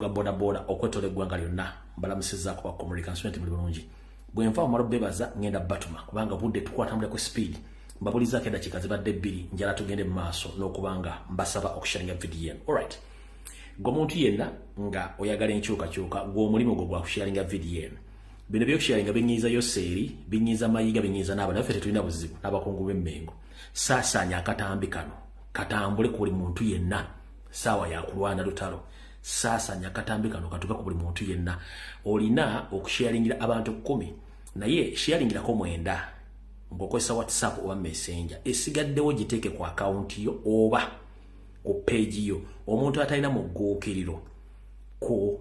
boda boda okwetole eggwanga lyonna mbalamusizaako bakomulika nsonete muli bulungi bwenva omala bebaza ngenda batuma kubanga budde tukwatambula ku speed mbabulizaako eddakiika zibadde 2 njala tugende mu maaso n'okubanga mbasaba okusharinga video eno. Alright, gwe omuntu yenna nga oyagala enkyukakyuka gw'omulimu gwo gwa kusharinga video eno, bino byokusharinga binyiizayo seeri, binyiiza mayiga, binyiiza n'abantu ffe tetulina buzibu n'abakungu b'emmengo. Saasaanya akatambi kano katambule ku buli muntu yenna saawa ya kulwana lutalo. Saasaanya akatambi kano katuuke ku buli muntu yenna. Olina okusharingira abantu 10 naye sharingirako 9 ng'okozesa WhatsApp oba Messenger. Esigaddewo giteeke ku account yo oba ku page yo. Omuntu atalina mugguukiriro ku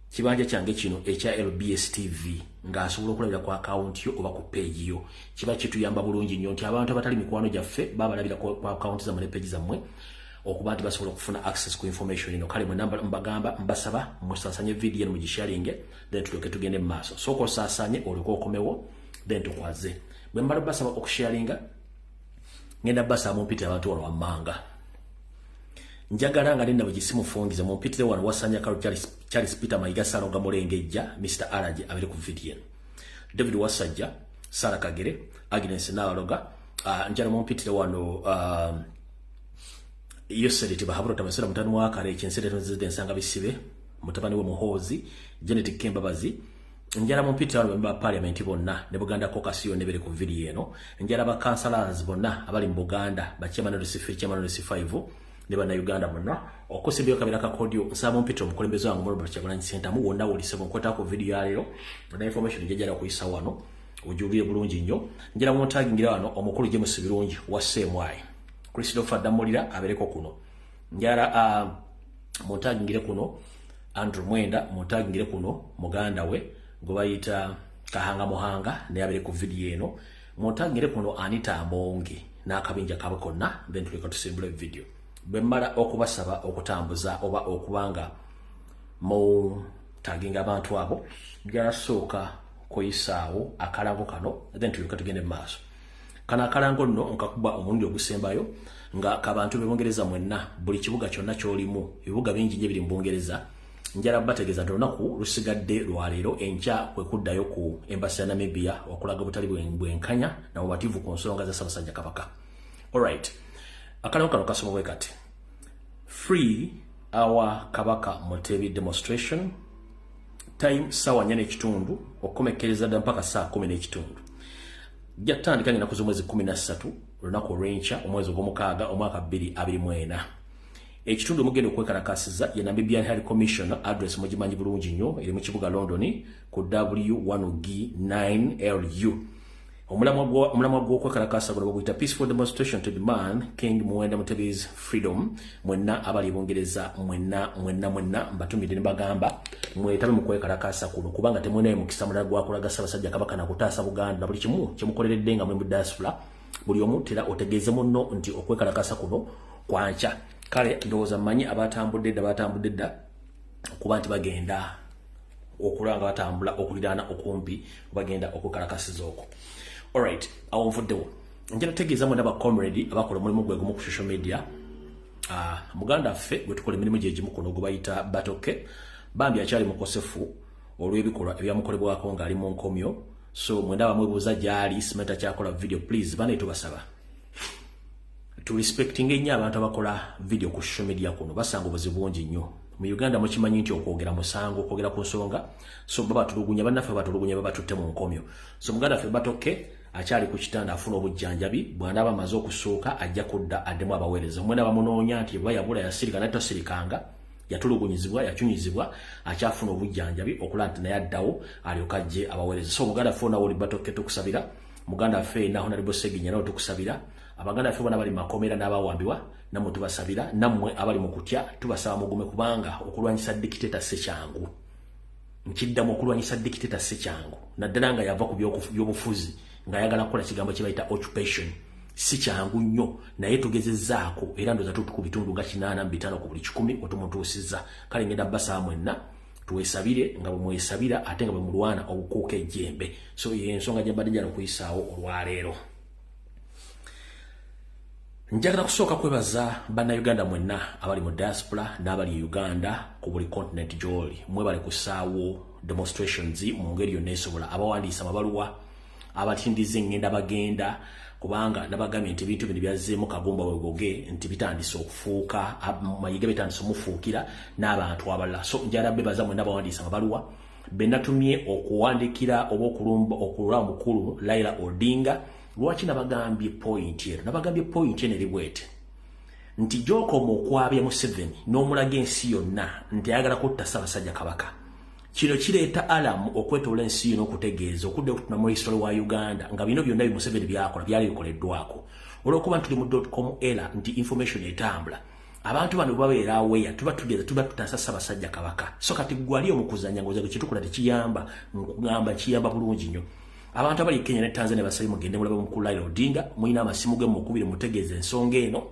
kibanja kyange kino ekya LBS TV ng'asobola okulabira ku account yo oba ku page yo, kiba kituyamba bulungi nnyo nti abantu abatali mikwano gyaffe babalabira ku account zammwe ne page zammwe okuba nti basobola okufuna access ku information eno. Kale mwe mbagamba mbasaba musaasanye video eno mugisharinge then tulyoke tugende mu maaso. Sooka osaasanye olyoke okomewo then tukwaze. Bwe mbala basaba okusharinga ngenda basaba mumpite abantu wano wammanga. Njagala nga nenda bugisimu fungize mumpitire wano wasanya Karo Charles Peter Mayiga Salonga Mulengejja Mr. Araje abere ku video. David Wasajja, Sara Kagere, Agnes Nawaloga, njala mumpitire wano Yoseliti bahabura tamasira mutanu wa kare kyensere tonzide nsanga bisibe mutabani we Muhozi Janet Kembabazi. Njala mumpitire wano ba parliament bonna ne Buganda caucus yo nebere ku video eno. Njala ba councillors bonna abali mu Buganda ba chairman of C5 ne bana Uganda bonna okosebyo kabira ka kodio nsaba mumpitire omukulembeze wangu mu Bachagula Center mu wonna wulise mukwata ku video yalero na information njejala kuyisa wano ojubire bulungi nnyo. Njala mu tagingira wano omukulu James Birungi wa CMY Christopher Damulira abereko kuno. Njala mutagingire kuno Andrew Mwenda mutagingire kuno muganda we gobayita Kahanga Muhanga ne abere ku video eno. Mutagingire kuno Anita Ambonge n'akabinja kabakonna then tuleka tusimbule video. Bwemmala okubasaba okutambuza oba okubanga mu taginga abantu abo njala sooka kuyisaawo akalango kano then tuleka tugende mu maaso. Kana akalango nno nkakuba omundi ogusembayo nga kabantu b'Ebungereza mwenna buli kibuga kyonna kyolimu ebibuga bingi nnyo biri mu Bungereza. Njala bategeeza nti olunaku lusigadde lwaleero enkya kwe kuddayo ku embassy ya Namibia okulaga butali bwenkanya na bubativu ku nsonga za Ssaabasajja Kabaka. Alright, akalango kano kasoma bwe kati: Free our Kabaka Mutebi demonstration time sawa 4:30 okukomekkereza dda mpaka saa 10:30. Jatandika ngina kuzo mwezi 13 lunaku olw'enkya omwezi ogw'omukaaga omwaka 2024. Ekitundu mugenda okwekalakasiza ye Namibian High Commission address mugimanyi bulungi nnyo eri mu kibuga London ku W1G9LU. Omulamwa gw'okwekalakasa guno baguyita peaceful demonstration to demand King Muwenda Mutebi's freedom. Mwenna abali Bungereza mwenna mbatumidde ne bagamba mwetabe mu kwekalakasa kuno kubanga temwenayo mukisa mulala gwakulaga Ssaabasajja Kabaka na kutaasa Buganda na buli kimu kyemukoleredde nga mwe mu diaspora buli omu tera otegeeze munno nti okwekalakasa kuno kwankya. Kale ndowooza mmanyi abatambudde dda okuba nti bagenda okulanga batambula okuliraana okumpi bagenda okwekalakasiza okwo. Alright, awo nvuddewo njala tegeeza mwenda ba comrade abakola omulimu gwe gumu ku social media. Muganda ffe gwe tukola emirimu gye gimu kuno gwe bayita Batoke bambi akyali mukosefu olw'ebikolwa ebyamukolebwako ng'ali mu nkomyo. So mwenda bamwebuuza gy'ali simenta kyakola video. Please bane tubasaba to respecting ennyo abantu abakola video ku social media kuno basanga obuzibu bungi nnyo. Mu Uganda mukimanyi nti okwogera musango okwogera ku nsonga so baba tulugunya bannaffe batulugunya baba tutte mu nkomyo. So muganda ffe Batoke akyali ku kitanda afuna obujjanjabi bw'anaaba amaze okusooka ajja kudda addemu abaweereza. Mwenda bamunoonya nti bwe yabula yasirika naye tosirikanga yatulugunyizibwa yakyunyizibwa akyafuna obujjanjabi okulaba nti naye addawo alyoka ajje abaweereza. So muganda ffe nawo oli Batoke tukusabira. Muganda ffe naho nalibo Seginya nawo tukusabira. Abaganda ffe bonna bali makomera n'abawambiwa namwe tubasabira. Nammwe abali mu kutya tubasaba mugume kubanga okulwanyisa dictator si kyangu. Nkiddamu okulwanyisa dictator si kyangu naddala nga yava ku by'obufuzi ng'ayagala kukola kigambo kye bayita occupation si kyangu nnyo naye tugezezzaako era ndoza tutuku bitundu nga 85 ku buli 100 otumutuusizza. Kale ngenda basaba mwenna tuwesabire nga bwe mwesabira ate nga bwe mulwana obukuuka ejjembe. So ye ensonga gye mbadde njala okuyisaawo olwaleero. Njagala kusooka kwebaza bannayuganda mwenna abali mu diaspora n'abali Uganda ku buli continent gy'oli mwebale kusaawo demonstrations mu ngeri yonna esobola abawandiisa amabaluwa abatindiza engenda bagenda kubanga nabagambye nti ebintu bino byazzeemu kagomba wegoge nti bitandise okufuuka mayiga bitandise omufuukira n'abantu abalala so njagala bebaza mwenna abawandiisa amabaluwa benatumye okuwandikira oba okulwa omukulu Raila Odinga lwaki nabagambye point eno eri bwete nti gy'okoma okwabya Museveni n'omulaga ensi yonna nti ayagala kutta Ssaabasajja Kabaka kino kireeta alamu okwetoola ensi yonna okutegeeza okudde okutuna mu history wa Uganda nga bino byonna Museveni byakola byali bikoleddwako olw'okuba tuli mu .com era nti information etambula abantu bano babeera aweya tuba tutasa Ssaabasajja Kabaka so kati gwali omukuzanya ngoza kitukula tekiyamba nkugamba kiyamba bulungi nnyo abantu abali Kenya ne Tanzania basali mugende mulaba omukulu Raila Odinga muyina amasimu ge mukubire mutegeeze ensonga eno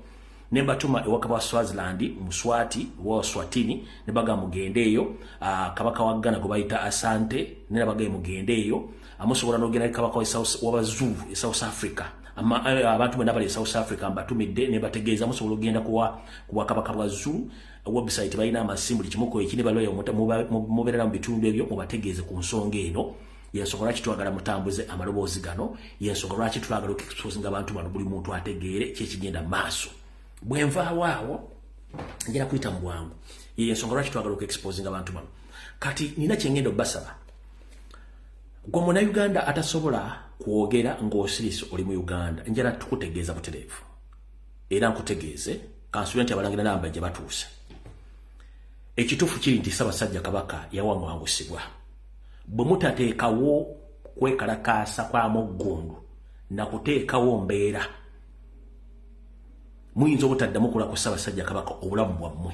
ne batuma ewaka wa Swaziland Muswati wa Swatini ne baga mugende eyo kabaka wa Ghana gobayita Asante ne baga mugende eyo amusobola n'ogenda kabaka wa Zulu South Africa abantu bonna bali South Africa mbatumidde ne bategeeza musobola ogenda kuwa kabaka wa Zulu website balina amasimu likimuko ekini baloyo mubeerera mu bitundu ebyo mubategeeze ku nsonga eno yensonga lwaki twagala mutambuze amaloboozi gano yensonga lwaki twagala okuexposinga abantu bano buli muntu ategeere kyekigenda maaso bwenvaawo awo njera kuyita mu bwangu yensonga lwaki twagala okuexposinga abantu bano kati nina kyengenda obbasaba gwe Munnayuganda atasobola kwogera ng'osirise oli mu Uganda njera tukutegeeza butereevu era nkutegeeze kansubira nti abalangira namba gye batuuse ekituufu kiri nti Ssaabasajja Kabaka yawangwangusibwa bwe mutateekawo kwekalakaasa kwa muggundu na kuteekawo mbeera muyinza obutaddamu kola ku Ssaabasajja Kabaka obulamu bwammwe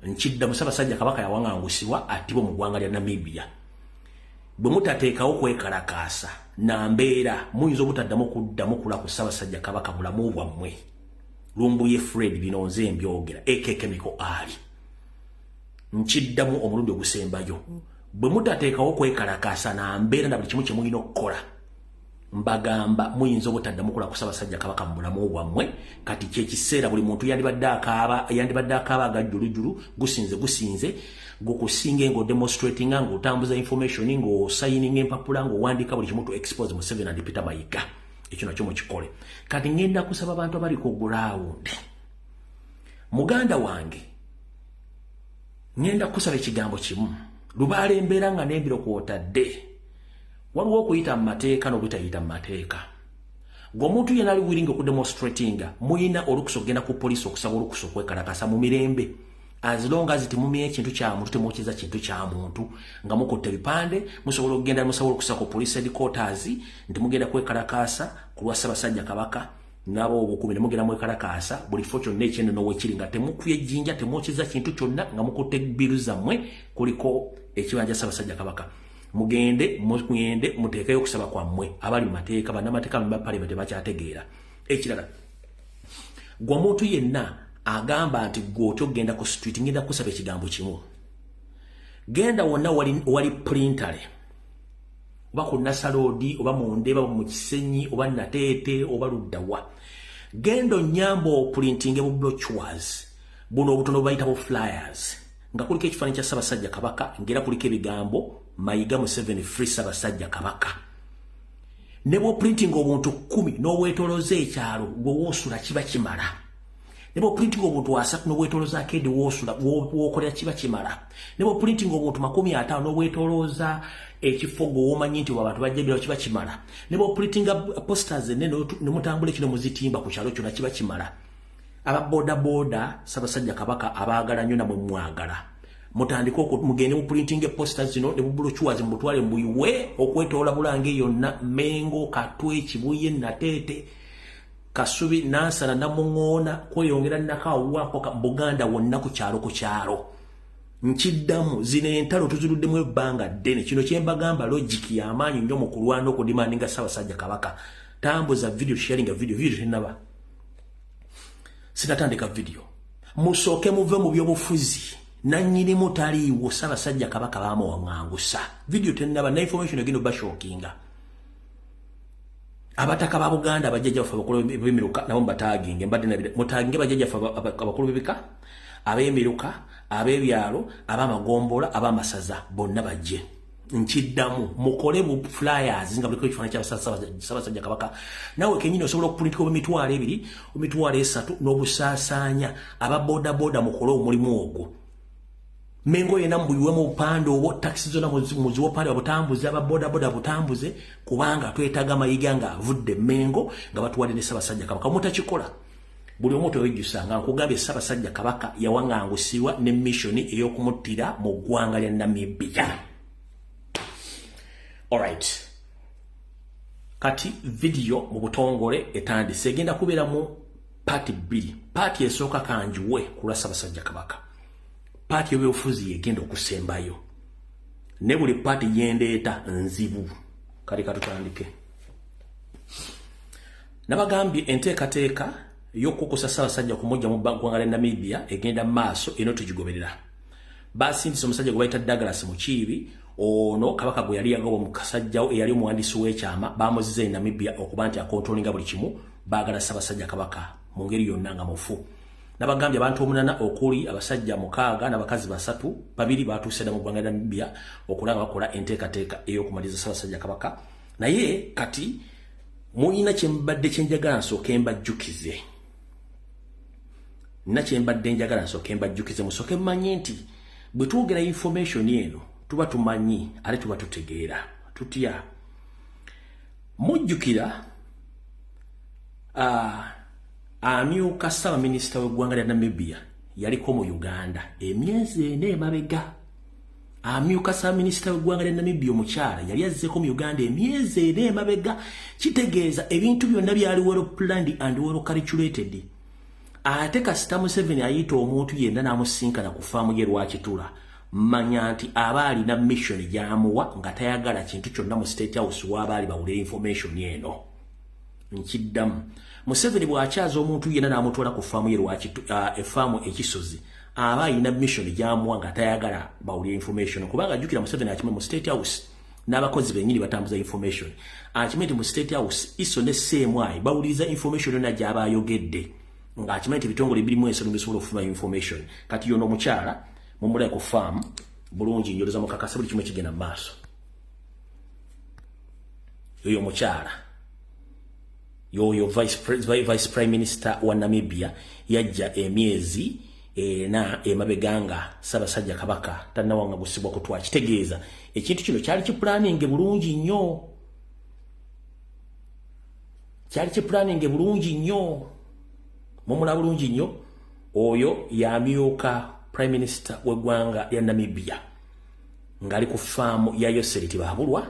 nkiddamu Ssaabasajja Kabaka yawangangusibwa attibwa mu ggwanga lya Namibia bwe mutateekawo kwekalakaasa na mbeera muyinza obutaddamu kuddamu kola ku Ssaabasajja Kabaka bulamu bwammwe Lumbuye Fred bino nze mbyogera ekekemiko ali nkiddamu omulundi ogusembayo bwe mutateekawo kwekalakaasa na mbeera na buli kimu kye mulina okukola mbagamba muyinza obutaddamu kola ku Ssaabasajja Kabaka mu bulamu bwammwe kati kyekiseera buli muntu yandibadde akaaba agajjulujjulu gusinze gukusinga ng'odemonstratinga ng'otambuza information ng'osayininga empapula ng'owandika buli kimu to expose Museveni and Peter Mayiga ekyo nakyo mukikole kati ngenda kusaba abantu abali ku ground muganda wange ngenda kusaba ekigambo kimu lubaala embeera nga n'embiro kwotadde waliwo okuyita mu mateeka n'obutayita mu mateeka ng'omuntu yenna ali willing okudemonstratinga muyina olukusa okugenda ku poliisi okusaba olukusa okwekalakasa mu mirembe as long as temumye ekintu kya muntu temwokyeza kintu kya muntu nga mukutte ebipande musobola okugenda musaba olukusa ku police headquarters nti mugenda kwekalakasa ku lwa Ssaabasajja Kabaka nabo obukumi ne mugenda mwekalakasa buli kifo kyonna ekyendo n'owekiri nga temukubye ejjinja temwokyeza kintu kyonna nga mukutte biru zammwe kuliko ekibanja Ssaabasajja Kabaka mugende muteekayo okusaba kwammwe abali mu mateeka bannamateeka mu parliament bakyategeera ekirala gwe omuntu yenna agamba nti gw'otyo ogenda ku street ngenda kusaba ekigambo kimu genda wonna wali printale oba ku Nasalodi oba mu Ndeba mu Kisenyi oba Nateete oba Luddawa genda onyamba oprintinge bu brochures buno obutono bayita bu flyers nga kuliko ekifaananyi kya Ssaabasajja Kabaka ngera kuliko ebigambo Mayiga Museveni free Ssaabasajja Kabaka ne bo printing obuntu 10 n'obwetoloza ekyalo gwe woosula kiba kimala ne bo printing obuntu 3 n'obwetoloza akedi woosula wookolera kiba kimala ne bo printing obuntu 50 n'obwetoloza ekifo gwomanyi nti abantu bajja bira kiba kimala ne bo printing posters ne mutambula kino muzitimba ku kyalo kyonna kiba kimala aba boda Ssaabasajja Kabaka abaagala nnyo namwe mwagala mutandika mugende mu printing posters zino ne bubuluchwazi mutwale mbuyiwe okwetoola bulange yonna Mengo Katwe Kibuye Nateete Kasubi Nansana Namuŋŋoona kweyongera Nakawuwa Buganda wonna ku kyalo nkiddamu zino entalo tuziruddemu ebbanga ddene kino kyembagamba logic y'amaanyi nnyo mu kulwana okudimandinga Ssaabasajja Kabaka tambuza video sharing video tenaba sinatandika video musooke muve mu byobufuzi nanyinimu taliiwo Ssaabasajja Kabaka baamuwangangusa video tenaba na information egino bashookinga abataka ba Buganda abajjajja bafa bakulu b'emiruka nabo mbataginge mbadde nabire mutaginge bajjajja bafa abakulu b'ebika ab'emiruka ab'ebyalo ab'amagombola ab'amasaza bonna bajje nkiddamu mukole mu flyers nga buliko ekifaananyi kya Ssaabasajja Kabaka nawe kenyini osobola okupulitika emitwalo 2 emitwalo 3 n'obusaasaanya aba boda mukole omulimu ogwo Mengo yena mbuyiwe mu bupande obwo taxi zona muzi wopande abutambuze aba boda butambuze kubanga twetaga mayiga nga avudde Mengo nga batuwadde ne Ssaabasajja Kabaka mutakikola buli omuntu wejjusanga nkugambye Ssaabasajja Kabaka yawangangusibwa ne mission ey'okumuttira mu ggwanga lya Namibia. Alright. Kati video mu butongole etandise egenda kubeera mu party 2. Party esooka kanjuwe ku lwa Ssaabasajja Kabaka. Party y'obufuzi egenda okusembayo. Ne buli party yendeeta nzibu. Kale katutandike. Nabagambye enteekateeka y'okukusa Ssaabasajja kumujja mu ggwanga lya Namibia egenda maaso eno tugigoberera. Basindise omusajja gwe bayita Douglas Mukiibi ono Kabaka gwe yali yagoba mu kasajjawo eyali omuwandiisi w'ekyama baamuziza e Namibia okuba nti akontrolinga buli kimu baagala Ssaabasajja Kabaka mu ngeri yonna nga mufu. Nabagambye abantu 8 okuli abasajja 6 n'abakazi 3 babiri batuuse mu ggwanga lya Namibia okulaba bakola enteekateeka ey'okumaliza Ssaabasajja Kabaka naye kati muyina kyembadde kyenjagala nsooke mbajjukize. Nina kyembadde njagala nsooke mbajjukize musooke mmanyi nti bwe twogera information eno tuba tumanyi ate tuba tutegeera tutya. Mujjukira amyuka Ssaabaminisita w'eggwanga lya Namibia yaliko mu Uganda emyezi 4 emabega. Amyuka Ssaabaminisita w'eggwanga lya Namibia omukyala yali azzeeko mu Uganda emyezi 4 emabega. Kitegeeza ebintu byonna byali well planned and well calculated. Ate kasita Museveni ayita omuntu yenna n'amusinkana ku faamu ye Lwakitula manya nti aba alina mission gy'amuwa nga tayagala kintu kyonna mu State House w'abaali bawulira information eno. Nkiddamu Museveni bw'akyaza omuntu yenna n'amutwala ku faamu ye Lwakitula efaamu ekisozi aba alina mission gy'amuwa nga tayagala bawulira information kubanga ajjukira Museveni akimye mu State House n'abakozi bennyini batambuza information akimye nti mu State House iso ne CMI bawuliriza information yonna gy'aba ayogedde nga akimye nti bitongole birimu ensonga ezisobola okufuna information. Kati yono omukyala mumuleke ku farm bulungi njoleza mukakasa buli kimu ekigenda mu maaso. Yoyo omukyala yoyo vice prime minister wa Namibia yajja emyezi na emabega nga Ssaabasajja Kabaka tannawangagusibwa kutwala. Kitegeeza ekintu kino kyali kiplanning bulungi nnyo. Kyali kiplanning bulungi nnyo. Mumula bulungi nnyo oyo yamyuka prime minister w'eggwanga lya Namibia ngali ku faamu ya Yoseliti Baabulwa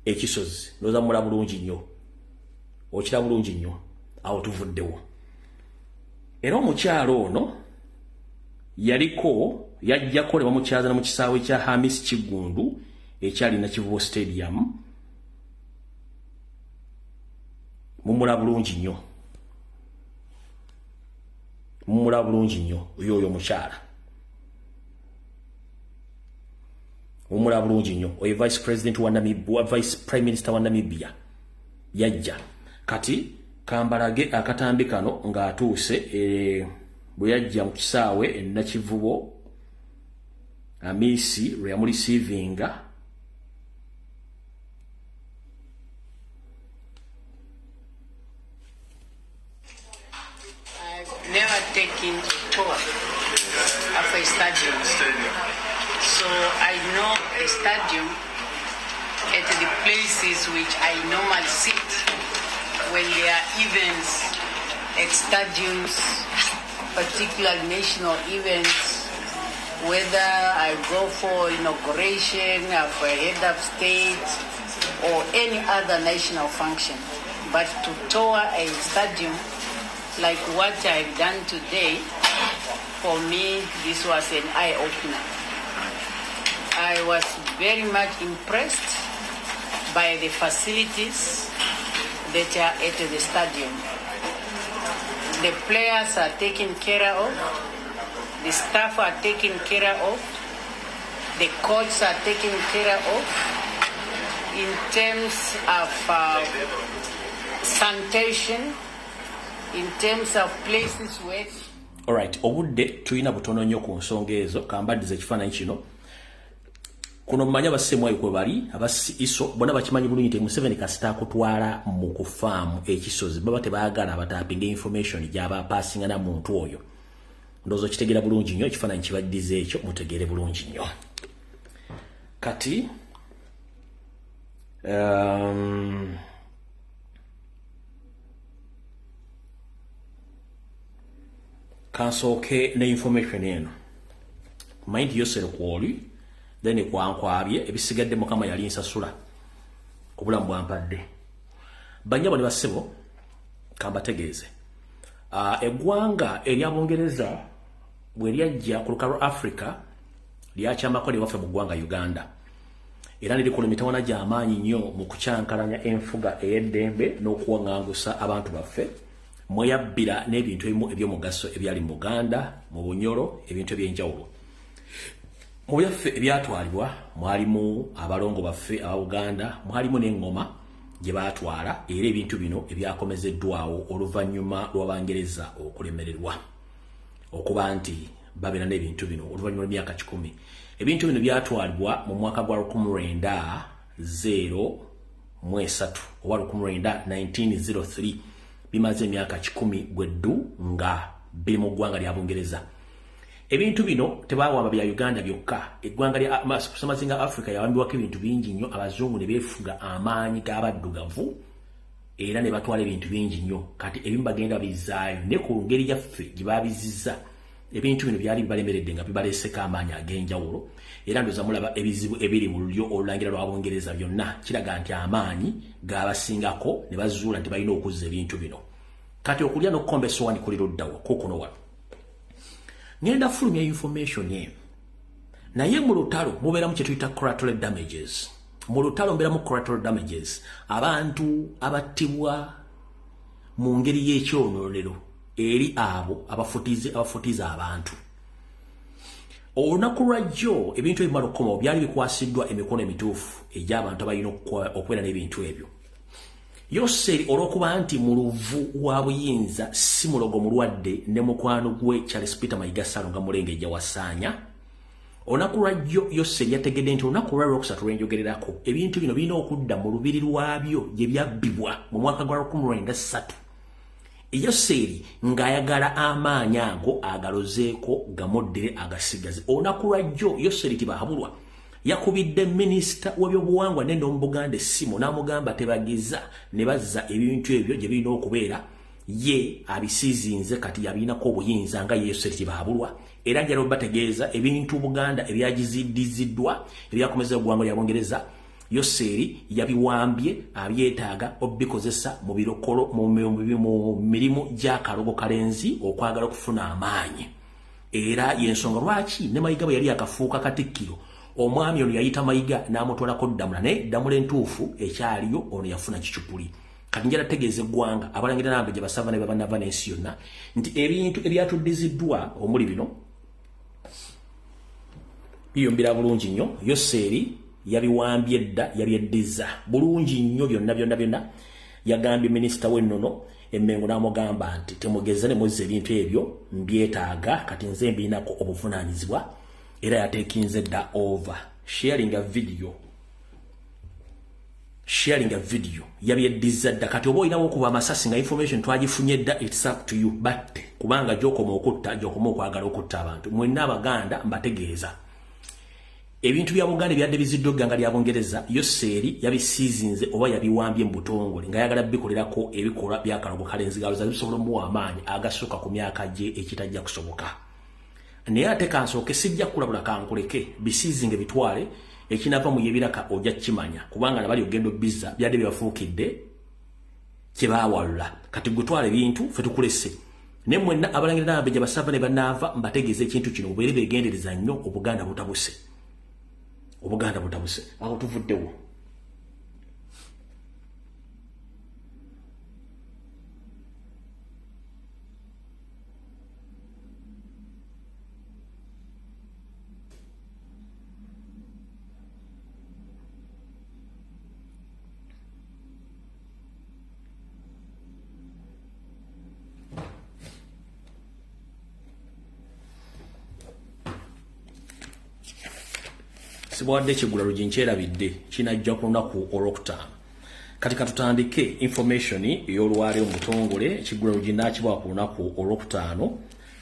ekisozi. Ndoza mula bulungi nnyo okira bulungi nnyo awo tuvuddewo. Era omukyalo ono yaliko yajjako ne bamukyaza na mu kisaawe kya Hamis Kigundu ekyali na Kivubo Stadium. Mumula bulungi nnyo. Mumula bulungi nnyo oyo omukyala. Mumula bulungi nnyo oyo vice president wa Namibia vice prime minister wa Namibia yajja. Kati kambalage akatambi kano ng'atuuse bwe yajja mu kisaawe na Kivubo Amisi lwe yamulisiivinga never taken a tour of a stadium. So I know a stadium at the places which I normally sit when there are events at stadiums, particularly national events, whether I go for inauguration of a head of state or any other national function. But to tour a stadium like what I've done today, for me, this was an eye-opener. I was very much impressed by the facilities that are at the stadium. The players are taken care of, the staff are taken care of, the coaches are taken care of. In terms of sanitation, in terms of places where. Alright, obudde tulina butono nnyo ku nsonga ezo kambaddiza ekifaananyi kino. Kuno mmanya bassemwayo kwe bali abasi iso bonna bakimanyi bulungi nti Museveni kasita akutwala mu kufaamu ekisozi baba tebaagala abatapinga information gy'aba passinga na muntu oyo. Ndowooza kitegeera bulungi nnyo ekifaananyi kibaddiza ekyo mutegeere bulungi nnyo. Kati kansooke ne information eno mind yosere kwoli then kwankwabye ebisigadde mukama yali nsasula ku bulamu bwampadde banyabo ne basebo kambategeeze eggwanga eryabongereza bwe lyajja ku lukalu Africa lyakyambako ne waffe mu ggwanga Uganda era nirikola emitawana gy'amaanyi nnyo mu kucyankalanya enfuga ey'eddembe n'okuwaŋŋangusa abantu baffe mweyabbira n'ebintu ebimu ebyomugaso ebyali mu Buganda mu Bunyoro ebintu ebyenjawulo mu byaffe ebyatwalibwa mwalimu abalongo baffe aba Buganda mwalimu n'eŋŋoma gye baatwala era ebintu bino ebyakomezeddwawo oluvannyuma lw'Abangereza okulemererwa okuba nti babeera n'ebintu bino oluvannyuma lw'emyaka 10 ebintu bino byatwalibwa mu mwaka gwa 1903 oba 1903 bimaze emyaka 10 bweddu nga biri mu ggwanga lya Bungereza. Ebintu bino tebawamba bya Uganda byokka eggwanga lya Samazinga Africa yawambiwako ebintu bingi nnyo abazungu ne beefuga amaanyi g'abaddugavu era ne batwala ebintu bingi nnyo kati ebimu bagenda bizaayo ne ku ngeri yaffe gye baabizizza ebintu bino byali bibalemeredde nga bibaleeseko amaanyi ag'enjawulo era ndowooza mulaba ebizibu ebiri mu lulyo olulangira lw'Abongereza byonna kiraga nti amaanyi g'abasingako ne bazuula nti balina okuzza ebintu bino kati okulya n'okukombesa wani kuli luddawo kukuno wano ngenda fulumya information eno naye mu lutalo mubeeramu kye tuyita collateral damages mu lutalo mbeeramu collateral damages abantu abattibwa mu ngeri y'ekyonoonero eri abo abafutiza abantu olunaku lwajjo ebintu ebimala okukomawo byali bikwasiddwa emikono emituufu egy'abantu abalina okubeera n'ebintu ebyo Yoseri olw'okuba nti mu luvu wa buyinza si mulogo mulwadde ne mukwano gwe Charles Peter Mayiga Ssaalongo Mulengejja Wasaanya olunaku lwajjo Yoseri yategedde nti olunaku lwa Lwokusatu lwenjogererako ebintu bino birina okudda mu lubiri lwabyo gye byabbibwa mu mwaka gwa 1993 Yoseri ng'ayagala amaanyi ago agalozeeko gamuddire agasigaze olunaku lwajjo Yoseri tibahabulwa yakubidde minisita w'ebyobuwangwa nende mu Buganda essimu n'amugamba tebagiza ne bazza ebintu ebyo gye birina okubeera ye abisiizinze kati yabiinako obuyinza nga Yoseri tibahabulwa era njala bategeeza ebintu Buganda ebyagiziddiziddwa ebyakomeza eggwanga lya Bungereza Yoseri yabiwambye abyetaaga obikozesa mu birokolo mu mirimu gy'akalogo kalenzi okwagala okufuna amaanyi era yensonga lwaki ne Mayiga bwe yali akafuuka katikkiro omwami ono yayita Mayiga n'amutwalako Ddamula naye Ddamula entuufu ekyaliyo ono yafuna kicupuli kati njala tegeeza eggwanga abalangira nambe gye basava ne babanava n'ensi yonna nti ebintu ebyatuddiziddwa omuli bino biyombera bulungi nnyo Yoseri yabiwambye edda yabyeddiza bulungi nnyo byonna yagambye minisita w'ennono Emmengo n'amugamba nti temugeza ne muzza ebintu ebyo mbyetaaga kati nze mbinako obuvunaanyizibwa era yatekinze dda over sharing a video yabyeddiza dda kati oba olinawo okuba amasasi nga information twagifunye dda it's up to you but kubanga gyokoma okutta gyokoma okwagala okutta abantu mwenna Abaganda mbategeeza ebintu bya Buganda byadde biziddwa eggwanga lya Bungereza Yoseri yabisiizinze oba yabiwambye mu butongole nga yagala bikolerako ebikolwa by'akalogo kalenzi galuza bisobola omuwa amaanyi agasooka ku myaka gye ekitajja kusoboka naye ate kansooke sijja kulabula kankuleke bisiizinge bitwale ekinava mu yebiraka ojja kimanya kubanga nabali ogendo bizza byadde byafuukidde kye baawalula kati gutwala ebintu fe tukulese ne mwenna abalangira nambe gye basava ne banaava mbategeeza ekintu kino obeere beegendereza nnyo Obuganda butabuse aho tuvuddewo sibwadde kigula lugi nkyerabidde kinajja ku lunaku olwokutaano kati katutandike information ey'olwaleero mu butongole kigula lugi nakibwa ku lunaku olwokutaano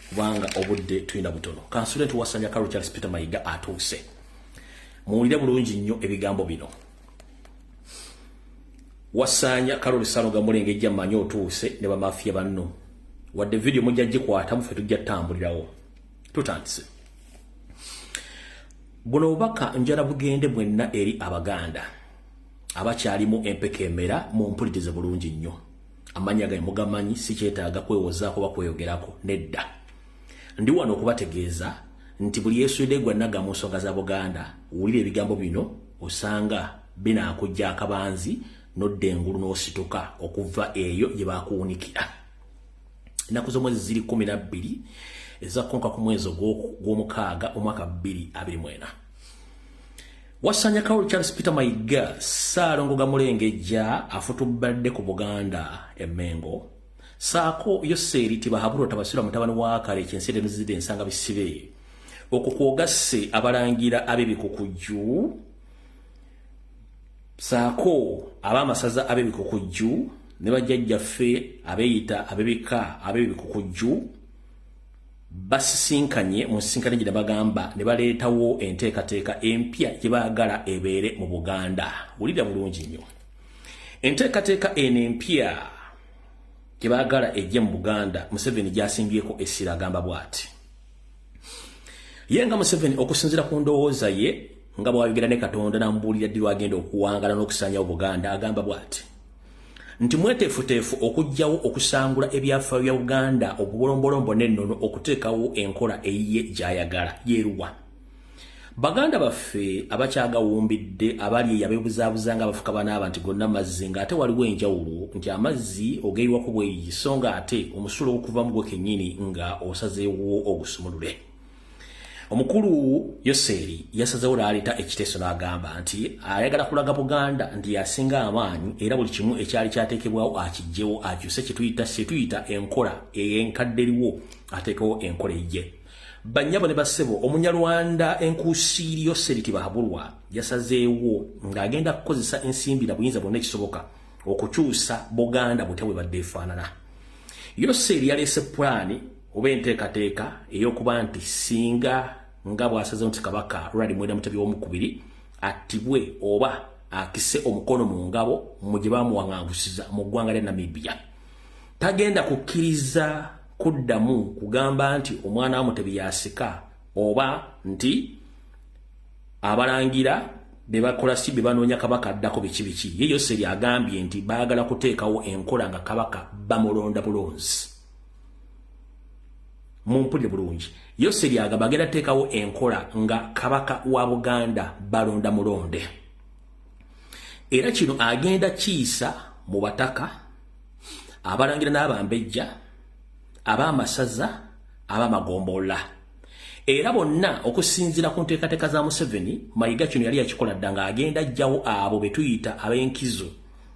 kubanga obudde tulina butono. Kansulenti Wasanya Carol Charles Peter Mayiga atuuse. Muwulire bulungi nnyo ebigambo bino. Wasanya Carol Sanoga Mulengejja manyi otuuse ne bamafiya banno. Wadde video mujja gikwata mu ffe tujja tambulirawo. Tutandise. Buno bubaka njala bugende mwenna eri Abaganda. Abakyalimu empeke emera mu mpulirize bulungi nnyo. Amanya gaye mugamanyi si kyetaaga kwewozaako bakweyogerako nedda. Ndi wano okubategeeza nti buli yeesudde gwa naga mu nsonga za Buganda wulira ebigambo bino osanga binaakujja akabanzi nodde engulu n'osituka okuva eyo gye baakuwunikira. Ennaku z'omwezi ziri 12 ezakonka ku mwezi gw'omukaaga omwaka 2024. Wasanya Carol Charles Peter Mayiga Ssaalongo Mulengejja afutubadde ku Buganda Emmengo saako Yoseri Tibahabulwa tabasira mutabani wa kale kyensere nzide ensanga bisibe okukwogasse abalangira ab'ebikukujju saako abamasaza ab'ebikukujju ne bajjajjaffe abeyita abebika ab'ebikukujju basisinkanye mu nsinkane gye bagamba ne baleetawo enteekateeka empya gye baagala ebeere mu Buganda. Wulira bulungi nnyo. Enteekateeka eno empya gye baagala ejje mu Buganda Museveni gyasimbyeko essira agamba bw'ati. Ye nga Museveni okusinziira ku ndowooza ye nga bw'abigera ne Katonda n'amubuulira ddi lwagenda okuwangala n'okusaanyawo Buganda agamba bw'ati. Nti mweteefuteefu okujjawo okusangula ebyafaayo bya Uganda obubolombolombo n'ennono okuteekawo enkola eyiye gy'ayagala yeeruwa. Baganda baffe abakyagawumbidde abali eyabebuzaabuza nga abafuka banaaba nti gonna mazzi ng'ate waliwo enjawulo nti amazzi ogeyiwako bweyiyi so ng'ate omusulo okuvamu gwe kennyini nga osazeewo ogusumulule. Omukulu Yoseri yasazeewo n'aleeta ekiteeso n'agamba nti ayagala kulaga Buganda nti yasinga amaanyi era buli kimu ekyali kyateekebwawo akijjewo akyuse kyetuyita enkola ey'enkadderiwo ateekewo enkola ejje. Bannyabo ne bassebo Omunyarwanda enkuusiiri Yoseri Tibahabulwa yasazeewo ng'agenda kukozesa ensimbi na buyinza bwonna ekisoboka okukyusa Buganda butya bwe badde efaanana. Yoseri yaleese pulaani oba enteekateeka ey'okuba nti singa nga bw'asazeewo nti Kabaka Ronald Muwenda Mutebi II attibwe oba akise omukono mu ngabo mu gye baamuwaŋŋangusiza mu ggwanga lya Namibia, tagenda kukkiriza kuddamu kugamba nti omwana wa Mutebi yasika oba nti abalangira be bakola si be banoonya Kabaka addako biki. Ye Yoseri agambye nti baagala kuteekawo enkola nga Kabaka bamulonda bulonzi. Mumpulire bulungi. Yoseri agamba agenda teekawo enkola nga Kabaka wa Buganda balonda mulonde. Era kino agenda kiisa mu bataka abalangira n'abambejja ab'amasaza ab'amagombola. Era bonna okusinziira ku nteekateeka za Museveni Mayiga kino yali yakikola dda ng'agenda ajjawo abo be tuyita ab'enkizo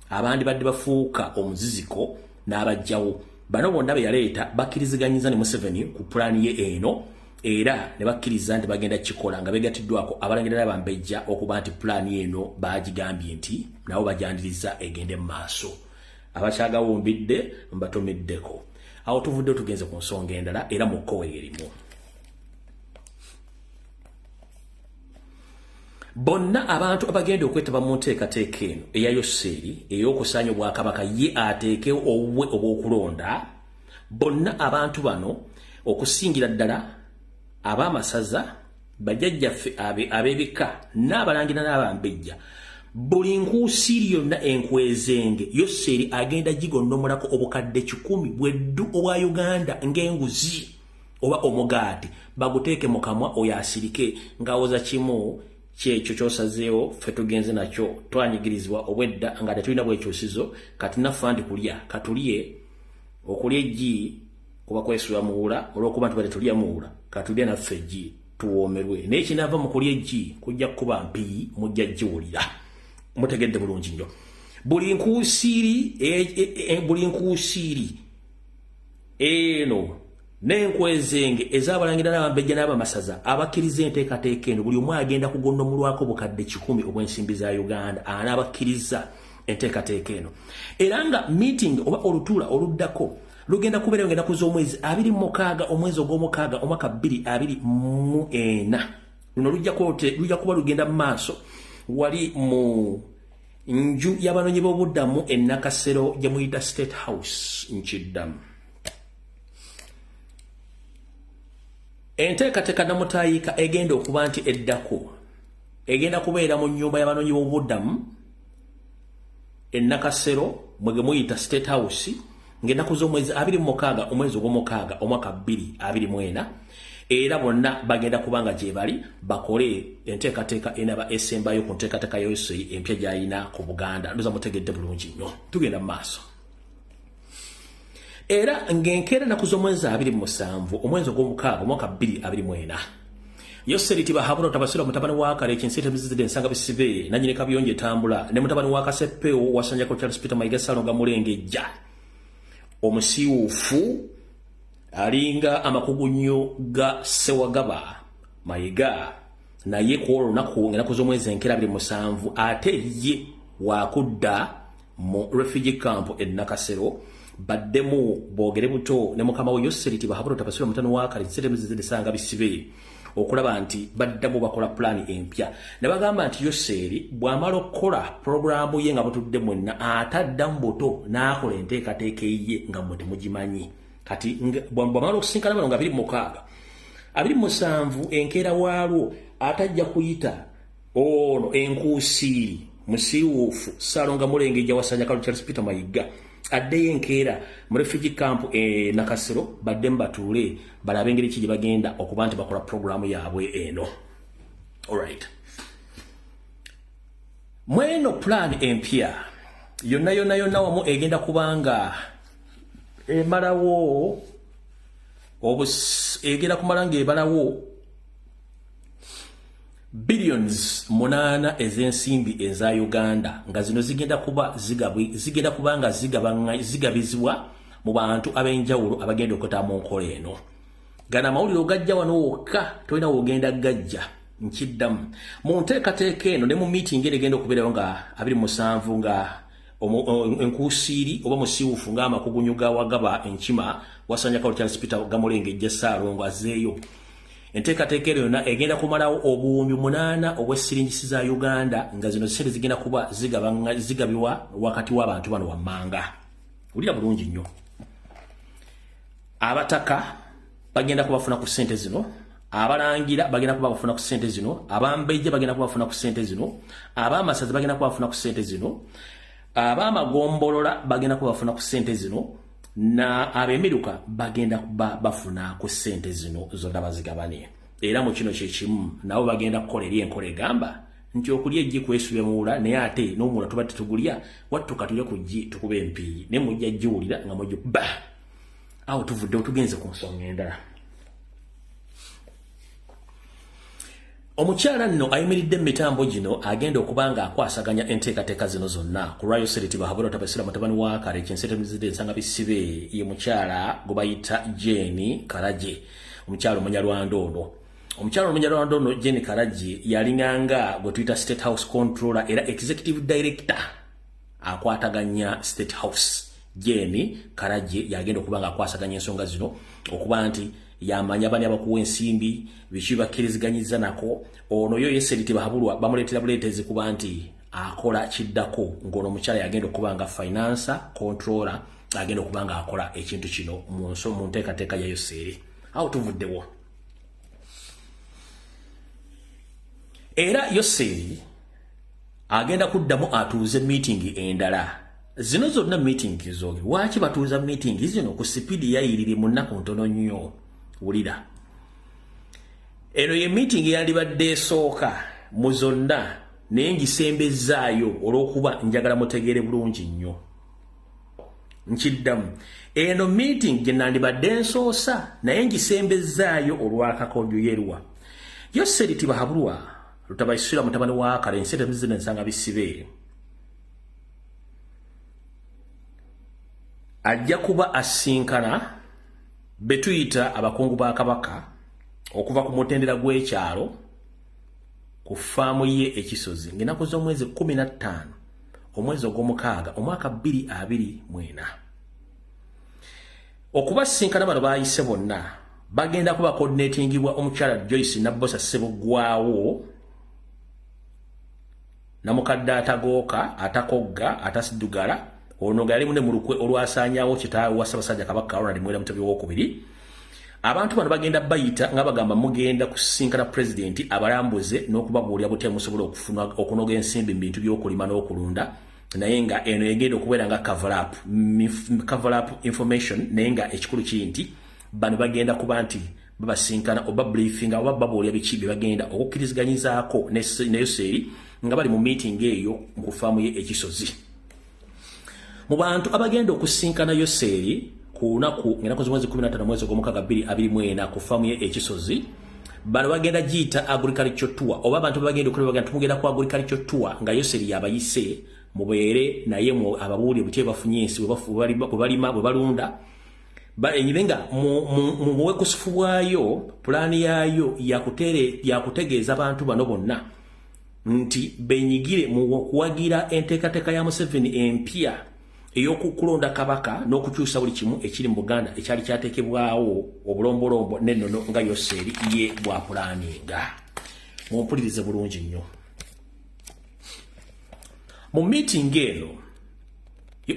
abandi badde bafuuka omuziziko n'abajjawo. Bano bonna be yaleeta bakkiriziganyiza ne Museveni ku pulaani ye eno era ne bakkiriza nti bagenda kikola nga beegatiddwako abalangira n'abambejja okuba nti pulaani eno baagigambye nti nabo bajandiriza egende mu maaso. Abakyagawumbidde mbatomeddeko. Awo tuvudde tugenze ku nsonga endala era mu kkowe erimu. Bonna abantu abagenda okwetaba mu nteekateeka eno eya Yoseri ey'okusaanya Obwakabaka ye ateekewo obubwe obw'okulonda, bonna abantu bano okusingira ddala ab'amasaza bajjajjaffe ab'ebika n'abalangira n'abambejja, buli nkuusiiri yonna enkwezenge Yoseri agenda gigonnomolako obukadde 10 bweddu obwa Uganda ng'enguzi oba omugaati baguteeke mu kamwa oyo asirike ng'awoza kimu kyekyo kyosazeewo ffe tugenze nakyo twanyigirizibwa obwedda nga tetulina bwekyusizo kati naffe andi kulya katulye okulya eggi kuba kwesuula muwula olw'okuba nti bade tulya muwula katulye naffe eggi tuwoomerwe naye kinaava mu kulya eggi kujja kukuba mpiyi mujja giwulira. Mutegedde bulungi nnyo. Buli nkuusiiri eno n'enkwezenge ez'abalangira n'abambejja n'abamasaza abakkiriza enteekateeka eno buli omu agenda kugondomulwako bukadde 100 obw'ensimbi za Uganda anabakkiriza enteekateeka eno. Era nga meeting oba olutuula oluddako lugenda kubeera ng'ennaku z'omwezi 26 omwezi ogw'omukaaga omwaka 2024. Luno lujja kuba lugenda mu maaso wali mu nju y'abanoonyi b'obuddamu e Nakasero gye muyita State House Nkiddamu. Enteekateeka namutayiika egenda okuba nti eddako egenda kubeera mu nnyumba y'abanoonyi b'obuddamu e Nakasero mwe muyita State House ng'ennaku z'omwezi 26 omwezi ogw'omukaaga omwaka 2024. Era bonna bagenda kubanga gye bali bakole enteekateeka enaba esembayo ku nteekateeka yose empya gy'alina ku Buganda. Ndoza mutegedde bulungi nnyo. Tugenda mu maaso. Era ng'enkeera ennaku z'omwezi 27 omwezi ogw'omukaaga omwaka 2024 Yoseriti Bahabura Tabasira mutabani wa Kale Kinsete Mzizide Nsanga Bisibe Nanyine Kabiyonje Tambula ne mutabani wa Kasepeo wasanja ko Charles Peter Mayiga Salonga Mulengejja omusiufu alinga amakugunyo ga Sewagaba Mayiga naye ku olunaku ennaku z'omwezi enkeera 27 ate ye wakudda mu refugee camp e Nakasero baddemu boogere buto ne mukama we Yoseriti Bahabura Tabasira mutabani wa Kale Kinsete Mzizide Nsanga Bisibe okulaba nti baddamu bakola plan empya ne bagamba nti Yoseri bw'amala okukola programu ye nga butudde mwenna atadda mbuto n'akola enteekateeka ye nga mwe temugimanyi. Kati bw'amala okusinkana bano nga 27 enkeera waalwo atajja kuyita ono enkuusiiri musiiwuufu Salonga Mulengejja wasanja Kalu Charles Peter Mayiga addeyo enkeera mu refugee camp e Nakasero baddemu batuule balabe engeri ki gye bagenda okuba nti bakola programu yaabwe eno. Alright. Mweno plan empya yonna wamu egenda kubanga emalawo egenda kumala ng'ebalawo billions 8 ez'ensimbi eza Uganda nga zino zigenda kuba nga zigabizibwa mu bantu ab'enjawulo abagenda okota mu nkola eno. Gana amawulire ogajja wano wokka tolina wogenda gajja Nkiddamu mu nteekateeka eno ne mu meeting egenda okubeerawo nga 27 nga enkuusiiri oba musiiwufu ng'amakugunyu ga Wagaba Enkima wasanja Kalu Charles Peter Gamulengejja Saalongo azeeyo. Enteekateeka yonna egenda kumalawo obuwumbi 8 obw'essiringisi za Uganda nga zino zisente zigenda kuba zigabibwa wakati w'abantu bano wammanga. Ulira bulungi nnyo. Abataka bagenda kubafuna ku ssente zino, abalangira bagenda kubafuna ku ssente zino, abambejja bagenda kubafuna ku ssente zino, ab'amasaza bagenda kubafuna ku ssente zino, ab'amagombolola bagenda kubafuna ku ssente zino, na ab'emiruka bagenda bafuna ku ssente zino zonna bazigabane. Era mu kino kyekimu nabo bagenda kukola eri enkola egamba nti okulya ejji kwesubya muwula naye ate n'omula tuba tetugulya wattuka tulye ku jji tukube empiiyi ne mujja jjiwulira nga mujja ba awo tuvudde otugenze ku nsonga endala. Omukyala nno ayimiridde mu mitambo gino agenda okuba nga akwasaganya enteekateeka zino zonna ku lwa Yoseriti Bahabura Tabasira mutabani wa Kale Kinsete Mzizide Nsanga Bisibe ye mukyala gwe bayita Jeni Karaje omukyala Omunyarwanda ono. Omukyala Omunyarwanda ono Jeni Karaje yalinganga gwe tuyita State House Controller era Executive Director akwataganya State House. Jeni Karaje yagenda okuba nga akwasaganya ensonga zino okuba nti yamanya bani abakuwa ensimbi biki bakkiriziganyiza nako ono yo Yoseriti Bahabulwa bamuleetera buleetezi kuba nti akola kiddako ng'ono omukyala yagenda okuba nga finance controller agenda okuba nga akola ekintu kino mu nteekateeka ya Yoseri. Awo tuvuddewo. Era Yoseri agenda kuddamu atuuze meeting endala. Zino zonna meeting zo lwaki batuuza meeting zino ku sipiidi yayirire mu nnaku ntono nnyo. Wulira. Eno ye meeting yandibadde esooka mu zonna naye ngisembezaayo olw'okuba njagala mutegeere bulungi nnyo. Nkiddamu. Eno meeting gye nandibadde ensoosa naye ngisembezaayo olw'akakodyo yerwa. Yoseriti Bahabulwa Lutabaisira mutabani wa Kale Kinsete Mzizide Nsanga Bisibe ajja kuba asinkana betuyita abakungu ba kabaka okuva ku mutendera gw'ekyalo ku faamu ye ekisozi ng'ennaku z'omwezi 15 omwezi ogw'omukaaga omwaka 2024 okubasinkana bano bayise bonna bagenda kuba coordinatingibwa omukyala Joyce Nabbosa Ssebuggwawo namukadde atagooka atakogga atasidugala ono gali munne mu lukwe olwasaanyawo kitaawe wa Ssaabasajja Kabaka Ronald Muwenda Mutebi II. Abantu bano bagenda bayita nga bagamba mugenda kusinkana president abalambuze n'okubabuulira butya musobola okufuna okunoga ensimbi mu bintu by'okulima n'okulunda naye nga eno egenda okubeera nga cover up information naye nga ekikulu kiri nti bano bagenda kuba nti babasinkana oba briefing oba babuulira biki bye bagenda okukkirizganyizaako ne Yoseri nga bali mu meeting eyo mu faamu ye ekisozi. Mu bantu abagenda okusinkana Yoseri ku lunaku ng'ennaku z'omwezi 15 mwezi gw'omukaaga 2024 ku faamu ye ekisozi bano bagenda giyita agriculture tour oba abantu bagenda okulaba bagenda tumugenda ku agriculture tour nga Yoseri yabayise mubeere naye mu ababuulire butye bafunye ensi bwe balima bwe balunda enyibenga mu wekusufu bwayo pulaani yaayo yakutegeeza abantu bano bonna nti benyigire mu kuwagira enteekateeka ya Museveni empya ey'okukulonda kabaka n'okukyusa buli kimu ekiri mu Buganda ekyali kyateekebwawo obulombolombo n'ennono nga Yoseri ye bwa pulaaninga. Mumpulirize bulungi nnyo. Mu meeting eno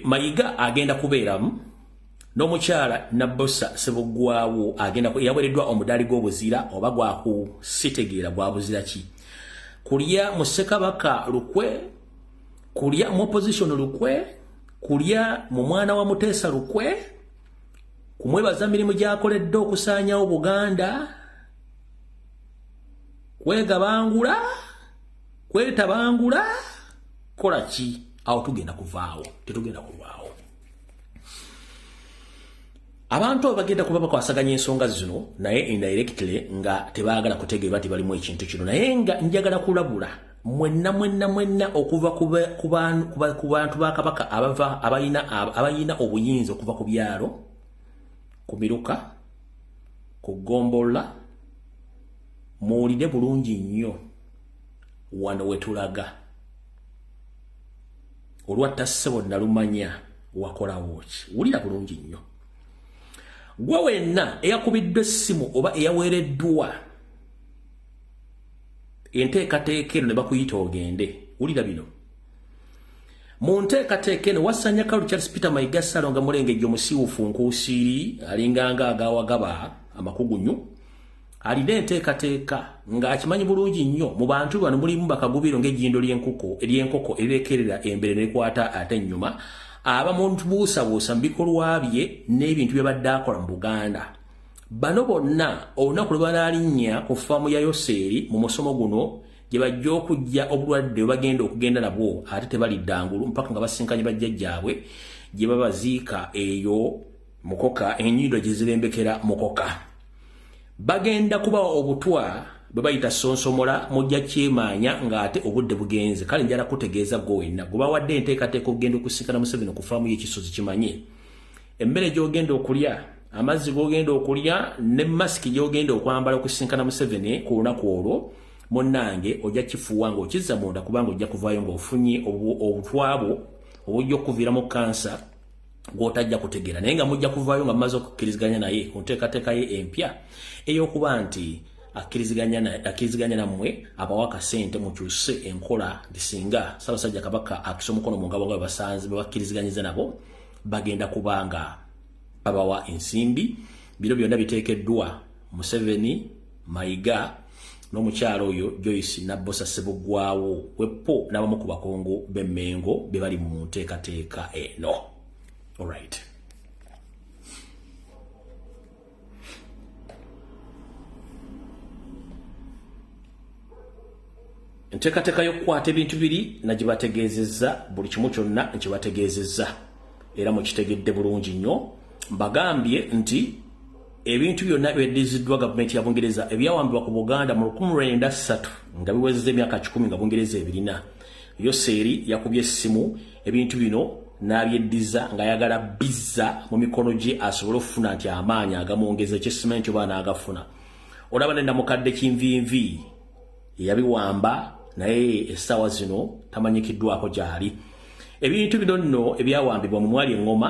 Mayiga agenda kubeeramu n'omukyala Nabbosa Ssebuggwawo agenda yaweereddwa omudaali gw'obuzira oba gwa kusitegeera gwa buzira ki kulya mu Ssekabaka lukwe kulya mu opposition lukwe kulya mu mwana wa Muteesa lukwe kumwebaza mirimu gy'akoledde okusaanyawo Buganda kwegabangula kwetabangula kola ki awo tugenda kuvaawo tetugenda kuvaawo. Abantu abagenda kuba bakwasaganya ensonga zino naye indirectly nga tebaagala kutegeera nti balimu ekintu kino naye nga njagala kulabula mwenna okuva ku bantu ba kabaka abayina obuyinza okuva ku byalo ku miruka ku gombola muwulire bulungi nnyo wano wetulaga olwatta ssebo nalumanya wakolawo ki wulira bulungi nnyo. Gwe wenna eyakubiddwa essimu oba eyaweereddwa enteekateeka eno ne bakuyita ogende wulira bino mu nteekateeka eno wasanya Kalu Charles Peter Mayiga Salonga Mulengejjo musiiwufu nkuusiiri alinganga agawagaba amakugunyu alina enteekateeka ng'akimanyi bulungi nnyo mu bantu bano mulimu bakagubiro ng'ejjindo ly'enkoko erekerera embere nekwata ate ennyuma abamuntu buusabuusa mu bikolwa bye n'ebintu bye badde akola mu Buganda. Bano bonna olunaku lwe banaalinnya ku faamu ya Yoseri mu musomo guno gye bajja okujja obulwadde bwe bagenda okugenda nabwo ate tebalidda ngulu mpaka nga basinkanye bajjajjaabwe gye babaziika eyo mukoka ennyindo gye zirembekera mukoka. Bagenda kubawa obutwa bwe bayita sonsomola mujja kyemaanya ng'ate obudde bugenze kale njala kutegeeza gwe wenna gwe bawadde enteekateeka okugenda okusinkana Museveni ku faamu y'ekisozi kimanye emmere gy'ogenda okulya amazzi g'ogenda okulya ne masiki gy'ogenda okwambala okusinkana Museveni ku lunaku olwo munnange ojja kifuuwa ng'okizza munda kubanga ojja kuvaayo ng'ofunye obutwabo obujja okuviiramu kansa gw'otajja kutegeera naye nga mujja kuvaayo nga mumaze okukkiriziganya naye ku nteekateeka ye empya ey'okuba nti akkiriziganya nammwe abawaka ssente mukyuse enkola ndisinga Ssaabasajja Kabaka akisa omukono mu ngabo nga basanze bakkiriziganyiriza nabo bagenda kubanga babawa ensimbi biro byonna biteekeddwa Museveni Mayiga n'omukyala oyo Joyce Nabbosa Ssebuggwawo wepo n'abamu ku bakongo b'emmengo be bali mu nteekateeka eno. All right. Enteekateeka y'okukwata ebintu biri nagibategeezezza buli kimu kyonna nkibategeezezza era mukitegedde bulungi nnyo. Mbagambye nti ebintu byonna byeddiziddwa gavumenti ya Bungereza ebyawambibwa ku Buganda mu 1903 nga biwezezza emyaka 10 nga Bungereza ebirina. Yoseri yakubye essimu ebintu bino n'abyeddiza ng'ayagala bizza mu mikono gye asobole okufuna nti amaanyi agamwongeza ekyesimenti oba n'agafuna. Olaba ne Namukadde Kinvinvi yabiwamba naye essaawa zino tamanyikiddwako gy'ali. Ebintu bino nno ebyawambibwa mu mwali eŋŋoma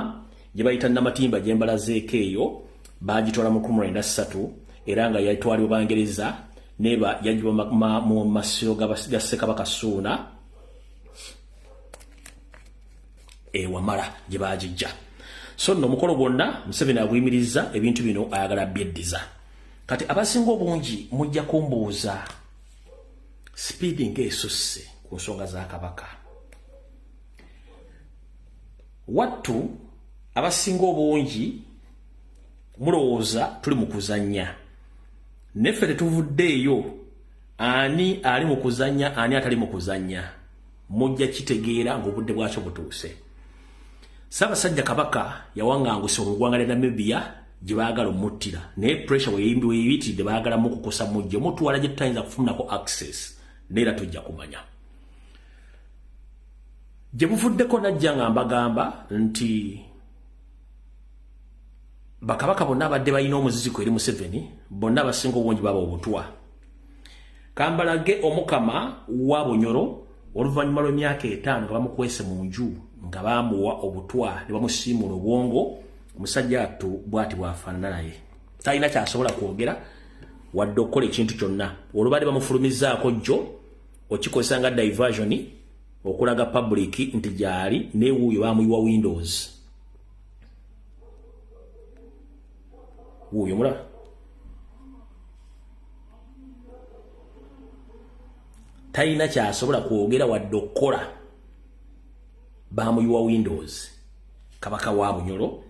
gye bayita Namatimba gye mbalazeeko eyo baagitwala mu 1993 era nga yatwalibwa Bangereza neba yagiba mu masiro ga Ssekabaka Ssuuna Wamala gye baagijja. So nno omukolo gwonna Museveni aguyimiriza ebintu bino ayagala byeddiza. Kati abasinga obungi mujja kumbuuza speedi ng'esusse ku nsonga za Kabaka. Wattu abasinga obungi mulowooza tuli mu kuzannya. Neffe tetuvuddeeyo ani ali mu kuzannya ani atali mu kuzannya. Mujja kitegeera ng'obudde bwakyo butuuse. Ssaabasajja Kabaka yawaŋŋanguse olugwanga lya Namibia gye baagala omuttira naye pressure weeyimiridde baagala mukukusa mujje mutuwala gye tutayinza kufunako access neera tujja kumanya. Gye buvuddeko najja nga mbagamba nti bakabaka bonna abadde balina omuziziko eri Museveni bonna abasinga obungi baba obutwa. Kambalage Omukama wa Bunyoro oluvannyuma lw'emyaka 5 nga bamukwese mu nju nga bamuwa obutwa ne bamusiimula obwongo. Omusajja attu bw'ati bw'afaanana naye talina kyasobola kwogera wadde okukola ekintu kyonna. Olubadde bamufulumizaako jjo okikozesa nga diversion okulaga public nti gyali n'ewuuyo bamuyiwa Windows. Wuuyo mulaba talina kyasobola kwogera wadde okukola bamuyiwa Windows. Kabaka wa Bunyoro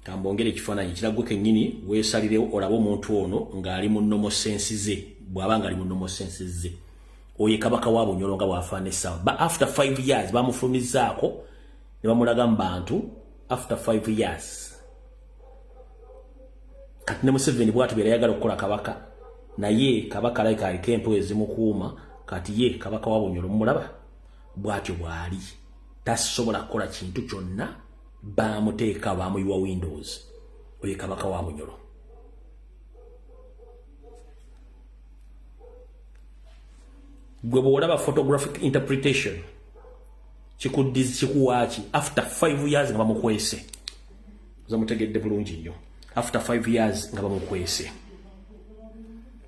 kambongere ekifaananyi kiragwe kennyini weesalirewo olabe omuntu ono ng'ali mu nnomo sensi ze bw'aba ng'ali mu nnomo sensi ze. Oye Kabaka wa Bunyoro nga bw'afaana essaawa. After 5 years bamufulumizaako ne bamulaga mu bantu after 5 years. Kati ne Museveni bw'atu yayagala okukola Kabaka naye Kabaka like aliko empewo ezimukuuma. Kati ye Kabaka wa Bunyoro mulaba bw'atyo bw'ali tasobola kukola kintu kyonna bamuteeka bamuyiwa Windows. Oye Kabaka wa Bunyoro. Gwe bw'olaba photographic interpretation kikuwaaki after 5 years nga bamukwese. Zamutegedde bulungi nnyo. After 5 years nga bamukwese.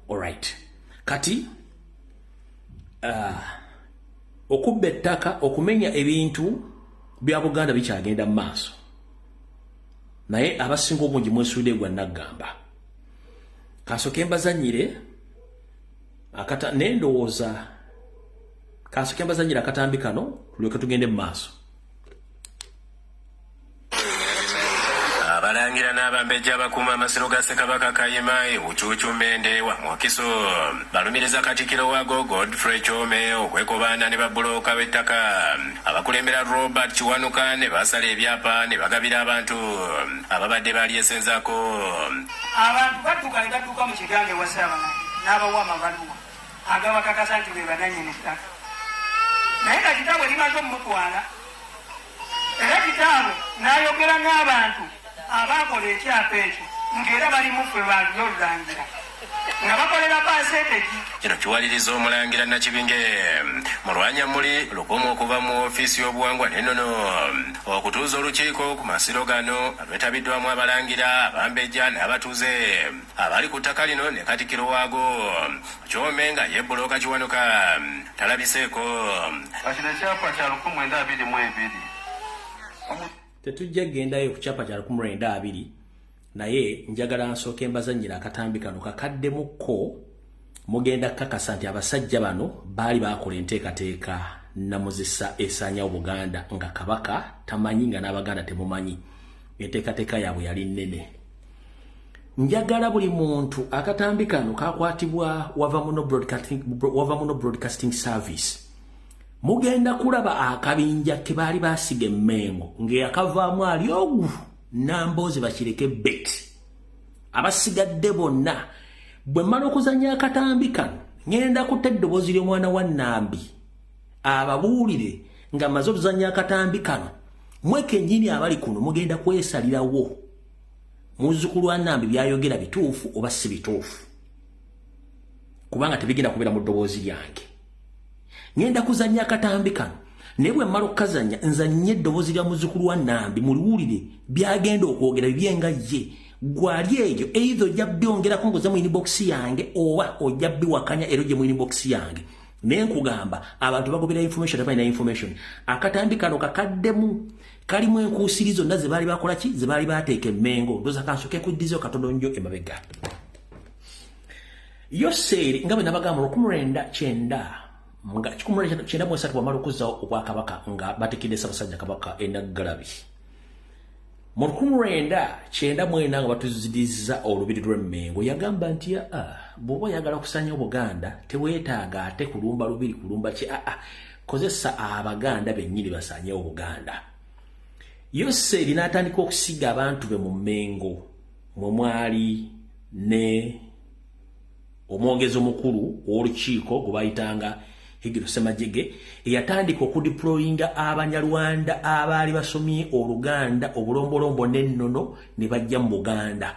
Alright. Kati okubba ettaka okumenya ebintu bya Buganda bikyagenda mu maaso. Naye abasinga obungi mwesudde gwa naggamba. Kasooke mbazannyire nendowooza kasooke mbazannyire akatambi kano tulyoke tugende mu maaso. Abalangira n'abambejja abakuuma amasiro ga Ssekabaka Kayima Bucuucu Mbendewa Mwakiso balumiriza Katikkiro waago Godfrey Chome okwekobaana ne babbulooka b'ettaka. Abakulembera Robert Kiwanuka ne basala ebyapa ne bagabira abantu ababadde balyesenzaako. Abantu badduka ne badduka mu kigange wa Ssaabamaanya n'abawa amabaluwa agabakakasa nti be banannyini ettaka. Naye nga kitaawe limaze omutwala era kitaawe n'ayogera n'abantu abakola ekyapa ekyo ng'era bali muffe baali olulangira nga bakolera paseetegi. Kino kiwaliriza omulangira Nakibinge mulwanya muli lukumu okuva mu ofiisi y'obuwangwa n'ennono okutuuza olukiiko ku masiro gano alwetabiddwamu abalangira abambejja n'abatuuze abali ku ttaka lino ne Katikkiro waago Chome nga yebbulooka Kiwanuka talabiseeko. Kino ekyapa kya 1922 tetujja gendayo ku kyapa kya 1922 naye njagala nsooke mbazannyira akatambi kano kakaddemuko mugenda kakasa nti abasajja bano baali bakola enteekateeka namuzisa esaanyawo Buganda nga Kabaka tamanyi nga n'Abaganda temumanyi. Enteekateeka yaabwe yali nnene. Njagala buli muntu akatambi kano kakwatibwa wava muno broadcasting service. Mugenda kulaba akabinja ke baali basiga emmengo ng'eyakavaamu ali ogu Nambooze bakireke bet. Abasigadde bonna bwe mmala okuzannya akatambi kano ngenda kutta eddoboozi ly'omwana wa Nambi ababuulire nga mmaze okuzannya akatambi kano mweke nyini abali kuno mugenda kwesalirawo muzzukulu wa Nambi byayogera bituufu oba si bituufu kubanga tebigenda kubeera mu ddoboozi lyange ngenda kuzannya akatambi kano naye bwe mmala okukazannya nzannye eddoboozi lya muzzukulu wa Nambi muliwulire byagenda okwogera bibyenga ye gwali eyo either ojja byongerako ngoza mu inbox yange oba ojja biwakanya era ojje mu inbox yange naye nkugamba abantu bagobera information abalina information akatambi kano kakaddemu kalimu enkuusiri zonna ze baali bakola ki ze baali bateeka emmengo ndoza kansoke kuddizeyo katono nnyo emabega Yoseri nga bwe nabagamba 1993 bwamala okuzzawo obwakabaka nga batekidde Ssaabasajja Kabaka Ennaggalabi mu 1994 nga batuzidizza olubiri lw'emmengo yagamba nti bw'oba oyagala kusanya Obuganda teweetaaga ate kulumba lubiri kulumba ki kozesa Abaganda bennyini basanye Obuganda Yoseri n'atandika okusiga abantu be mu Mmengo mwe mwali ne omwogezi omukulu w'olukiiko gwe bayitanga Higiro Semajjege eyatandika okudeployinga Abanyarwanda abaali basomye Oluganda obulombolombo n'ennono ne bajja mu Buganda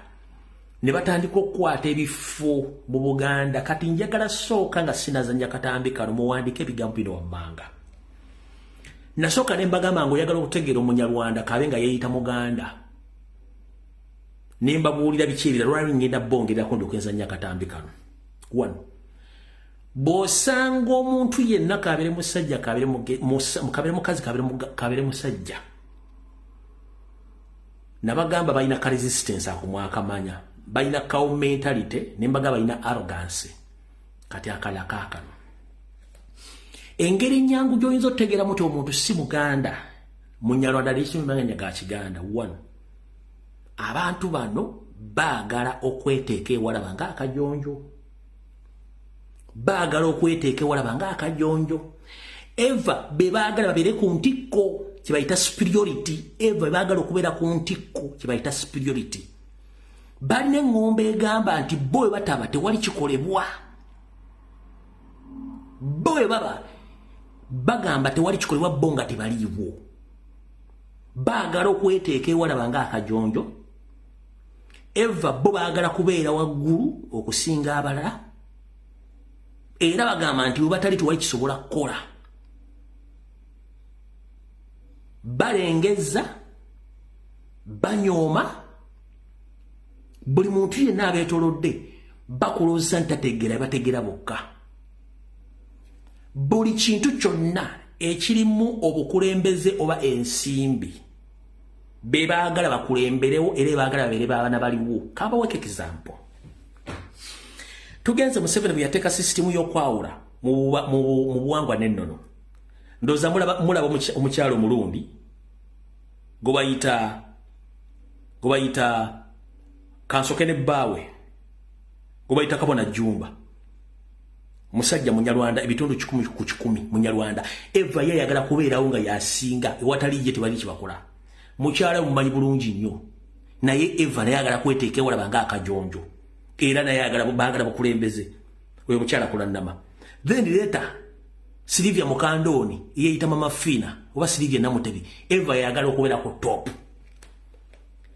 ne batandika okukwata ebifo mu Buganda kati njagala sooka nga sinazanya katambi kano muwandike ebigambo bino wammanga nasooka ne mbagamba ng'oyagala okutegeera Omunyarwanda kabe nga yeeyita Muganda ne mbabuulira biki ebirala lwali ngenda bongerako ndokenzanya katambi kano 1 bosanga omuntu yenna kabere musajja kabere mukazi kabere musajja nabagamba balina ka resistance akumwakamanya balina cow mentality nembaga balina arrogance kati akala kakano engeri nyangu gyoyinza otegera muti omuntu si Muganda Munyarwanda lisimanya ga Kiganda 1 abantu bano baagala okweteeka ewalaba nga akajonjo baagala okweteeka ewalaba nga akajonjo eva bebaagala babeere ku ntikko kibayita superiority eva baagala okubeera ku ntikko kibayita superiority balina engombe egamba nti bo bataba tewali kikolebwa bo baba bagamba tewali kikolebwa bo nga tebaliiwo baagala okweteeka ewalaba nga akajonjo eva bo baagala kubeera waggulu okusinga abalala era bagamba nti webatali tewali kisobola kukola balengeza banyooma buli muntu yenna abeetolodde bakulooza nti tategeera bategeera bokka buli kintu kyonna ekirimu obukulembeze oba ensimbi be baagala bakulemberewo era baagala babeere baabana baliwo kabaweke example tugenze Museveni bwe yateeka system y'okwawula mu buwangwa n'ennono ndooza mulaba omukyalo omulundi gwe bayita Kansoke ne bbaawe gwe bayita Kabona Jjumba musajja Munyarwanda ebitundu 10 ku 10 Munyarwanda eva yayagala kubeerawo nga yasinga ewatali ye tebali kibakola mukyala mumanyi bulungi nnyo naye eva nayagala kweteeka ewalaba nga akajonjo era naye baagala bakulembeze oyo mukyala kulannama then later Silivia Mukandoni yeyita Mama Fina oba Silivia Namutebi eva yagala okubeera ku top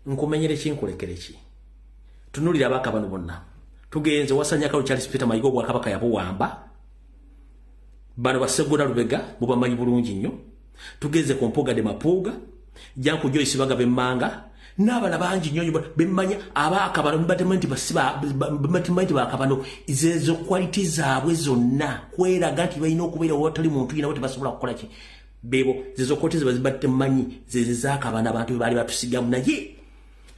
nkumenyere kinkulekere ki tunulira abaka bano bonna tugenze wasanya ka Charles Peter Mayigo bwa kabaka yabuwamba bano basegura Lubega bubamanyi bulungi nnyo tugeze ku Mpuga de Mapuga janku Joyce baga bemmanga n'abana bangi nnyo bemmanya abaka bano batementi basiba batementi bakabano izezo quality zaabwe zonna kweraga nti balina okubeera watali muntu yina wote basobola kukola ki bebo zezo quality batemanyi zezakabana abantu bali batusigamu naye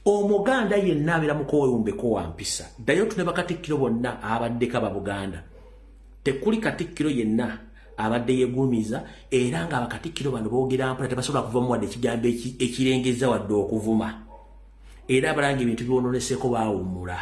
Omuganda yenna abeera mukowewombeko wampisa ddayo tune bakatikkiro bonna abaddeko aba Buganda tekuli katikkiro yenna abadde yegumiza era nga abakatikkiro bano boogera mpala tebasobola kuvamu wadde ekigambo ekirengeza wadde okuvuma era abalanga ebintu byononeseko baawummula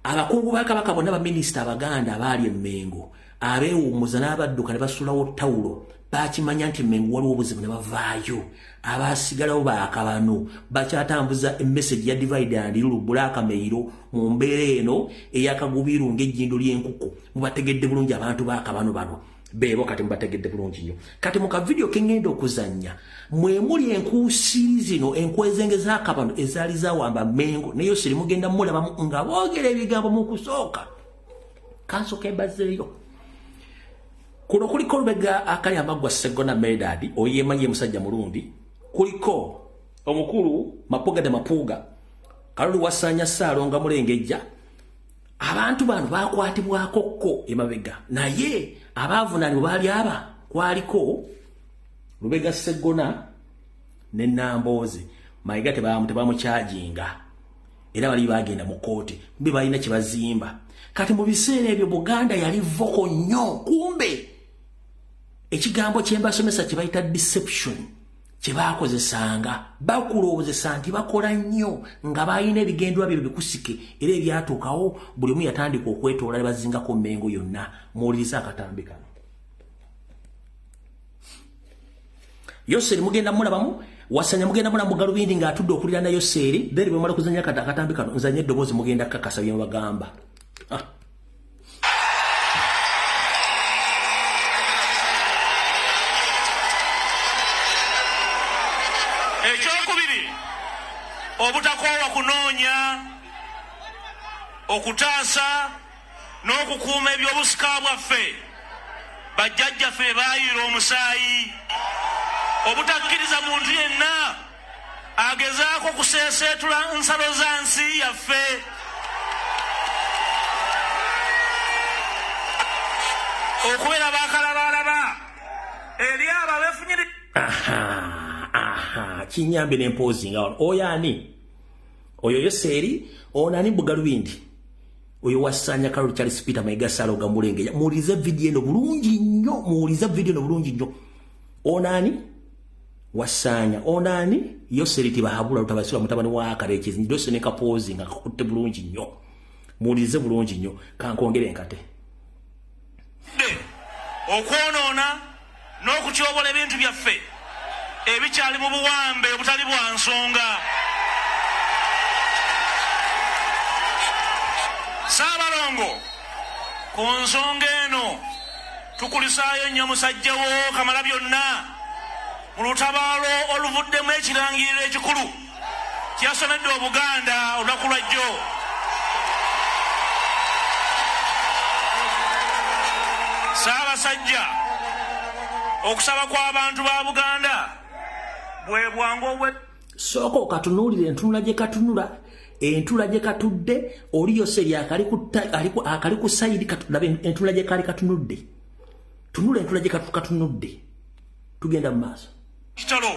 abakungu ba Kabaka bonna baminisita Abaganda abaali Emmengo abeewummuza n'abadduka ne basulawo tawulo bakimanya nti Emmengo waliwo obuzibu ne bavaayo abasigalawo baakabano bakyatambuza emessage ya divide and rule Bulaka Meiro mu mbeera eno eyakagubiru ng'ejjindo ly'enkuku mubategedde bulungi abantu baakabano bano bebo kati mbategedde bulungi nnyo kati muka video kengenda okuzanya mwe muli enkusi zino enkwezengeza akabano ezaali zawamba Mengo ne Yoseri mugenda mulaba nga boogera ebigambo mu kusooka kansoka embazeeyo kuno kuliko Lubega akali amagwa Segona Medadi oyemanyi musajja mulundi kuliko omukulu Mapuga de Mapuga Kalulu Wasanya Saalonga Mulengejja abantu bano bakwatibwako ko emabega naye abavunani bali aba kwaliko Lubega Segona ne Nambozi mayiga tebamu charginga era bali bagenda mu kooti mbe balina kibazimba kati mu biseera ebyo Buganda yali voko nnyo kumbe ekigambo kyembasomesa kibayita deception kyebakozesanga bakulowoozesa nti bakola nnyo nga balina ebigendwa byo bikusike era ebyatuukawo buli omu yatandika okwetoola ne bazingako Mengo yonna muwuliriza akatambi kano Yoseri mugenda mulabamu Wasanya mugenda mulamu Galubindi ng'atudde okulira na Yoseri then bwe mala kuzanya akatambi kano nzanye eddoboozi mugenda kakasa bye bagamba ekyokubiri obutakoowa kunoonya okutaasa n'okukuuma ebyobusika bwaffe bajjajjaffe baayiira omusaayi obutakkiriza muntu yenna agezaako kuseeseetula nsalo za nsi yaffe okubeera baakalabalaba eri abo abeefunyiri kinyambe n'empozinga oyo ani oyo Yoseri onani Bugalubindi oyo Wasanya Kalulu Charles Peter Mayiga Saalonga Mulengejja muwulirize video eno bulungi nnyo onani Wasanya onani Yoseri tibahabula lutabasula mutabani wa Karekezi ndose ne kapozi nga kakutte bulungi nnyo muwulirize bulungi nnyo kankongere enkate okwonoona n'okutyobola ebintu byaffe ebikyali mu buwambe obutali bwa nsonga Saabalongo ku nsonga eno tukulisaayo nnyo musajjawo Kamalabyonna mu lutabaalo oluvuddemu ekirangiriro ekikulu kyasomedde Obuganda olunaku lwajjo Ssaabasajja okusaba kw'abantu ba Buganda bwe bwangu obwe soko katunuulire entula gye katudde oli Yoseri akali ku sayidi katulabe entula gye kali katunudde tunula entula gye katunudde tugenda mu maaso kitalo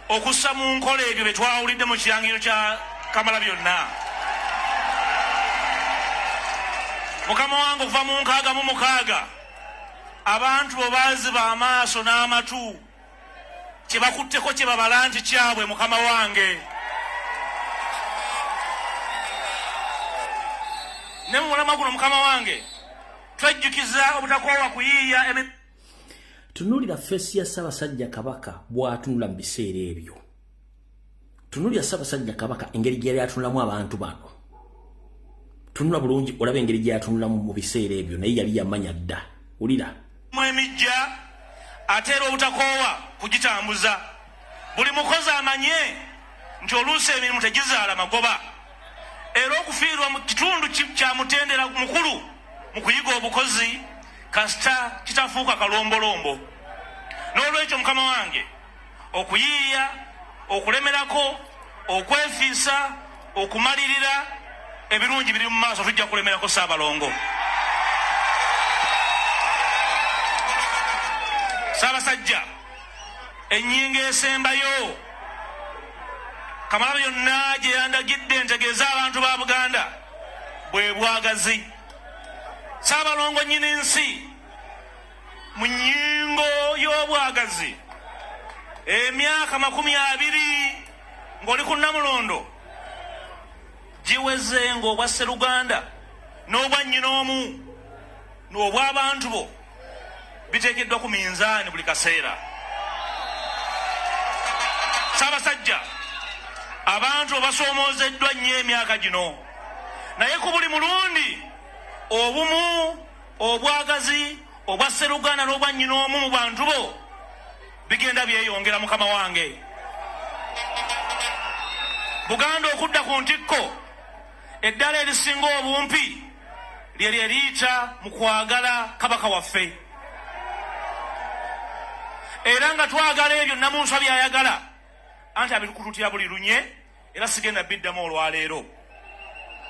okussa mu nkola ebyo bye twawulidde mu kirangiro kya Kamalabyonna Mukama wange okuva mu 66 abantu bo baaziba amaaso n'amatu kye bakutteko kye babala nti kyabwe Mukama wange ne mu mulamwa guno Mukama wange twejjukiza obutakoowa kuyiiya tunulira fesi ya Ssaabasajja Kabaka bw'atunula mu biseera ebyo tunulira Ssaabasajja Kabaka engeri gye yali atunulamu abantu bano tunula bulungi olaba engeri gye yatunulamu mu biseera ebyo naye yali yamanya dda ulira mu emijja ateera obutakoowa kugitambuza buli mukozi amanye nti oluusi emirimu tegizaala magoba era okufiirwa mu kitundu kya mutendera mukulu mu kuyiga obukozi kasita kitafuuka kalombolombo n'olwekyo Mukama wange okuyiiya okulemerako okwefiisa okumalirira ebirungi biri mu maaso tujja kulemerako Saabalongo Ssaabasajja ennyingo esembayo Kamalabyonna gye yandagidde entegeeza abantu ba Buganda bwe bwagazi Saabalongo nnyini nsi mu nnyingo y'obwagazi emyaka 20 ng'oli ku Namulondo giweze ng'obwa Sseruganda n'obwa nnyinoomu n'obw'abantu bo biteekeddwa ku minzaani buli kaseera Ssaabasajja abantu basoomoozeddwa nnyo emyaka gino naye ku buli mulundi obumu obwagazi obwa Sseruganda n'obwa nnyinoomu mu bantu bo bigenda byeyongera mukama wange. Buganda okudda ku ntikko eddala erisinga obumpi lye lyeriyita mu kwagala kabaka waffe, era nga twagala ebyo Namunswa by'ayagala anti abikututira buli lunye, era sigenda biddamu olwaleero.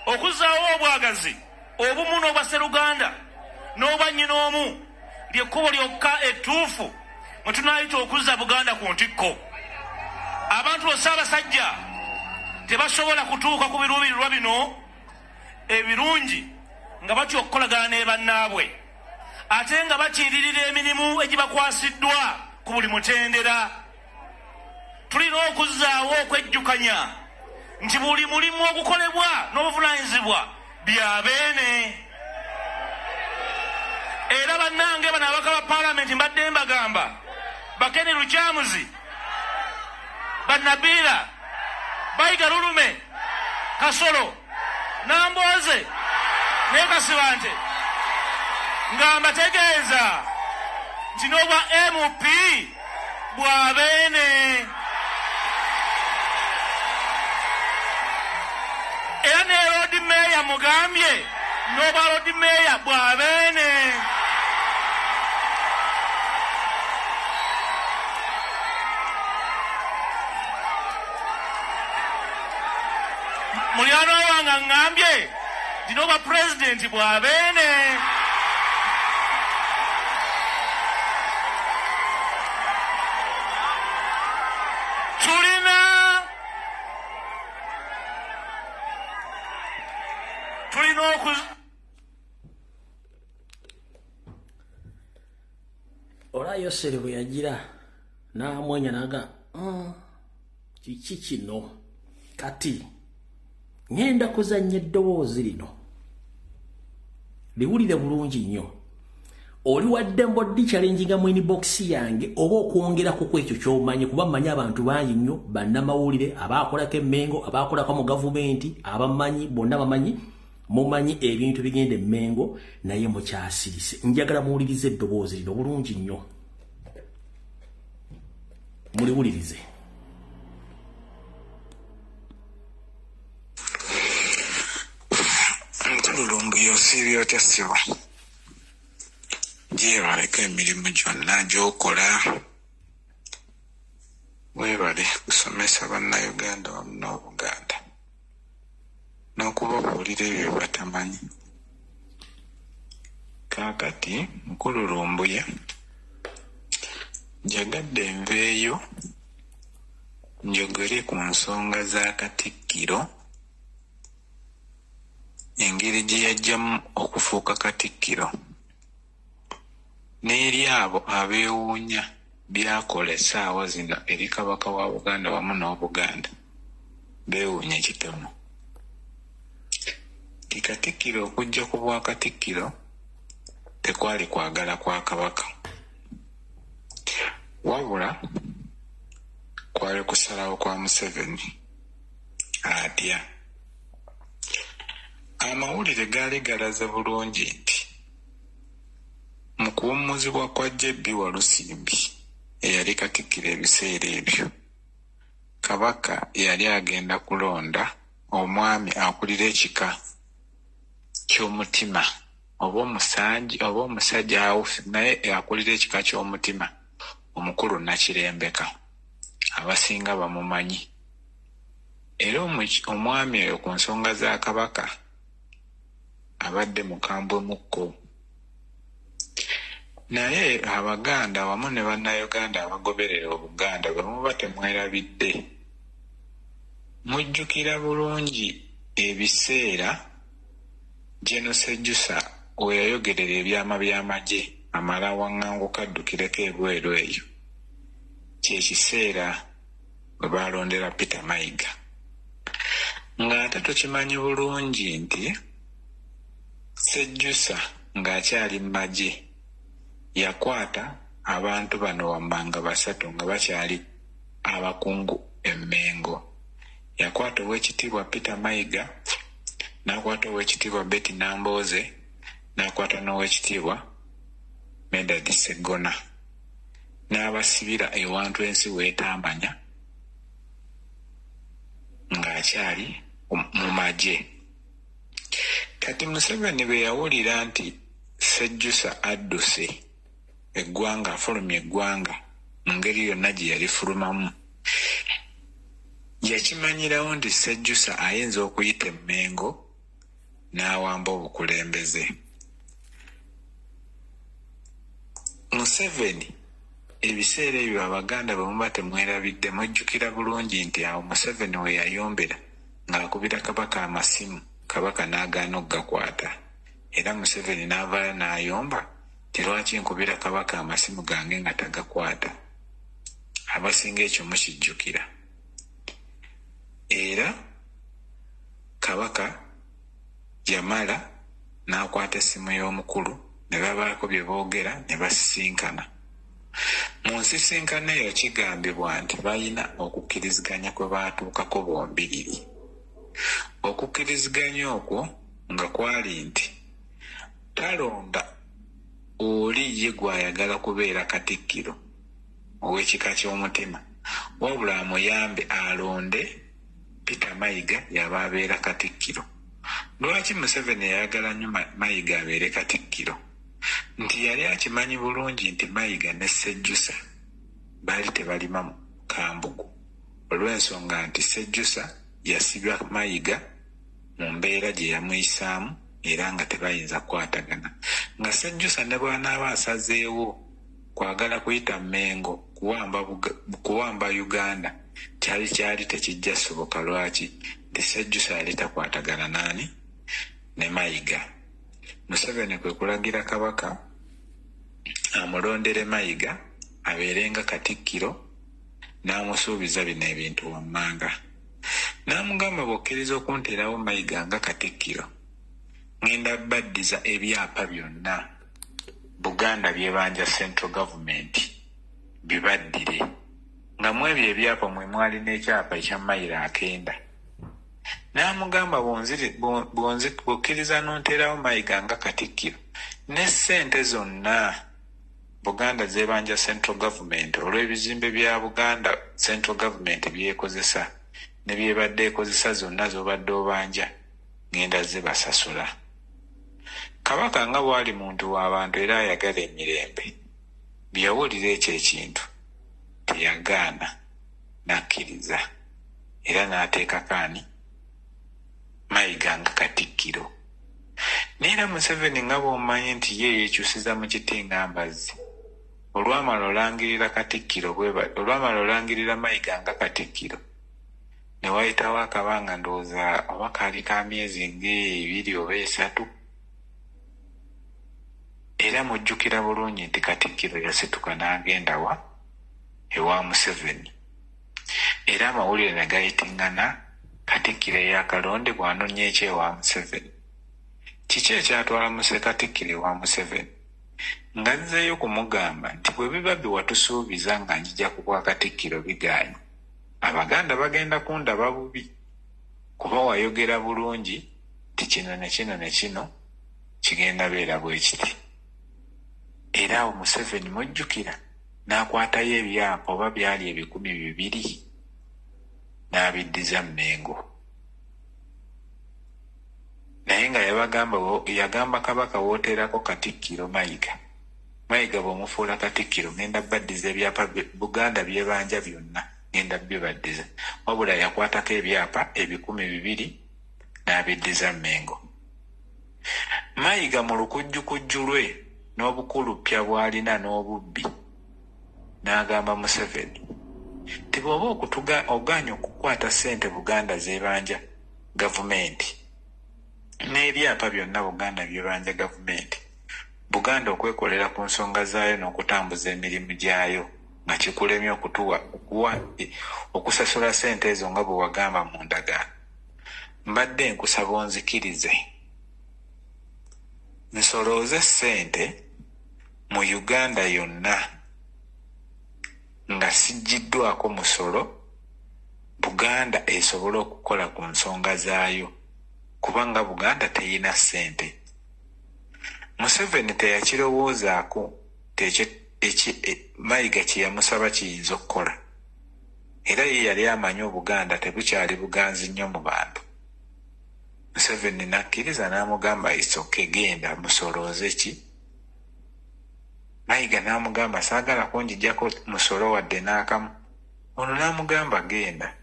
Okuzzaawo obwagazi obumu n'obwa Sseruganda n'obwa nnyinoomu ly'ekkubo lyokka ettuufu mwe tunaayita okuzza Buganda ku ntikko. Abantu bo Ssaabasajja tebasobola kutuuka ku biruubirirwa bino ebirungi nga batya okukolagana ne bannaabwe, ate nga bakiiririra emirimu egibakwasiddwa ku buli mutendera. Tulina okuzzaawo okwejjukanya nti buli mulimu ogukolebwa n'obuvunaanyizibwa bya beene. Era bannange bano abaka ba paalamenti mbadde mbagamba, Bakeni Lukyamuzi, Bannabiira, Bayiga Lulume, Kasolo, Nambooze ne Kasibante, nga mbategeeza nti n'obwa MP bwa beene. Era ne Road Mayor mugambye n'obwa Road Mayor bwa beene. Mulyano wange ngambye nti n'obwa President bwa beene. Olayo Sere bwe yagira n'amwenya naga kiki kino kati ngenda kuzannya eddoboozi lino liwulire bulungi nnyo. Oli wadde mboddi challenging mu inbox yange oba okwongerako ku ekyo ky'omanyi, kuba mmanyi abantu bangi nnyo bannamawulire abaakolako emmengo, abaakolako mu gavumenti, abamanyi bonna bamanyi mumanyi ebintu bigenda emmengo naye mukyasirise. Njagala muwulirize eddoboozi lino bulungi nnyo, muliwulirize. Ntululumbu yosiibye otya ssibo? Gyebaleko emirimu gyonna gy'okola, weebale kusomesa bannayuganda wamu n'Obuganda n'okubabuulira ebyo batamanyi. Kaakati nkululumbuye njagadde nveeyo njogere ku nsonga za Katikkiro, engeri gye yajjamu okufuuka Katikkiro n'eri abo abeewuunya byakola essaawa zino eri Kabaka wa Buganda wamu n'Obuganda beewuunya kitono. Katikkiro okujja ku bwa Katikkiro tekwali kwagala kwa Kabaka, wabula kwali kusalawo kwa Museveni atya. Amawulire gaali galaze bulungi nti mu kuwummuzibwa kwa Jebbi Walusimbi eyali Katikkiro ebiseera ebyo, Kabaka yali agenda kulonda omwami akulira ekika ky'omutima oba omusajja awufu naye akulira ekika ky'omutima, omukulu Nakirembeka, abasinga bamumanyi. Era omwami oyo ku nsonga za Kabaka abadde mukambwe mukko. Naye Abaganda wamu ne Bannayuganda abagoberera Obuganda bwe muba temwerabidde, mujjukira bulungi ebiseera General Sejjusa we yayogerera ebyama by'amagye amala waŋŋanguka addukireko ebweru eyo. Kyekiseera bwe baalondera Peter Mayiga. Ng'ate tukimanyi bulungi nti Sejjusa ng'akyali mu magye yakwata abantu bano wammanga 3 nga bakyali abakungu emmengo. Yakwata Oweekitiibwa Peter Mayiga, n'akwata Oweekitiibwa Betty Nambooze, n'akwata n'Oweekitiibwa Medad Segona n'abasibira ewantu ensi weetamanya ng'akyali mu magye. Kati Museveni bwe yawulira nti Sejjusa adduse eggwanga, afulumya eggwanga mu ngeri yonna gye yalifulumamu, yakimanyirawo nti Sejjusa ayinza okuyita emmengo n'awamba obukulembeze. Museveni ebiseera ebyo Abaganda bwe muba temwerabidde mujjukira bulungi nti awo Museveni we yayombera ng'akubira Kabaka amasimu, Kabaka n'agaana okugakwata. Era Museveni n'avaayo n'ayomba ti lwaki nkubira Kabaka amasimu gange nga tagakwata. Abasinga ekyo mukijjukira. Era Kabaka yamala n'akwata essimu y'omukulu, ne babaako bye boogera ne basisinkana. Mu nsisinkano eyo kigambibwa nti balina okukkiriziganya kwe baatuukako bombiriri. Okukkiriziganya okwo nga kwali nti talonda oli ye gw'ayagala kubeera Katikkiro ow'ekika ky'omutima, wabula amuyambe alonde Peter Mayiga yaba abeera Katikkiro. Lwaki Museveni yayagala nnyo Mayiga abeere Katikkiro? Nti yali akimanyi bulungi nti Mayiga ne Sejjusa baali tebalima mu Kambugu, olw'ensonga nti Sejjusa yasibya Mayiga mu mbeera gye yamuyisaamu era nga tebayinza kukwatagana. Nga Sejjusa ne bw'anaaba asazeewo kwagala kuyita Mmengo kuwamba Uganda, kyali tekijja soboka. Lwaki? Nti Sejjusa yali takwatagana naani? Ne Mayiga. Museveni kwe kulagira Kabaka amulondere Mayiga abeerenga Katikkiro, n'amusuubiza bino ebintu wammanga. N'amugamba bw'okkiriza okunterawo Mayiga nga Katikkiro, ngenda baddiza ebyapa byonna Buganda byebanja Central Government bibaddire, nga mu ebyo ebyapa mwe mwali n'ekyapa ekya mayiro 9. N'amugamba bw'okkiriza n'onterawo Mayiga nga Katikkiro, ne ssente zonna Buganda zeebanja Central Government olw'ebizimbe bya Buganda Central Government byekozesa ne byebadde ekozesa zonna z'obadde obanja, ngenda zibasasula. Kabaka nga bw'ali muntu w'abantu era ayagala emirembe, byawulira ekyo ekintu teyagaana, n'akkiriza era n'ateekako ani? Mayiga nga Katikkiro. Neera Museveni nga bw'omanyi nti ye yeekyusiza mu kiti ng'ambazzi, olwamala olangirira Mayiga nga Katikkiro, ne wayitawo akabanga ndowooza oba kaali ka myezi ng'ebiri oba 3, era mujjukira bulungi nti Katikkiro yasituka n'agenda ewa Museveni, era amawulire ne gayitingana Katikkiro eyakalonde bw'anoonya ekyewa Museveni. Kiki ekyatwala Katikkiro ewa Museveni? Nga nzeeyo kumugamba nti bwe biba biwatusuubiza nga njija kukwa Katikkiro bigaanyi, Abaganda bagenda kundaba bubi, kuba wayogera bulungi nti kino ne kino ne kino kigenda beera bwe kiti. Era awo Museveni mujjukira n'akwatayo ebyapa oba byali 200 n'abiddiza Mmengo. Naye nga yagamba Kabaka wooteerako Katikkiro Mayiga bw'omufuula Katikkiro ngenda baddiza ebyapa Buganda byebanja byonna, ngenda bibaddiza. Wabula yakwatako ebyapa 200 n'abiddiza Mmengo. Mayiga mu lukujjukujju lwe n'obukulupya bw'alina n'obubbi n'agamba Museveni nti bw'oba oganya okukwata ssente Buganda zeebanja gavumenti n'ebyapa byonna Buganda byebanja gavumenti, Buganda okwekolera ku nsonga zaayo n'okutambuza emirimu gyayo nga kikulemye okusasula ssente ezo nga bwe wagamba mu ndagaano, mbadde nkusaba onzikirize nsolooze ssente mu Uganda yonna nga sijjiddwako musolo, Buganda esobole okukola ku nsonga zaayo, kubanga Buganda teyina ssente. Museveni teyakirowoozaako Mayiga kye yamusaba kiyinza okukola. Era ye yali amanyi Obuganda tebukyali buganzi nnyo mu bantu. Museveni n'akkiriza n'amugamba isooke genda musolooze ki. Mayiga n'amugamba saagala kunjijjako musolo wadde n'akamu. Ono n'amugamba genda.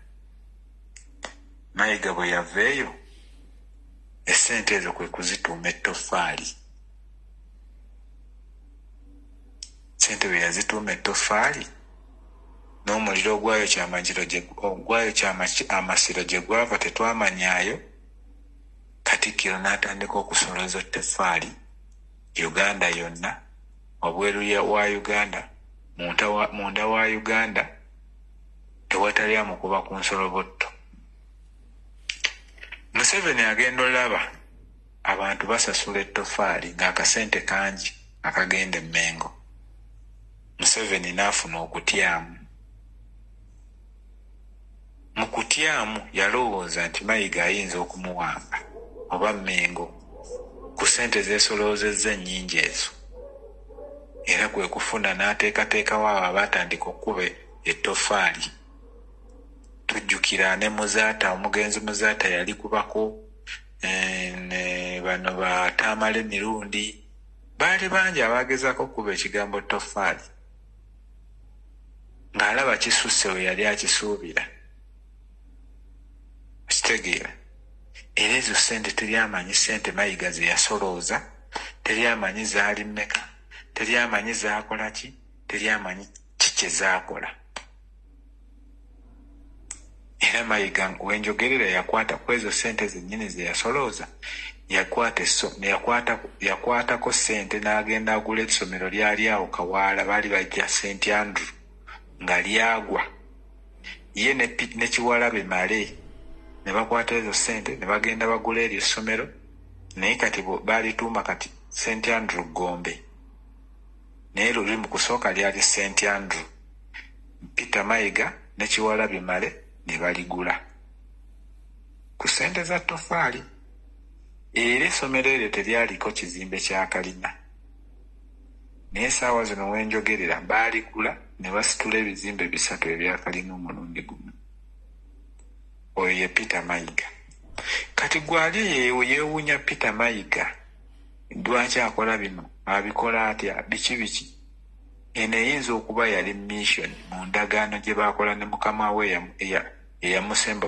Mayiga bwe yaveeyo essente ezo kwe kuzituuma ettoffaali. Sente bwe yazituuma ettoffaali n'omuliro ogwayo amasiro gye gwava tetwamanyaayo. Katikkiro n'atandika okusolooza ettoffaali Uganda yonna, obweru wa Uganda, munda wa Uganda, tewatali amukuba ku nsolobotto. Museveni agenda olaba abantu basasula ettoffaali ng'akasente kangi akagenda Mmengo. Museveni n'afuna okutyamu. Mu kutyamu yalowooza nti Mayiga ayinza okumuwamba oba Mmengo ku ssente zeesoloozezza ennyingi ezo. Era kwe kufuna n'ateekateekawo abo abaatandika okkuba ettoffaali. Tujjukira ne Muzaata, omugenzi Muzaata yali kubako, bano Batamale Mirundi, baali bangi abaagezaako okkuba ekigambo ttoffaali ng'alaba kisusse we yali akisuubira. Kitegeera era ezo ssente teri amanyi ssente Mayiga ze yasolooza, teri amanyi zaali mmeka, teri amanyi zaakola ki, teri amanyi ki kye zaakola. Era Mayiga wenjogerera yakwata ku ezo ssente zennyini ze yasolooza, yakwatako ssente n'agenda agula essomero lyali awo Kawaala, baali bajja St. Andrew nga lyagwa. Ye ne Kiwalabe Male ne bakwata ezo ssente ne bagenda bagula eryo essomero, naye kati baalituuma kati St. Andrew Gombe, naye luli mu kusooka lyali St. Andrew. Peter Mayiga ne Kiwalabe Male ne baligula ku ssente za ttoffaali. Era essomero eryo teryaliko kizimbe kya kalina, naye essaawa zino wenjogerera baaligula ne basitula ebizimbe 3 ebya kalina omulundi gumu. Oyo ye Peter Mayiga. Kati gwali yeewuunya Peter Mayiga lwaki akola bino, abikola atya, biki. Eno eyinza okuba yali mission mu ndagaano gye baakola ne mukama we eyamusemba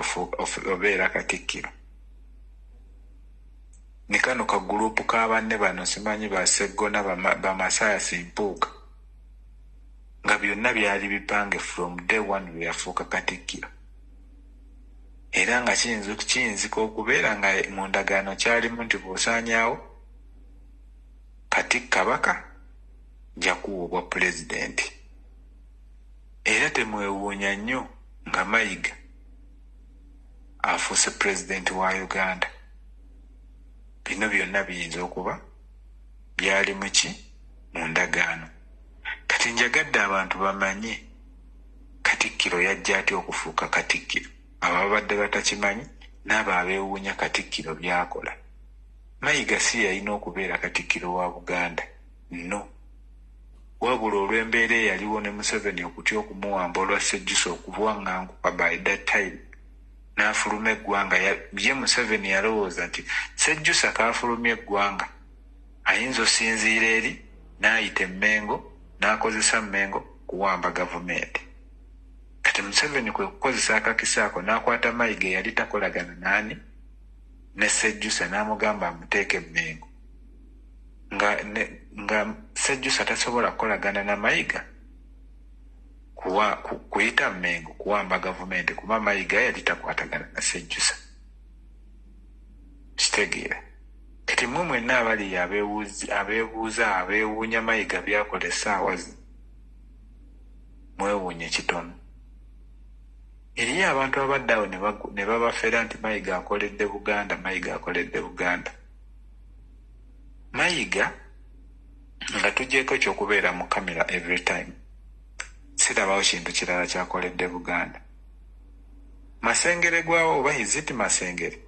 obeera Katikkiro. Ne kano ka guruupu k'abanne bano simanyi Baseggona Bamasaya Simpuuga nga byonna byali bipange from day one lwe yafuuka Katikkiro. Era nga kiyinzika okubeera nga mu ndagaano kyalimu nti bw'osaanyaawo kati Kabaka nja kuwa obwa pulezidenti. Era temwewuunya nnyo nga Mayiga afuuse pulezidenti wa Uganda. Bino byonna biyinza okuba byali mu ndagaano. Kati njagadde abantu bamanye Katikkiro yajja atya okufuuka Katikkiro. Abo ababadde batakimanyi n'abo abeewuunya Katikkiro by'akola. Mayiga si yalina okubeera Katikkiro wa Buganda, no. Wabula olw'embeera eyaliwo ne Museveni okutya okumuwamba olwa Sejjusa okubuwaŋŋanguka by that time n'afuluma eggwanga. Ye Museveni yalowooza nti Sejjusa kaafulumya eggwanga ayinza osinziira eri n'ayita Mmengo n'akozesa Mmengo kuwamba gavumenti. Kati Museveni kwe kukozesa akakisa ako n'akwata Mayiga eyali takolagana naani ne Sejjusa n'amugamba amuteeke Mmengo. Nga Sejjusa tasobola kukolagana na Mayiga kuyita Mmengo kuwamba gavumenti kuba Mayiga yali takwatagana na Sejjusa. Kitegeera. Kati mmwe mwenna abali abeebuuza abeewuunya Mayiga by'akola essaawa zino mwewuunye kitono. Eriyo abantu abadde awo ne babafera nti Mayiga akoledde Buganda, Mayiga akoledde Buganda. Mayiga nga tugyeko ekyokubeera mu kamera every time, sirabawo kintu kirala kyakoledde Buganda. Masengere gwawo oba hiziti Masengere?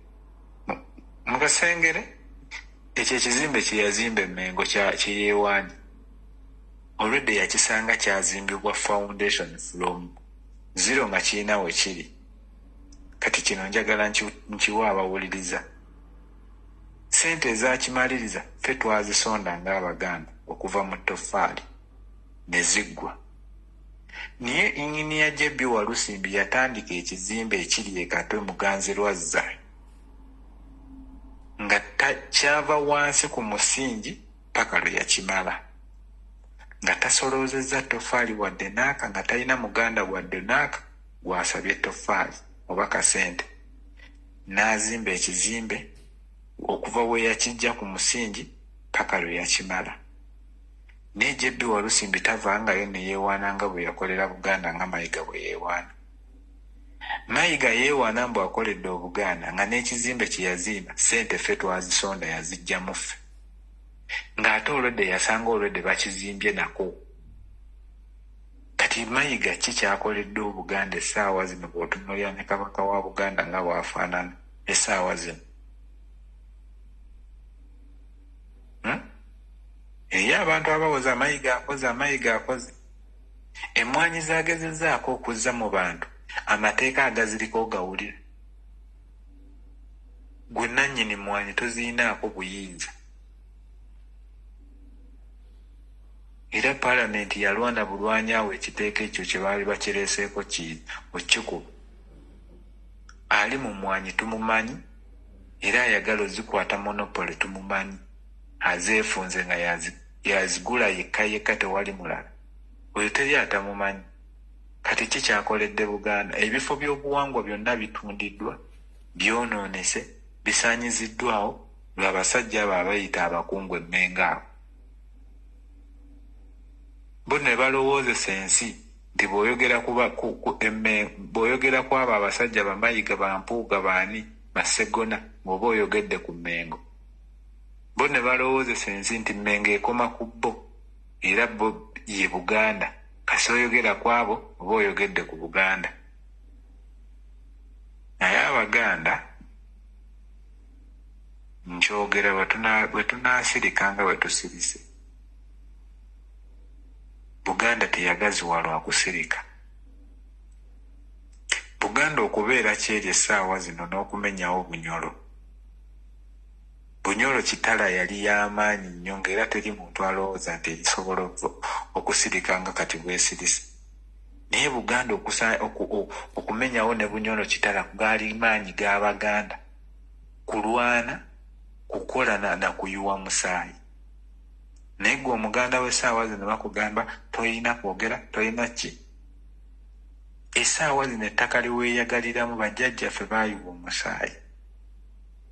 Mu Kasengere ekyo ekizimbe kye yazimba Mmengo kye yeewaanyi. already yakisanga kyazimbibwa foundation from zero nga kirina we kiri. Kati kino njagala nkiwa abawuliriza. Sente ezakimaliriza ffe twazisonda ng'Abaganda okuva mu ttoffaali ne ziggwa. Niye Inginiya JB Walusimbi yatandika ekizimbe ekiri e Katwe Muganzi Lwazza nga kyava wansi ku musingi paka lwe yakimala, nga tasoloozezza ttoffaali wadde naaka, nga talina muganda wadde naaka gw'asabye ttoffaali oba kasente. N'azimba ekizimbe okuva we yakijja ku musingi paka lwe yakimala. Ne JB Walusimbi tavangayo ne yeewaana nga bwe yakolera Buganda nga Mayiga bwe yeewaana. Mayiga yeewaana mbu akoledde Obuganda nga n'ekizimbe kye yazimba ssente ffe twazisonda yazijjamu ffe, ng'ate olwedde yasanga olwedde bakizimbye nako. Kati Mayiga ki kyakoledde Obuganda essaawa zino bw'otunuulira ne Kabaka wa Buganda nga bw'afaanana essaawa zino? Eyo abantu abawoza Mayiga akoze. Emmwanyi z'agezezzaako okuzza mu bantu amateeka agaziriko gawulira. Gwe nannyini mmwanyi toziyinaako buyinza. Era Paalamenti yalwana bulwanyaawo ekiteeka ekyo kye baali bakireeseeko okikuba. Ali mu mmwanyi tumumanyi, era ayagala ozikwata monopole tumumanyi. Azeefunze nga yazigula yekka tewali mulala. Oyo teri atamumanyi. Kati ki kyakoledde Buganda? Ebifo by'obuwangwa byonna bitundiddwa, byonoonese, bisaanyiziddwawo lw'abasajja abo abayita abakungu emmenga abo. Bo ne balowoozesa ensi nti bw'oyogera ku abo abasajja Bamayiga, Bampuuga, baani, Masegona, bw'oba oyogedde ku Mmengo. Bo ne balowoozesa ensi nti Mmengo ekoma ku bo, era bo ye Buganda. Kasi oyogera ku abo oba oyogedde ku Buganda. Naye Abaganda nkyogera bwe tunaasirika nga bwe tusirise. Buganda teyagaziwa lwa kusirika. Buganda okubeera kyeri essaawa zino n'okumenyawo Bunyoro. Bunyoro kitala yali y'amaanyi nnyo ng'era teri muntu alowooza nti erisobola okusirika nga kati bwesirise. Naye Buganda okumenyawo ne Bunyoro kitala gaali maanyi g'Abaganda. Kulwana, kukola na kuyuwa musaayi. Naye gwe Omuganda w'essaawa zino bakugamba toyina kwogera, toyina ki. Essaawa zino ettaka liweeyagaliramu bajjajjaffe baayuwa omusaayi.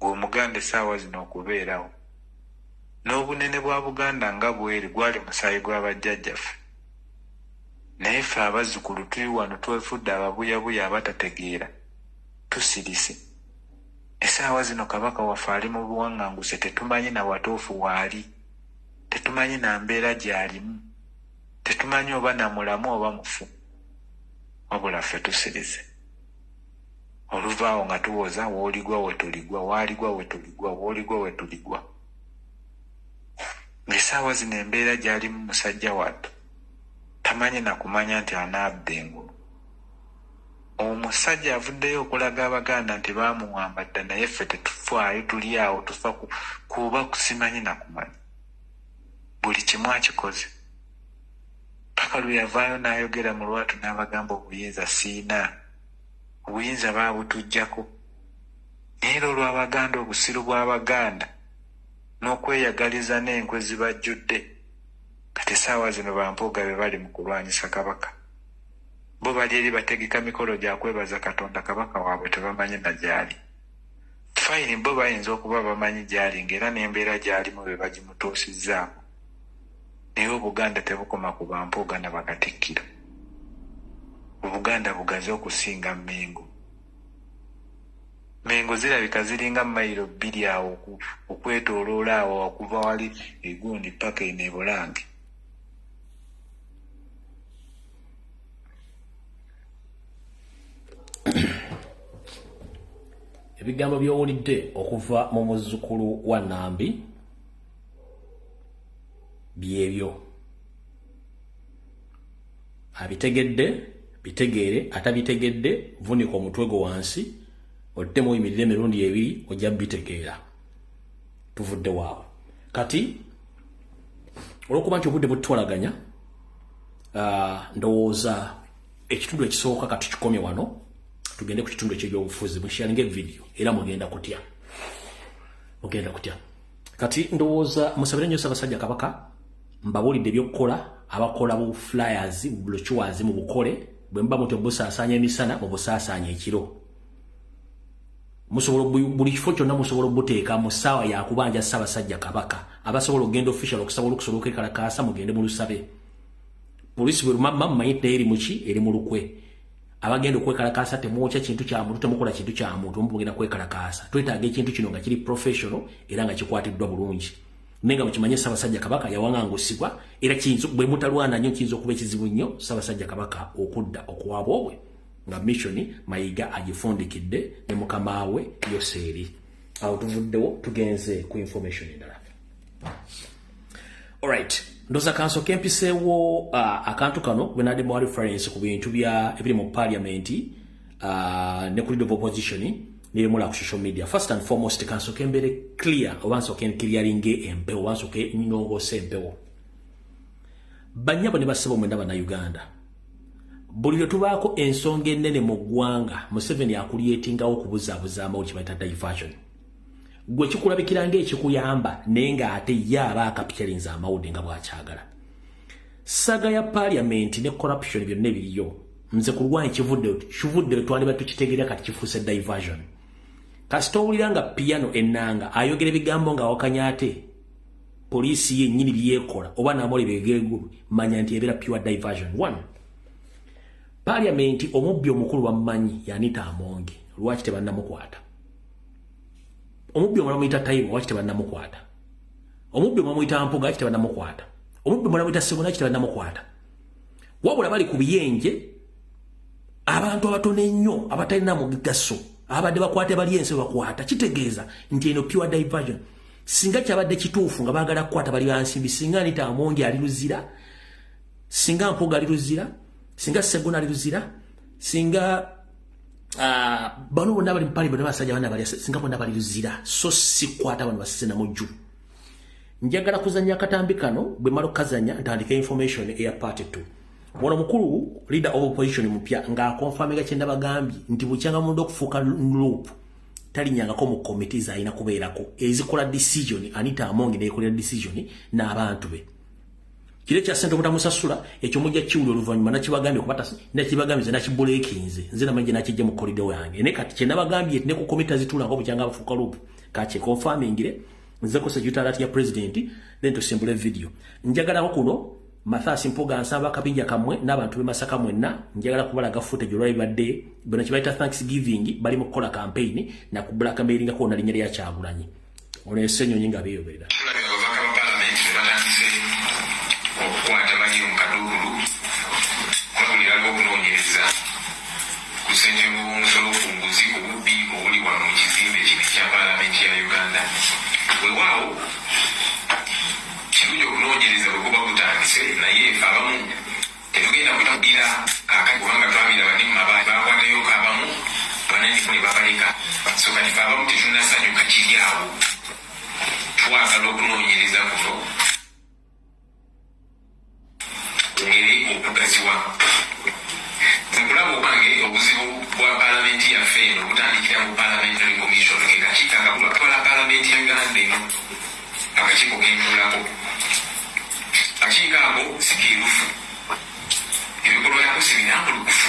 Gwe Omuganda essaawa zino okubeerawo. N'obunene bwa Buganda nga bweri gwali musaayi gwa bajjajjaffe. Naye ffe abazzukulu tuli wano twefudde ababuyabuya abatategeera. Tusirise. Essaawa zino Kabaka waffe ali mu buwaŋŋanguse, tetumanyi na watuufu waali. Tetumanyi na mbeera gy'alimu. Tetumanyi oba na mulamu oba mufu. Wabula ffe tusirise. Oluvaawo nga tuwoza w'oligwa we tuligwa, waaligwa we tuligwa, w'oligwa we tuligwa. Ng'essaawa zino embeera gy'alimu musajja wattu tamanyi na kumanya nti anaabudde engulu. Omusajja avuddeyo okulaga Abaganda nti baamuwamba dda, naye ffe tetufaayo, tuli awo tufa kuba kusimanyi na kumanya. Buli kimu akikoze. Paka lwe yavaayo n'ayogera mu lwatu n'abagamba obuyinza siina. Obuyinza baabutuggyako. Naye olw'Abaganda, obusiru bw'Abaganda n'okweyagaliza n'enkwe zibajjudde. Kati essaawa zino Bampuuga be bali mu kulwanyisa Kabaka. Bo bali eri bategeka mikolo gya kwebaza Katonda Kabaka waabwe tebamanyi na gyali. Fayini bo bayinza okuba bamanyi gyali ng'era n'embeera gy'alimu be bagimutuusizzaako. Naye Obuganda tebukoma ku Bampuuga na Bakatikkiro. Obuganda bugazi okusinga Mmengo. Mmengo zirabika ziringa mayiro 2 awo okwetooloola awo okuva wali egundi paka eno e Bulange. Ebigambo by'owulidde okuva mu muzzukulu wa Nambi byebyo. abitegedde bitegeere atabitegedde vunika omutwe gwo wansi ottemu oyimirire emirundi ebiri ojja bitegeera tuvudde waawo kati olwokuba nti obudde butwalaganya ndowooza ekitundu ekisooka kati kikomye wano tugende ku kitundu eky'ebyobufuzi musharinge video era mugenda kutya kati ndowooza musabire nnyo Ssaabasajja Kabaka mbabulidde byokkola abakola bu flyers brochures mu bukole bwe mba muto busaasaanya emisana mu busaasaanya ekiro musobola buli kifo kyonna musobola obuteeka mu ssaawa yakubanja Ssaabasajja Kabaka abasobola okugenda official okusobola okusobola okwekalakaasa mugende mu lusabe polisi bwe lumamma mmayita eri muki eri mu lukwe abagenda okwekalakaasa temwokya kintu kya muntu temukola kintu kya muntu mugenda kwekalakaasa twetaaga ekintu kino nga kiri professional era nga kikwatiddwa bulungi nenga mukimanye Ssaabasajja Kabaka yawangangusibwa era kiyinza bwe mutalwana nnyo kiyinza okuba ekizibu nnyo Ssaabasajja Kabaka okudda okuwaaba obwe nga mission Mayiga agifundikidde ne mukama we Yoseeri awo tuvuddewo tugenze ku information endala. Alright, ndoza kanso kempisewo akantu kano bwenadde mu reference ku bintu bya ebiri mu parliament ne ku leader of opposition nirimula ku social media. First and foremost kanso kembere clear obanso ken clearing empe obanso ke nyingo sempewo banyabo ne basebo mwenda bana Uganda buli tubaako ensonga ennene mu ggwanga Museveni akulietingawo okubuzaabuza amawulire bayita diversion gwe kikulabikira ng'ekikuyamba naye ng'ate ye aba akapitaliza amawulire nga bw'akyagala. Saga ya parliament ne corruption byonna ebiriyo nze ku lwanyi kivudde twandibadde tukitegeera kati kifuuse diversion. Kasita owulira nga piano ennanga ayogera ebigambo ng'awakanya ate poliisi yennyini byekola oba n'amawulire egeegulu manya nti ebeera pure diversion. One, parliament omubbi omukulu wammanyi Anita Amongi lwaki tebannamukwata. Omubbi omulala muyita Taiwo lwaki tebannamukwata. Omubbi omulala muyita Mpuga lwaki tebannamukwata. Omubbi omulala muyita Ssemuna lwaki tebannamukwata. Wabula bali ku biyenje abantu abatono ennyo abatalina mugaso abadde bakwate bali ensi bakwata kitegeeza nti eno pure diversion. Singa kyabadde kituufu nga baagala kukwata bali bansimbi singa Anita Amongi ali luzira singa Mpuga ali luzira singa Ssemuna ali luzira singa bano bonna bali mpali bano basajja bana bali singa bonna bali luzira so sikwata bano basena mujju. Njagala kuzanya katambi kano bwe malo kazanya ntandika information eya part 2. Mwana mukulu leader of opposition mupya nga confirminga kyenda bagambi nti bukyanga mundu okufuka loop talinyanga ko mu committees ayina kubeerako ezikola decision Anita Amongi ne ekola decision n'abantu be. Kile kya sente mutamusasula ekyo mujja kiwulo oluvanyuma nakibagambye kubata nakibagambye nakibulekinze nze namanje nakijje mu corridor yange ne kati kyenda bagambye ne ku committee zitula ngo bukyanga bafuka loop kache confirmingire nze ko secretary ya president then to simple video njagala kuno Mathasi Mpuga ansaba kabinja kamwe n'abantu be Masaka mwenna njagala kubalaga footage olwa birthday bino kibaita Thanksgiving bali mu kola campaign na ku blackmailing ko na linya lya Kyagulanyi ole senyo nyinga biyo beda okukwata bali mu kaduulu kulabulira okunoonyereza ku ssente musolo funguzi obubbi obuli wano mu kizimbe kino kya paalamenti ya Uganda. Weewaawo kirungi okunoonyereza bwe kuba kutandise naye abamu tetugenda kutambira kakati kubanga twabira bani mu mabaati bakwatayo abamu banani ne babaleka so kati abamu tetunnasanyuka kiri awo twagala okunoonyereza kuno ngeri okugaziwa nkulaba obange obuzibu bwa paalamenti yaffe eno obutandikira mu parliamentary commission akakiiko akatwala paalamenti ya Uganda eno akakiiko kenyulako akakiiko ako sikirufu ebikolwa byako sibinankulukufu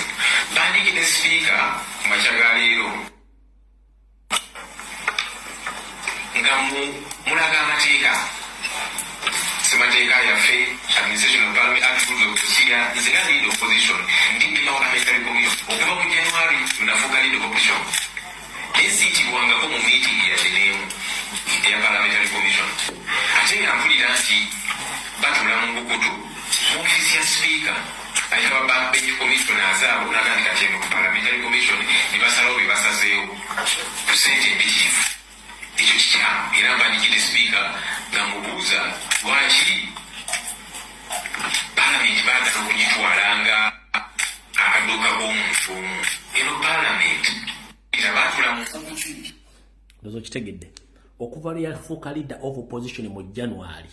bandikidde sipiika mu makya ga leero nga mulaga amateeka semateeka yaffe administration of parliament act rules of procedure nze nga lead opposition ndipima parliamentary commission okuva mu January tunafuuka lead opposition esiitibwangako mu meeting yateneemu eya parliamentary commission ate nga mpulira nti batula mu bukutu mu ofisi ya speaker ayita babench commissioners abo nagandika kyeno ku parliamentary commission ne basalawo bye basazeewo ku ssente empitirivu ekyo kikyamu era mbandikidde speaker nga mubuuza lwaki parliament baagala okugitwala nga bafumu eno parliament era batula mu ndozo kitegedde okuva lya fuka leader of opposition mu January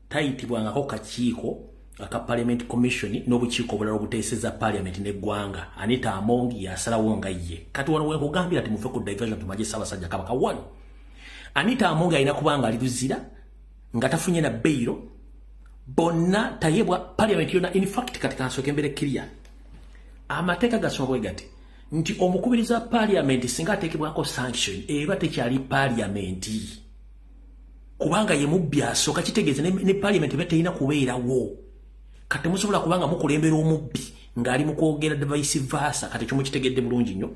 tayitibwangako kakiiko aka parliament commission n'obukiiko obulala obuteeseza parliament n'eggwanga Anita Among yasalawo nga ye kati wano wenkugambira ati muve ku diversion tumaje Ssaabasajja Kabaka 1 Anita Among alina kubanga ali luzira nga tafunye na bailo bonna tayebwa parliament yona in fact kati kansoke mbere clear amateeka gasoma gati nti omukubiriza parliament singa ateekebwako sanction eba tekyali parliament kubanga ye mubyaso kachitegeeze ne parliament beteyina kubeerawo kati musobola kubanga mukulembera omubbi ngali mukwogera vice versa kati kyo mukitegedde bulungi nnyo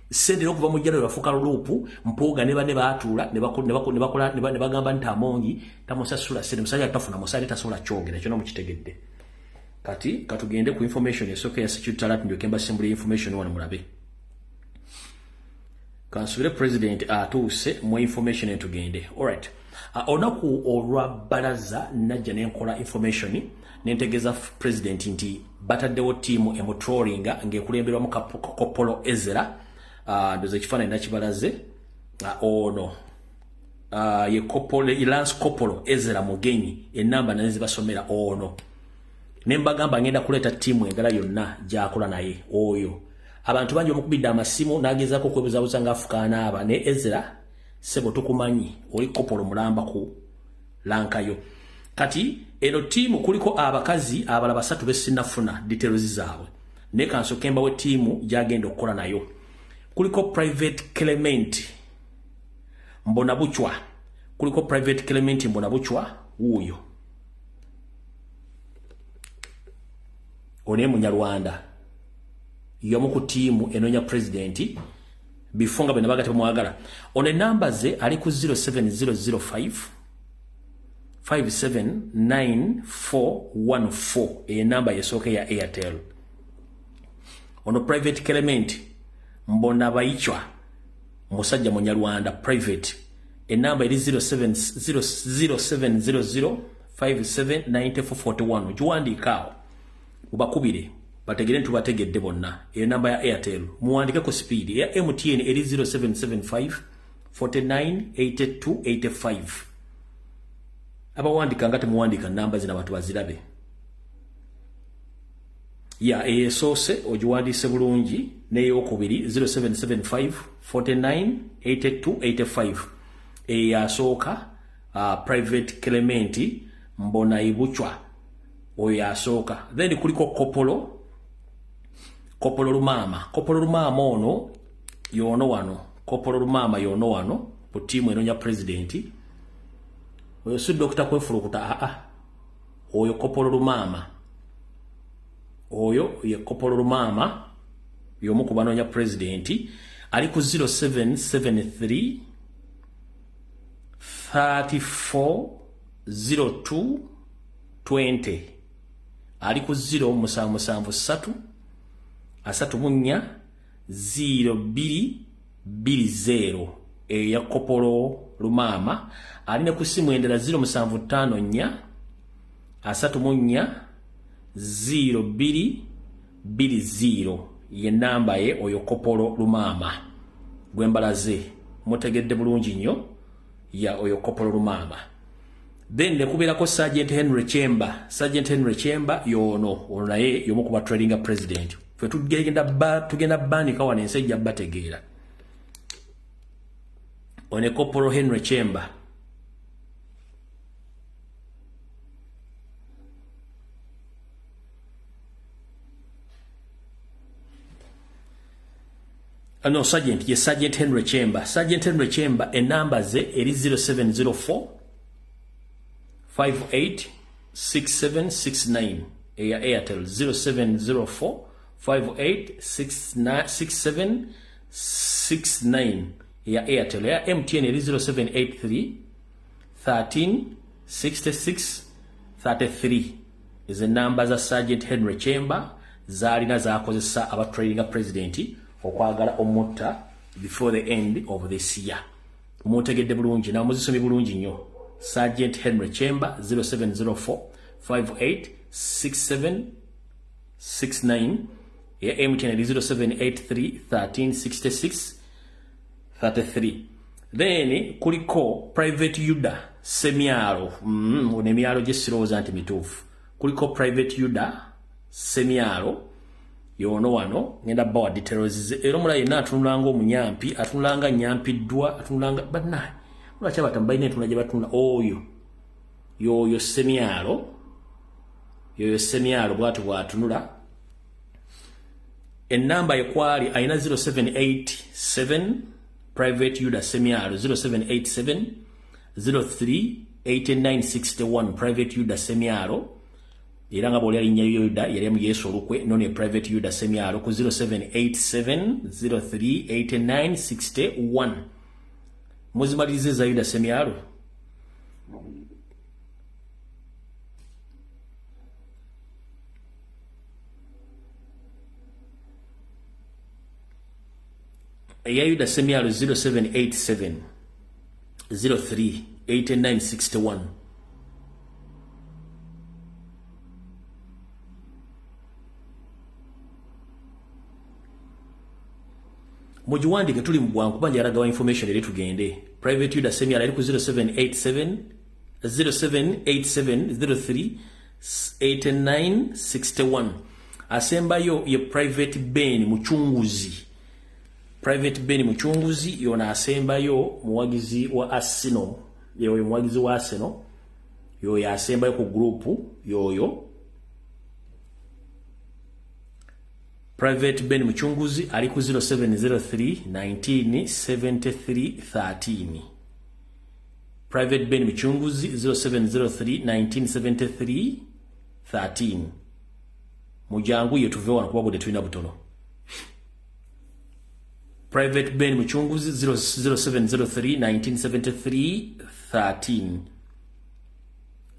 sendera okuva mu jjalo bafuka lupu mpoga ne bane baatula ne bagamba nti Amongi tamusasula sente musajja tafuna musajja tasobola kyogera kyo no mukitegedde kati katugende ku information esooka ya security alert ndio kemba assembly information wana mulabe kansubire president atuuse mu information entugende alright onaku olwa balaza najja nenkola information nentegeza president nti bataddewo tiimu emutrollinga ng'ekulemberwa mu Kopolo Ezra ndoze ekifaananyi nakibalaze ono ye Kopolo Lance Kopolo Ezra Mugenyi enamba naye zibasomera ono nembagamba ngenda kuleeta tiimu engala yonna gyakola naye oyo abantu bangi omukubidde amasimu nagezaako okwebuzabuza ngaafukaana aba ne Ezra sebo tukumanyi oli Kopolo mulamba ku lankayo kati eno tiimu kuliko abakazi abala basatu besinafuna details zaabwe ne kanso kemba we tiimu gyagenda okukola nayo kuliko Private Clement Mbonabuchwa kuliko Private Clement Mbonabuchwa wuyo one Munyarwanda yomu ku tiimu enonya president bifunga bene bagati bamwagala one number ze ali ku 07005 579414 e number yesoke ya Airtel ono Private Clement Mbonabuchwa musajja Munyarwanda private e number ili 0700 579441 juwandikao ubakubire bategere tubategedde bonna e number ya Airtel muwandike ku speed ya MTN eli 0775 498285 abawandika ngate muwandika namba zina abantu bazirabe ya esose ojuwandise bulungi neyokubiri 0775 498285 yasoka Private Clement Mbonabuchwa oyo yasoka then kuliko Kopolo Lumama ono yono wano Kopolo Lumama yono wano ku tiimu enonya president oyo si Dr. Kwefulukuta oyo Kopolo Lumama oyo ye Kopolo Lumama yomu kubanonya president ali ku 0773 3402 20 ali ku 0773 asatumunya 0220 ya Kopolo Lumama aline ku simu endera 0754 asatumunya 0220 ye namba ye oyo Kopolo Lumama gwembalaze mutegedde bulungi nnyo ya oyo Kopolo Lumama then nekubirako Sergeant Henry Chemba yono naye yomu kuba trading president fe tugenda bani kawa nensejja bategeera one Kopolo Henry Chemba no Sergeant Henry Chemba a number ze eri 0704 586769 ya Airtel 0704 586769 ya Airtel ya MTN eri 0783 136633 is the number za Sergeant Henry Chemba zalina zakozesa aba trading president okwagala omutta before the end of this year mutegedde bulungi na muzisomi bulungi nnyo Sergeant Henry Chemba 0704 586769 ya MTN eri 0783 1366 33. Then kuliko private Yuda Semiaro one miaro jesirooza nti mituufu. Kuliko private Yuda Semiaro yono wano ngenda bawa details era mula yena atunulanga omunyampi atunulanga nyampiddwa atunulanga banna lwaki abatambaine tunaje batuna oyo yoyo Semiaro bwatunula enamba yekwali aina 0787 private Yuda Semiaro 0787 03 8961 private Yuda Semiaro iranga boli ali nyayo Yuda yali mu Yesu olukwe none private Yuda Semiaro ku 0787 03 8961 muzimalize za Yuda Semiaro. Yuda Semiaro 0787 03 8961. Mujiwandike tuli mbwangu banja yaragawa information eri tugende. Private Yuda Semiaro eri ku 0787 03 8961. Asembayo ye private Ben Muchunguzi. Private Ben Muchunguzi yona asembayo muwagizi wa Arsenal. Yoyo muwagizi wa Arsenal. Yoyo asembayo ku grupu yoyo. Private Ben Muchunguzi ali ku 0703 1973 13. Private Ben Muchunguzi 0703 1973 13. Mujangu yetuvewa na kubago detuina butono. Private Ben Muchunguzi 0703 1973 13.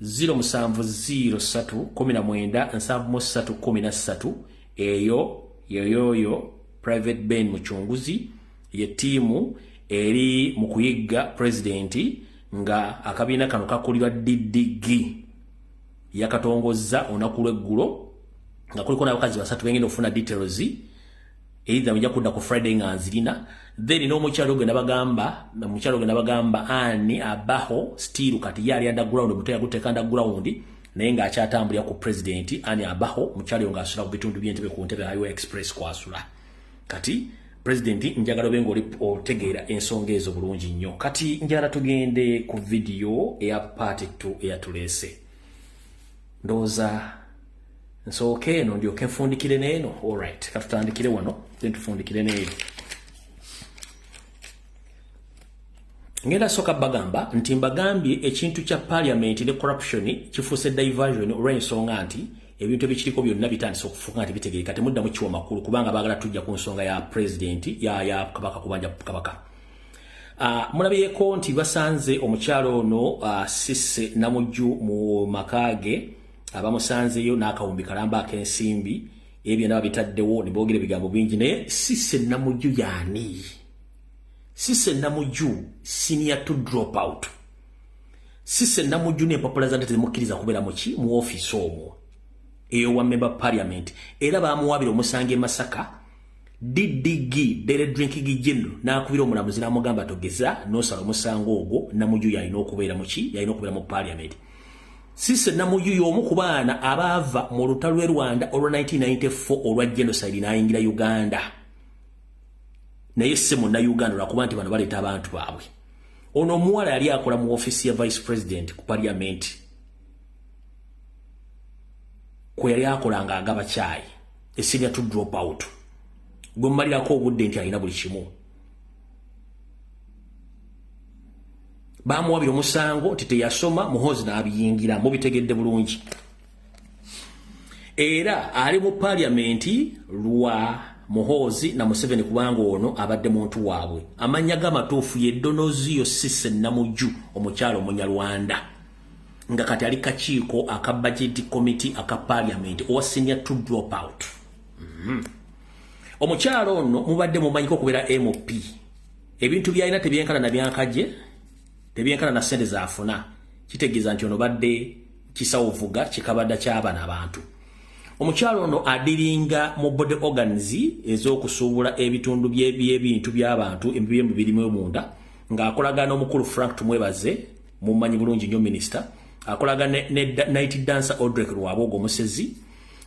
070 eyo Private Ben Muchunguzi ye timu eri mukuyiga presidenti nga akabina kano kakulirwa DDG yakatongoza onakulwegulo nga kuliko n'abakazi basatu bengenda ofuna details either mujja kudda ku Friday nganzirina then no mukyalo gwe nabagamba ani abaho still kati yali underground mutoya guteka underground naye nga akyatambulira ku president ani abaho mukyalo nga asula ku bitundu by'entebe ku ntebe Highway Express kwasula kati president njagala bengo otegeera ensonga ezo bulungi nnyo kati njala tugende ku video eya part 2 eyatulese ndoza nsooke eno ndyoke nfundikire neeno alright katutandikire wano then tufundikire neeno ngenda soka bagamba nti mbagambye ekintu kya parliament ne corruption kifuuse diversion olw'ensonga nti ebintu ebikiriko byonna bitandise okufuuka nti bitegeereka temudda mu kiwa makulu kubanga baagala tujja ku nsonga ya president ya kabaka kubanja kabaka. Mulabyeko nti basanze omukyalo ono Sisse Namujju mu makage abamusanzeyo n'akawumbi kalamba ak'ensimbi ebyo nabo bitaddewo ne boogera ebigambo bingi naye Sisse Namujju yaani? Sisse Namujju senior to drop out. Sisse Namujju ne popular zante temukkiriza kubeera mu office omwo eyo wa member parliament era baamuwabira omusange e Masaka DDG dere drinking general n'akubira omulamuzi n'amugamba togeza n'osala omusango ogwo Namujju yalina okubeera mu parliament. Sisse Namujju y'omu ku baana abaava mu lutalo lw'e Rwanda olwa 1994 olwa genocide n'ayingira Uganda naye se Munnayuganda lwakuba nti bano baleeta abantu baabwe. Ono omuwala yali akola mu office ya vice president ku parliament kwe yali akolanga agaba chai senior to drop out gwe mmalirako obudde nti alina buli kimu. Baamuwabira omusango nti teyasoma muhozi n'abiyingira mubitegedde bulungi era ali mu parliament lwa Muhozi na Museveni kubanga ono abadde muntu waabwe. Amanya g'amatuufu ye Donoziyo Sisse Namujju omukyalo Munyarwanda nga kati ali kakiiko aka budget committee aka parliament owa senior to drop out. Omukyalo ono mubadde mumanyiko kubeera MP ebintu byalina tebyenkana na byankaje tebyenkana na sente zaafuna kitegeeza nti ono badde kisawuvuga kikabadda ky'abaana abantu. omukyalo ono adiringa mu body organs ez'okusuubula ebitundu by'ebintu by'abantu emibiri birimu munda ng'akolagana omukulu Frank Tumwebaze mumanyi bulungi nnyo minister akolagana ne night dancer Audrey Lwabogo Musezi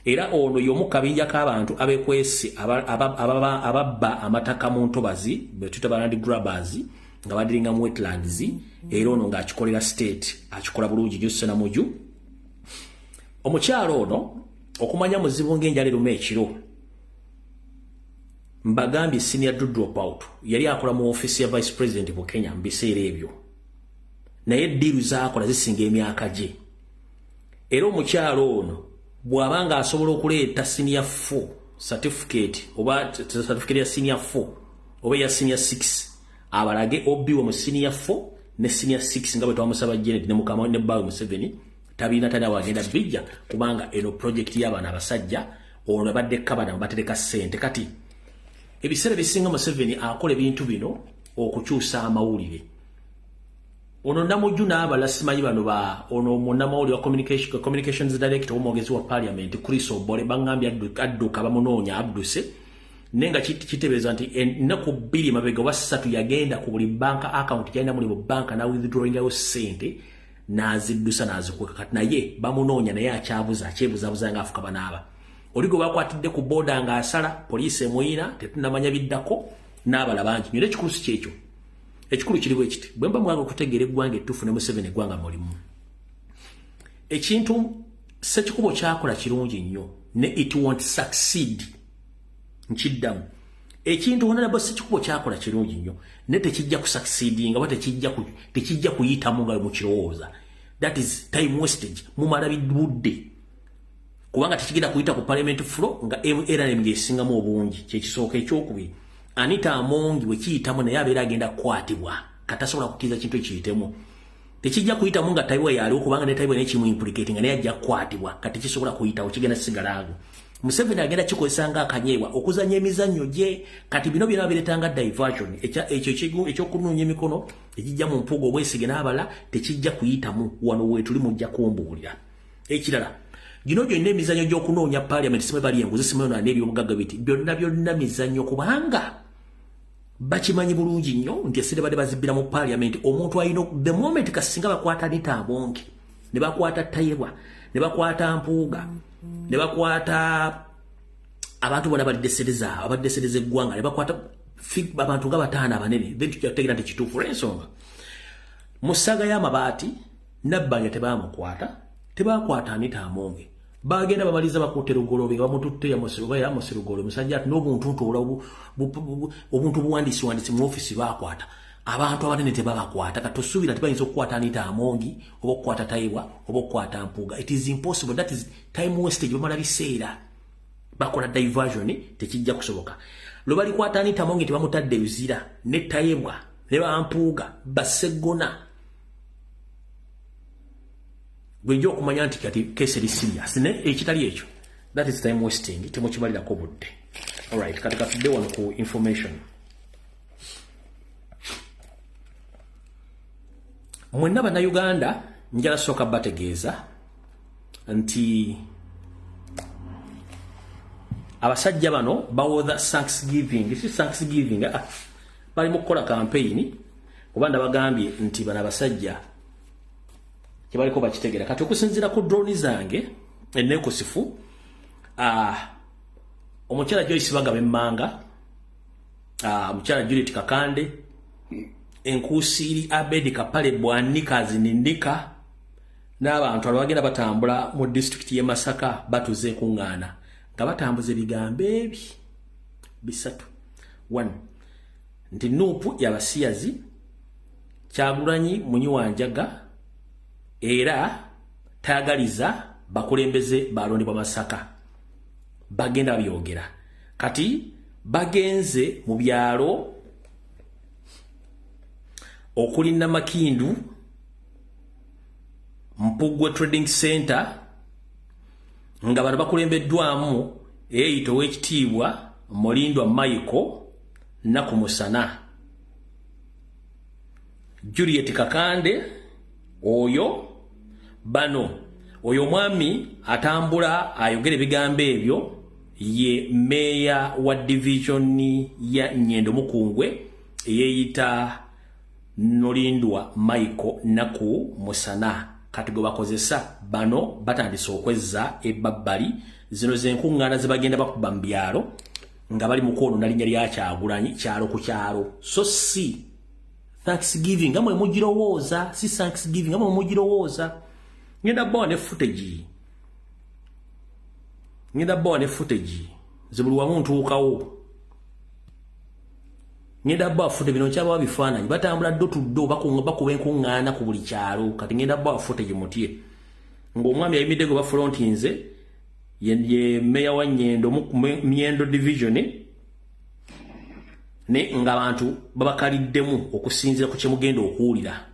era ono y'omu kabinja k'abantu abekwese ababba amataka mu ntobazi betuyita land grabbers nga badiringa mu wetlands era ono ng'akikolera state akikola bulungi nnyo Sena Muju omukyalo ono okumanya muzibu ng'enjala eruma ekiro mbagambye senior drop out yali akola mu office ya vice president mu Kenya mbiseera ebyo naye diru zaakola zisinga emyaka gye era omukyalo ono bw'abanga asobola okuleeta senior 4 certificate oba certificate ya senior 4 oba ya senior 6 abalage obiwe mu senior 4 ne senior 6 nga bwe twamusaba Janet ne mukama ne Bawe Museveni tabina tana wagenda bijja kubanga eno project y'abaana abasajja ono badde kabana batereka sente kati ebiseera bisinga Museveni akola ebintu bino okukyusa amawulire ono Namuju n'abala simanyi bano ba ono munnamawulire wa communications director omwogezi wa parliament Chris Obole bangambye adduka bamunoonya abduse nenga kitebeeza nti ennaku 2 mabega wa 3 yagenda ku buli banka account yalina muli mu banka na withdrawing yayo sente naziddusa nazikuka kati naye bamunoonya naye akyebuzabuza nga afuka banaaba oligo bakwatidde ku boda nga asala poliisi emuyina tetunamanya biddako n'abala bangi nyo ekikulu si kyekyo ekikulu kiriwo ekiti bwe mba mwanga okutegeera eggwanga ettuufu ne Museveni eggwanga mulimu ekintu Ssekikubo kyakola kirungi nnyo ne it won't succeed nkiddamu ekintu Honorable Ssekikubo kyakola kirungi nnyo ne tekijja kusucceedinga oba tekijja kuyitamu nga mu kirowooza that is time wastage mumala budde kubanga tekigenda kuyita ku parliament floor nga MRM yesingamu obungi kyekisooka ekyokubiri Anita Amongi we kiyitamu naye abeera agenda kukwatibwa katasobola kukiriza kintu ekiyitemu tekijja kuyitamu nga Taiwo yaliwo kubanga ne Taiwo nekimu implicating nga naye ajja kukwatibwa kati kisobola kuyitawo kigenda kisigalago Museveni agenda kikozesa nga akanyeewa okuzanya emizannyo gye kati bino byonna biretanga diversion ekyo ekyokunoonya emikono ekijja mu mpugo obwesige n'abala tekijja kuyitamu wano weetuli mujja kumbuulira ekirala gino gyonna emizannyo gy'okunoonya parliament simwe bali enguzi simwe n'ebyobugagga biti byonna mizannyo kubanga bakimanyi bulungi nnyo nti esire badde bazibbira mu parliament omuntu alina the moment kasinga bakwata Anita Amongi ne bakwata Tayebwa ne bakwata Mpuuga ne bakwata abantu bona abadesereza eggwanga ne bakwata abantu nga bataano abanene then tujategeera nti kituufu olw'ensonga mu ssaga y'amabaati Nabbanja tebakwata Anita Amongi bagenda bamaliza bakutte Lugolobe nga bamututte yamusse Lugolobe musajja ati n'obuntu ntola obuntu buwandiisi mu ofisi bakwata abantu abanene tebabakwata katosuubira tebayinza okukwata Anita Amongi oba okukwata Tayebwa oba okukwata Mpuuga it is impossible that is time wastage bamala biseera bakola diversion tekijja kusoboka lwe balikwata Anita Amongi tebamutadde bizira ne Tayebwa ne Mpuuga baseggona gwenjo okumanya nti kati kesi eri serious ne ekitali ekyo that is time wasting temukibalirako budde alright kati katudde wano ku information mwenna bannayuganda njala sooka bategeeza nti abasajja bano bawoza Thanksgiving bali mu kukola campaign kuba ndabagambye nti bano abasajja kibaliko bakitegera kati okusinzira ku drone zange enekusifu omukyala Joyce Bagabe Mmanga omukyala Juliet Kakande enkuusiri Abedi Kapale Bwanikazi Nindika n'abantu abagenda batambula mu district y'e Masaka batuze kuŋŋaana nga batambuza ebigambo ebi bisatu 1 nti Nuupu y'abasiyazi Kyagulanyi Munyiwanjaga era tayagaliza bakulembeze balondebwa Masaka bagenda byogera kati bagenze mu byalo okuli Namakindu Mpugwe Trading Center nga bano bakulembeddwamu Eyito w'ekitiibwa Mulindwa Michael Nakumusana Juliet Kakande oyo bano oyo mwami atambula ayogera ebigambo ebyo ye meya wa division ya Nyendo Mukungwe eyeyita Nolindwa Michael Naku Musana. Kati go bakozesa bano batandise okwezza ebbali zino zenkungana zibagenda bakuba mbyalo nga bali mukono nalinnya lya Kyagulanyi kyalo ku kyalo. So si Thanksgiving ngamwe mujirowooza, si Thanksgiving ngamwe mujirowooza. Ngenda bone footage zibulwa muntu ukawo. Ngenda ba footage bino kyaba wabifaananyi batambula ddo bakuba enkungana ku buli kyalo. Kati ngenda ba footage mutie ng'omwami ayimidde ba frontinze ye meya wa Nyendo division ne nga abantu babakaliddemu okusinzira ku kyemugenda okuwulira.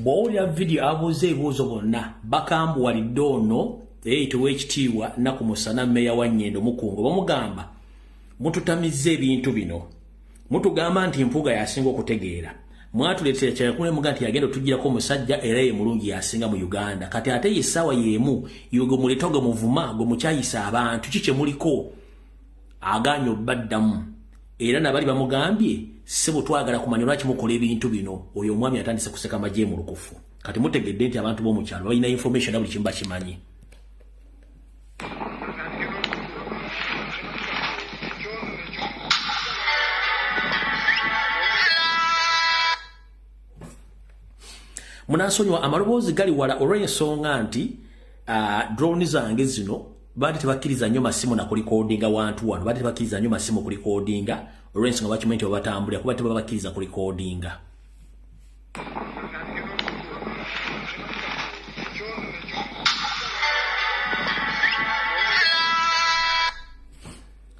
Bw'owulira video abuuza ebibuuzo bonna bakambuwalidde ono eyitibwa ekitiibwa Naku Musana meya wa Nyendo Mukungwe bamugamba mututamizza ebintu bino mutugamba nti Mpuuga yasinga okutegeera mwatuleetera kyakune muga nti yagenda otugirako omusajja era ye mulungi yasinga mu Uganda kati ate ye ssaawa y'emu yogo muletoga muvuma gwe mukyayisa abantu kiki muliko agaanyo baddamu era nabali bamugambye sebo twagala kumanya lwaki mukola ebintu bino. Oyo omwami atandise kuseka amagye mu lukufu kati mutegedde nti abantu b'omu kyalo balina information buli kimu bakimanyi. Munansonyiwa amaloboozi gali wala olw'ensonga nti drone zange zino baali tebakkiriza nnyo masimu na kulikodinga wantu wano baali tebakkiriza nnyo masimu kulikodinga olw'ensonga bakimanyi nti babatambulira kuba tebabakkiriza kulikodinga.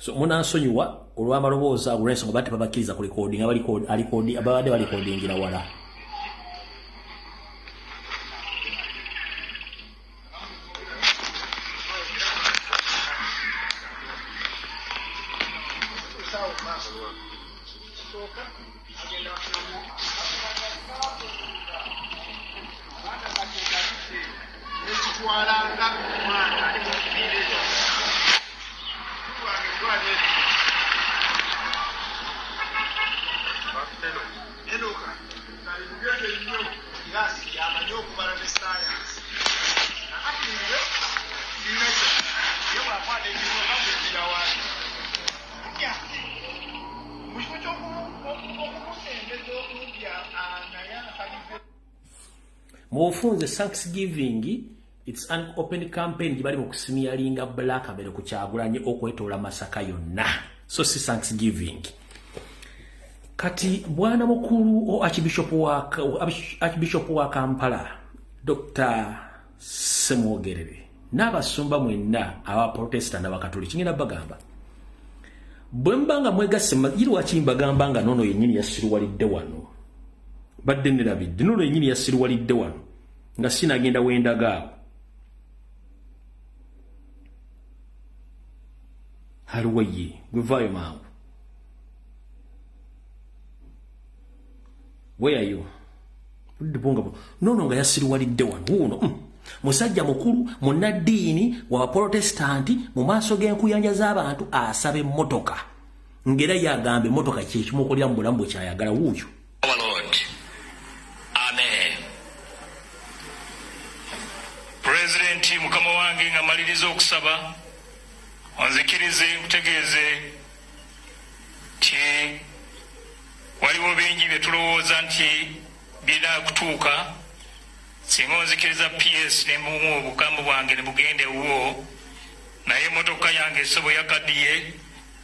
So munansonyiwa olw'amalobooza olw'ensonga bate babakkiriza ku recording ababadde balikodingira wala. Mufunze Thanksgiving, it's an open campaign gibali mukusimyalinga Blackberry ku Kyagulanyi okwetola Masaka yonna. So si Thanksgiving. Kati bwana mukulu o Archbishop wa Kampala, Dr. Semwogerere, n'abasumba mwenna aba Protestant n'abakatoliki ngenda bagamba. Bwembanga mwegase yiri wakimbagamba nga nono yennyini yasiruwalidde wano. Badde nerabidde nono yennyini yasiruwalidde wano nga sinagenda wendagaawo. Haluwaye gwevayo mangu. Where are you? Nono nga yasiruwalidde wano wuno. Musajja mukulu munnaddiini wa Protestanti mu maaso g'enkuyanja z'abantu asaba emmotoka. Ngera yagambe emmotoka kyekimukolera mu bulamu bwe kyayagala wuuyo. Our Lord. Amen. President mukama wange nga maliriza okusaba onzikirize nkutegeeze ti waliwo bingi bye tulowooza nti birina kutuuka singa onzikiriza PS ne mumu obukambu bwange ne bugende wuwo naye emmotoka yange essobo yakaddiye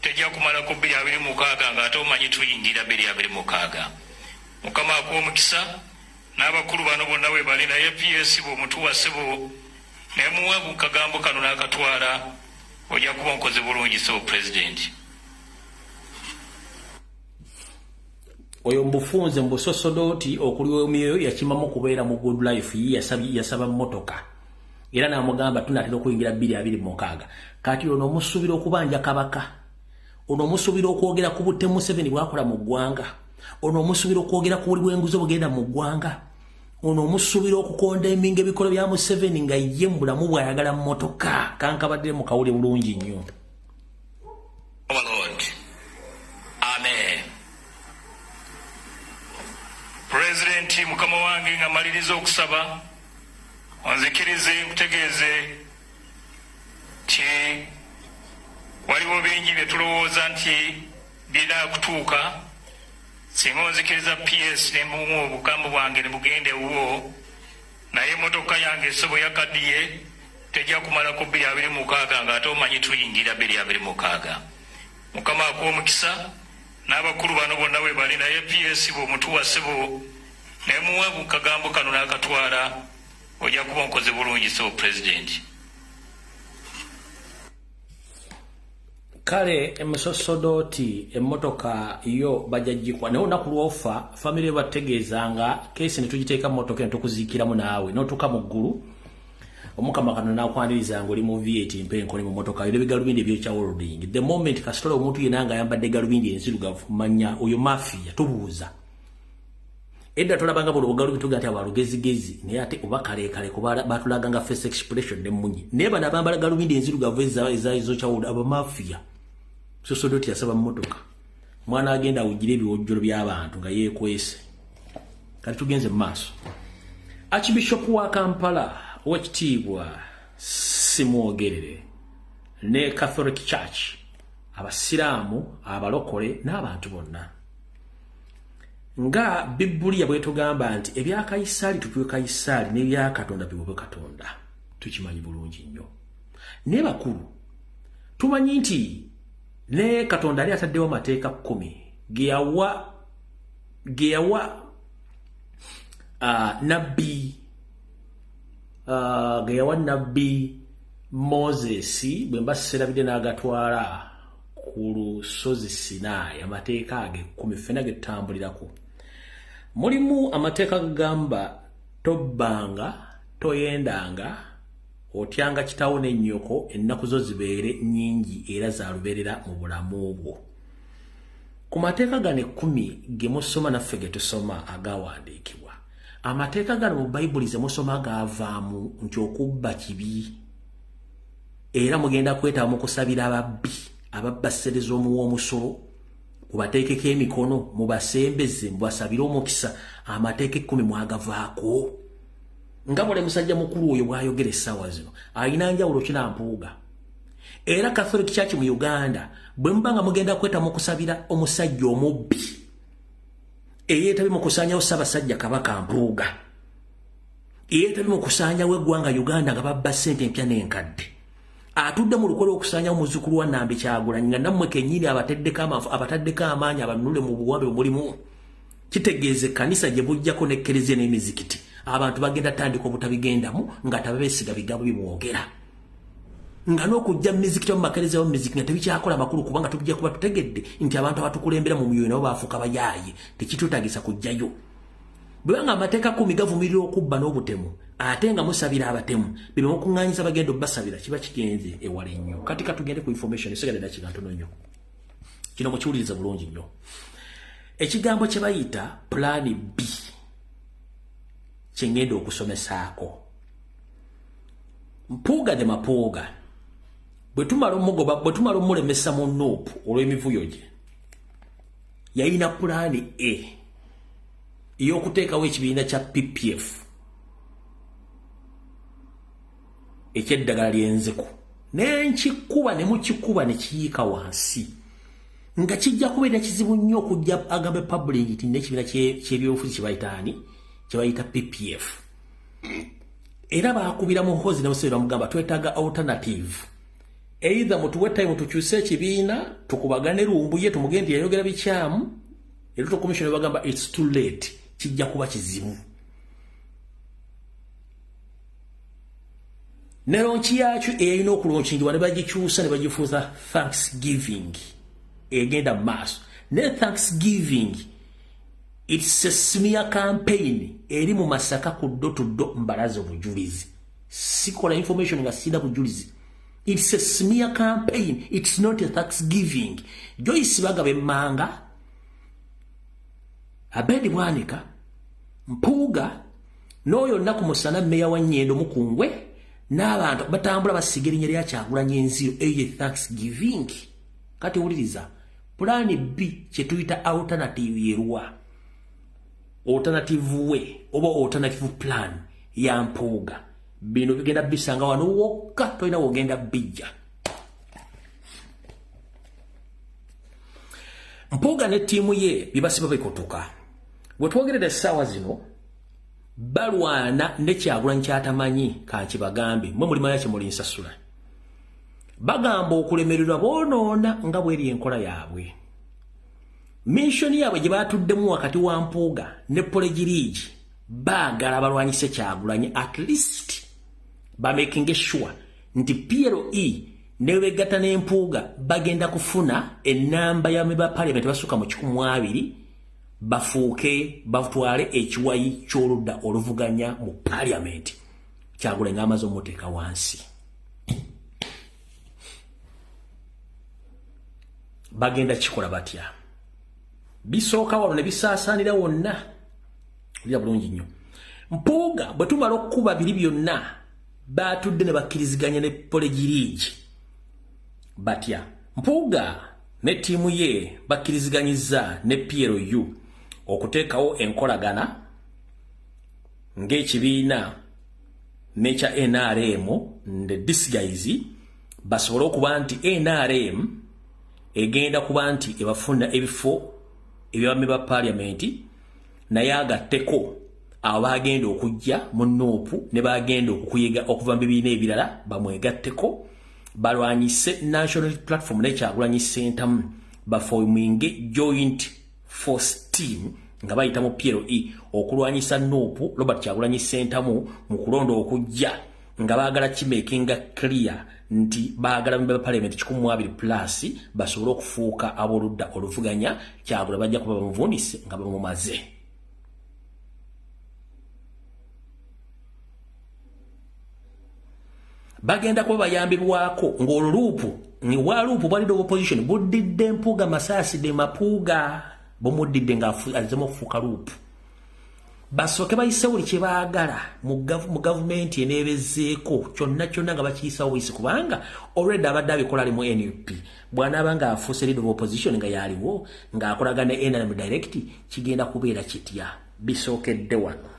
tejja kumalako 226 ng'ate omanyi tuyingira 226. Mukama akuwa omukisa n'abakulu bano bonna we bali naye PS bw'omutuwa ssebo ne muwa ku kagambo kano n'akatwala ojja kuba nkoze bulungi so President. Oyo mbufunze mbusosodoti okuliwa omyoyo yakimamu kubeera mu good life yasaba mmotoka. Era n'amugamba tunatera okuyingira 226. Kati ono omusuubira okubanja kabaka. Ono omusuubira okwogera ku butte Museveni bwakola mu ggwanga. Ono omusuubira okwogera ku buli bw'enguzi obugenda mu ggwanga. Ono omusuubira okukonda eminga ebikolo bya Museveni nga ye mu bulamu bw'ayagala mmotoka. Kankabadde mu kawule bulungi nnyo. Our Lord. Amen. President mukama wange nga maliriza okusaba onzikirize nkutegeeze ti waliwo bingi bye tulowooza nti birina kutuuka singa onzikiriza PS ne mumu obukambu bwange ne bugende wuwo naye emmotoka yange essobo yakaddiye tejja kumalako 226 ng'ate omanyi tuyingira 226. Mukama akuwa omukisa n'abakulu bano bonna we bali naye PS bw'omutuwa ssebo ne muwa ku kagambo kano n'akatwala ojja kuba nkoze bulungi so President. Kale emusosodoti emmotoka yo bajajjikwa naye olunaku lwofa family bategeezanga kesi ne tugiteeka mmotoka ne tukuziikiramu naawe n'otuuka mu ggulu omukama kano n'akwaniriza ng'oli mu V8 mpenko ne mu mmotoka yo n'ebigalubindi ebyokya holding. The moment kasitola omuntu yenna nga ayambadde galubindi enzirugavu manya oyo mafiya tubuuza. Edda tulabanga buli bugalubindi tuga nti abalugezigezi naye ate oba kaleekale kuba batulaganga face expression ne munyi naye bano abambala galubindi enzirugavu ezokya holding aba mafiya. Sosodoti yasaba mmotoka. Mwana agenda awujjira ebiwojjolo by'abantu nga yeekwese. Kati tugenze mu maaso. Archbishop wa Kampala Owekitiibwa Semwogerere ne Catholic Church abasiraamu abalokole n'abantu bonna nga Bibbuliya bwetugamba nti ebya Kayisaali tupiwe Kayisaali n'ebya Katonda biwe Katonda tukimanyi bulungi nnyo. Ne bakulu tumanyi nti ne Katonda ali ataddewo amateeka 10 ge yawa nabbi Moses bwe mbaserabidde n'agatwala ku lusozi Sinai amateeka age 10 ffenna ge tutambulirako. Mulimu amateeka gagamba tobbanga, toyendanga, otyanga kitawo n'ennyoko ennaku zo zibeere nnyingi era za lubeerera mu bulamu bwo. Ku mateeka gano 10 ge musoma naffe ge tusoma agawandiikibwa. Amateeka gano mu Bayibuli ze musoma gaavaamu nti okubba kibi. Era mugenda kwetaba mu kusabira ababbi, ababba ssente z'omuwa omusolo, kubateekeko emikono, mubasembeze, mubasabire omukisa. Amateeka 10 mwagavaako. Nga bole musajja mukulu oyo bw'ayogera essaawa zino alina njawulo kina Mpuuga. Era Catholic Church mu Uganda bwe mbanga mugenda kweta mu kusabira omusajja omubbi eyeetabi mu kusaanyawo Ssaabasajja Kabaka Mpuuga, eyeetabi mu kusaanyawo eggwanga Uganda nga babba ssente empya n'enkadde, atudde mu lukwe lw'okusaanyawo muzzukulu wa Nnambi Kyagulanyi nga nammwe kennyini abataddeko amaanyi abanunule mu buwambe mulimu. Kitegeeze kanisa gye bujjako n'ekkereziya n'emizikiti abantu bagenda tandika obutabigendamu nga tababeesiga bigabo bimwogera. Nga n'okujja mu mizikiti mu makereziya mu miziki nga tebikyakola makulu kubanga tujja kuba tutegedde nti abantu abatukulembera mu myoyo nabo baafuuka bayaaye, tekitutagisa kujjayo. Bwanga amateeka 10 gavumirira okubba n'obutemu ate nga musabira abatemu bino mukuŋŋaanyiza bagenda obbasabira kiba kigenze ewala ennyo. Kati katugende ku information esigadde dakiika ntono nnyo. Kino mukiwuliriza bulungi nnyo. Ekigambo kye bayita plan B kye ngenda okusomesaako. Mpuuga de Mapuuga bwe tumala omulemesa mu Nuupu olw'emivuyo gye yalina pulaani A ey'okuteekawo ekibiina kya PPF eky'eddagala ly'enziku n'enkikuba ne mukikuba ne kiyiika wansi nga kijja kubeera kizibu nnyo okujja agambe public nti n'ekibiina ky'ebyobufuzi kye bayita PPF. Era baakubira mu hozi ne musebe bamugamba twetaaga alternative. Either mutuwe time tukyuse ekibiina tukubagane lumbuye tumugendi yayogera bikyamu Electoral Commission bagamba it's too late, kijja kuba kizibu. Ne launchi yacu eyina okulonchingibwa ne bagikyusa ne bagifuuza Thanksgiving egenda maaso. Ne Thanksgiving it's a smear campaign eri mu Masaka ku ddo mbalazo bujulizi. Sikola information nga sina bujulizi. It's a smear campaign. It's not a Thanksgiving. Joyce Bagabe Manga, Abedi Bwanika, Mpuuga, n'oyo nnaku musana Meya wa Nnyendo Mukungwe, n'abantu batambula basiga erinnya lya Kyagulanyi enziro eye Thanksgiving. Kati wuliriza, pulaani B kye tuyita alternative yeruwa. Alternative we oba alternative plan ya Mpuuga. Bino bigenda bisanga wano wokka toyina wogenda bijja. Mpuuga ne ttiimu ye bibasiba bikotuka. Bwe twogerera essaawa zino balwana ne Kyagulanyi kyatamanyi kankibagambe mwe muli maya kimuli nsasula. Bagamba okulemererwa boonoona nga bweri enkola yaabwe. Mishoni yaabwe gye baatuddemu wakati wa Mpuuga ne Polegirigi baagala balwanyise Kyagulanyi at least ba making sure nti PLE ne begatta ne Mpuuga bagenda kufuna ennamba ya meba parliament basuka mu 12 bafuuke batwale ekiwayi ky'oludda oluvuganya mu parliament. Kyagulanyi amaze omuteeka wansi. Bagenda kikola batya? Bisooka wano ne bisaasaanira wonna. Olya bulungi nnyo. Mpuuga bwe tumala okukuba biri byonna baatudde ne bakkiriziganya ne Polegirigi. Batya? Mpuuga ne ttiimu ye bakkiriziganyizza ne PLU okuteekawo enkolagana ng'ekibiina n'ekya NRM ne disguise basobole okuba nti NRM egenda kuba nti ebafuna ebifo eby'abaami ba paliamenti naye agatteko abo bagenda okujja mu Nuupu ne bagenda okukuyiga okuva mu bibiina ebirala bamwegatteko balwanyise National Platform ne Kyagulanyi Ssentamu baforminge Joint Force Team nga bayita mu PLE okulwanyisa Nuupu Robert Kyagulanyi Ssentamu mu kulonda okujja nga baagala kimakinga clear nti baagala member parliament 12 plus basobole okufuuka aboludda oluvuganya Kyagulanyi bajja kuba bamuvundise nga bamumaze. Bagenda kuba bayambibwako ng'oluupu waluupu bwalidde opposition buddidde Mpuuga Masasi de Mapuuga bumuddidde ng'alizemu okufuuka luupu. Basooke bayise buli kye baagala mu gavumenti eneebezeeko kyonna nga bakiyisawo buyisi kubanga already abadde abikola ali mu NUP bw'anaaba ng'afuuse leader of opposition nga yaliwo ng'akolagana ne NRM direct kigenda kubeera kitya bisookedde wano.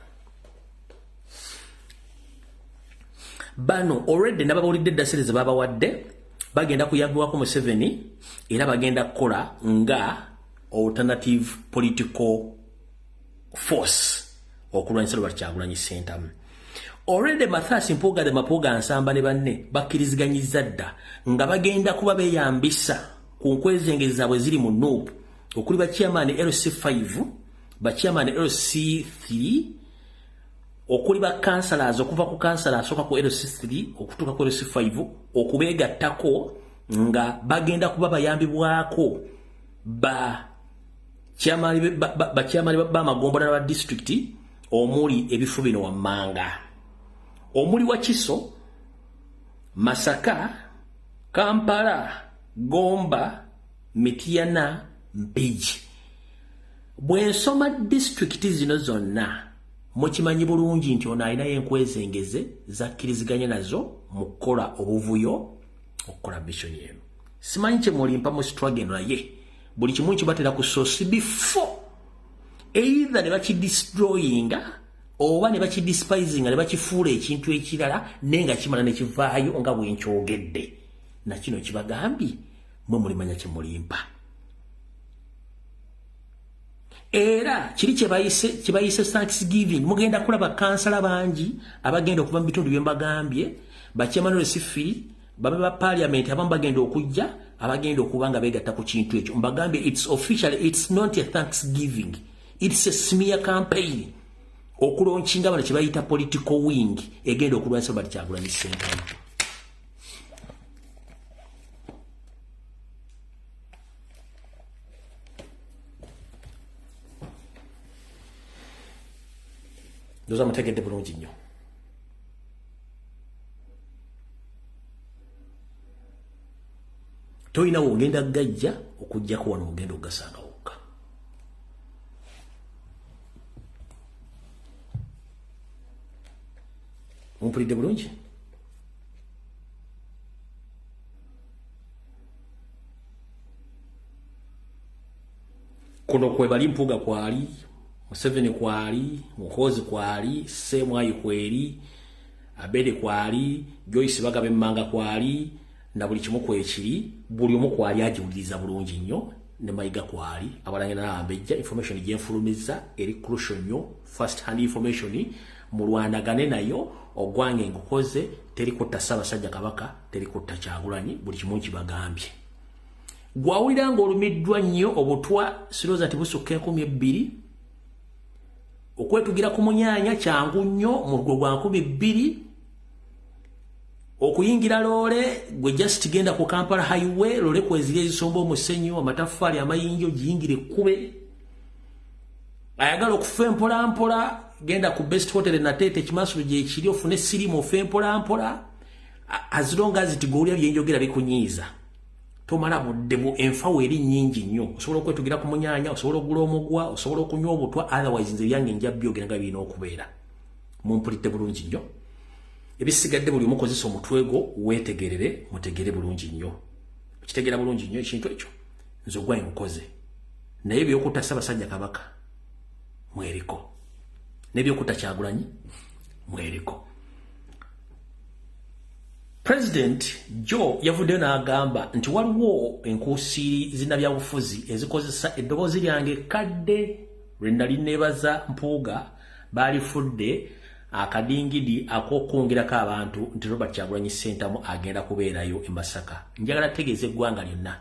Bano already nababawulidde eddaseereza babawadde bagenda kuyambibwako Museveni era bagenda kukola nga alternative political force okulwanyisa Robert Kyagulanyi Ssentamu. Already Mathias Mpuuga de Mapuuga Nsamba ne banne bakkiriziganyizza dda nga bagenda kuba beeyambisa ku nkwezengezi zaabwe ziri mu NUP okuli bachairman LC5 bachairman LC3 okuli ba councillors okuva ku councillor asoka ku LC3 okutuuka ku LC5 okubeegattako nga bagenda kuba bayambibwako chairman b'amagombola ba district omuli ebifu bino wammanga omuli Wakiso, Masaka, Kampala, Gomba, Mityana, Mpigi. Bw'ensoma district zino zonna mukimanyi bulungi nti ono alinayo enkwezengeze zakkiriziganya nazo mu kukola obuvuyo okukola mission eno. Simanyi kye mulimpa mu struggle naye buli kimu kibatera ku source before either ne bakidestroyinga oba ne bakidespisinga ne bakifuula ekintu ekirala nenga kimala ne kivaayo nga bwenkyogedde na kino kibagambye mwe mulimanya kye mulimpa. Era kiri kye bayise Thanksgiving mugenda kulaba kansala bangi abagenda okuva mu bitundu bye mbagambye bachairman Sifiri babe ba parliament abamu bagenda okujja abagenda okuba nga beegatta ku kintu ekyo mbagambye it's official, it's not a Thanksgiving, it's a smear campaign okulonchinga bano kye bayita political wing egenda okulwanyisa Robert Kyagulanyi Ssentamu. Doza mutegedde bulungi nnyo. Toyina wogenda gajja okujjako wano ogenda ogasanga wokka. Mumpulidde bulungi? Kuno kwe bali Mpuuga kwali, Museveni kwali, Muhoozi kwali, Ssemwayi kweri, Abede kwali, Joyce Bagabe Mmanga kwali, na buli kimu kwekiri, buli omu kwali agiwuliriza bulungi nnyo, ne Mayiga kwali, abalangira n'abambejja information gyenfulumiza eri crucial nnyo, first hand information mulwanagane nayo ogwange ngukoze teri kutta Ssaabasajja Kabaka, teri kutta Kyagulanyi, buli kimu kibagambye. Gwawulira ng'olumiddwa nnyo obutwa sirooza tibusukka 12 okwetugira ku munyaanya kyangu nnyo mu rugo gwa 200 okuyingira loole gwe just genda ku Kampala highway loole kwezira ezisomba omusenyu amataffaali amayinjo giyingire kube ayagala okufa mpola genda ku best hotel na Tete Kimasulu gye kiri ofune sirimu ofe mpola as long as tigolya byenjogera bikunyiiza tomala budde enfa weri nyingi nnyo osobola okwetugira ku munyaanya osobola okugula omugwa osobola okunywa obutwa otherwise nze byange nja byogera nga birina okubeera mumpulidde bulungi nnyo ebisigadde buli omukozesa omutwego weetegerere mutegere bulungi nnyo kitegeera bulungi nnyo ekintu ekyo nze ogwayi mukoze naye byokutta Ssaabasajja Kabaka mweriko n'ebyokutta Kyagulanyi mweriko. President Joe yavuddeyo n'agamba nti waliwo enkuusi zinnabyabufuzi ezikozesa eddoboozi lyange kadde lwe nali neebaza Mpuuga baalifudde akadingidi ak'okwongerako abantu nti Robert Kyagulanyi Ssentamu agenda kubeerayo e Masaka. Njagala tegeeza eggwanga lyonna